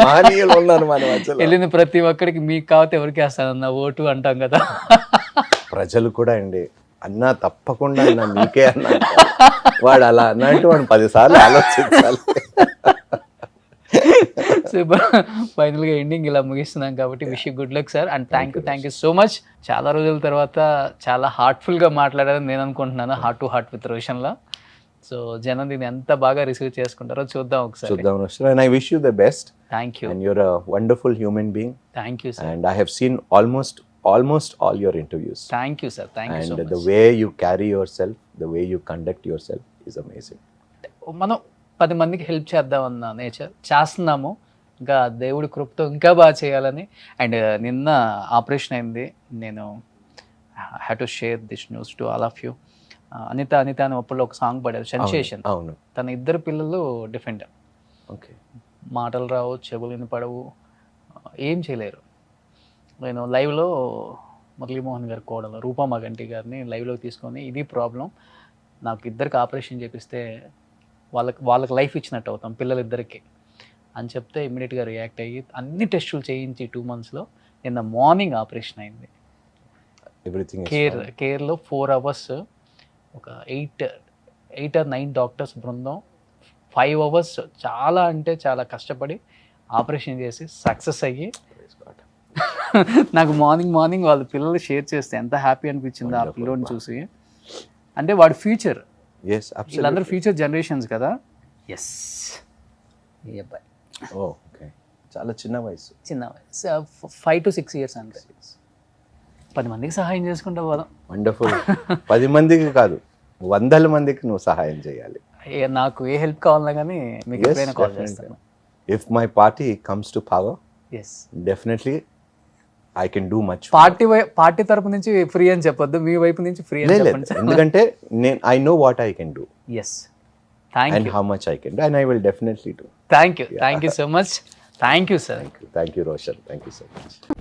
మహనీయులు ఉన్నారు మన మధ్యలో. వెళ్ళిన ప్రతి ఒక్కరికి మీకు కాకపోతే ఎవరికి వేస్తానన్న ఓటు అంటాం కదా. ప్రజలు కూడా అండి, అన్నా తప్పకుండా అన్నా మీకే అన్నా, వాడు అలా అన్నట్టు వాడు 10 సార్లు ఆలోచించాలి. ఫైనల్గా ఎండింగ్ ఇలా ముగిస్తున్నాం కాబట్టి wish you good luck sir. And thank you so much. చాలా రోజుల తర్వాత చాలా హార్ట్ఫుల్గా మాట్లాడారని నేను అనుకుంటున్నాను, హార్ట్ టు హార్ట్ విత్ రోషన్లో. సో జనం దీన్ని ఎంత బాగా రిసీవ్ చేసుకుంటారో చూద్దాం ఒకసారి. చూద్దాం రోషన్, and I wish you the best. Thank you. And you're a wonderful human being. Thank you sir. And I have seen almost all your interviews. Thank you sir, thank you so much. And the way you carry yourself, the way you conduct yourself is amazing. మనం 10 మందికి help చేద్దామన్న nature చేస్తున్నాము, ఇంకా దేవుడి కృపతో ఇంకా బాగా చేయాలని. అండ్ నిన్న ఆపరేషన్ అయింది, నేను have to share this news to all of you. Anitha అని అప్పుడు ఒక సాంగ్ పడారు, సెన్సేషన్. అవును, తన 2 పిల్లలు డిఫెండ్. ఓకే, మాటలు రావు, చెవులు వినపడవు, ఏం చేయలేరు. నేను లైవ్లో మురళీమోహన్ గారి కోడలు రూపా మగంటి గారిని లైవ్లో తీసుకొని, ఇది ప్రాబ్లం, నాకు 2కి ఆపరేషన్ చేపిస్తే వాళ్ళకి లైఫ్ ఇచ్చినట్టు అవుతాం పిల్లలిద్దరికి అని చెప్తే ఇమ్మీడియట్గా రియాక్ట్ అయ్యి అన్ని టెస్టులు చేయించి 2 monthsలో నిన్న మార్నింగ్ ఆపరేషన్ అయింది. కేర్లో 4 hours, ఒక 8 or 9 డాక్టర్స్ బృందం 5 hours చాలా అంటే చాలా కష్టపడి ఆపరేషన్ చేసి సక్సెస్ అయ్యి, నాకు మార్నింగ్ వాళ్ళ పిల్లలు షేర్ చేస్తే ఎంత హ్యాపీ అనిపించింది ఆ పిల్లోని చూసి. అంటే వాడి ఫ్యూచర్, వీళ్ళందరూ ఫ్యూచర్ జనరేషన్స్ కదా. ఎస్, ఈ అబ్బాయి చాలా చిన్న వయసు 5 to 6 years అంటే 10 మందికి సహాయం చేసుకుంటా పోదాం. వండర్ఫుల్. 10 మందికి కాదు, 100 మందికి నువ్వు సహాయం చేయాలి. నాకు ఏ హెల్ప్ కావాలన్నా కానీ మీకు ఎప్పుడైనా కాల్ చేస్తాను. If my party comes to power, yes, definitely I can do much. Party తరపు నుంచి ఫ్రీ అని చెప్పొద్దు, మీ వైపు నుంచి ఫ్రీ అని చెప్పండి. ఎందుకంటే నేను I know what I can do yes, thank and you, how much I can do, and I will definitely do. Thank you so much, thank you sir. Thank you, Roshan. Thank you so much.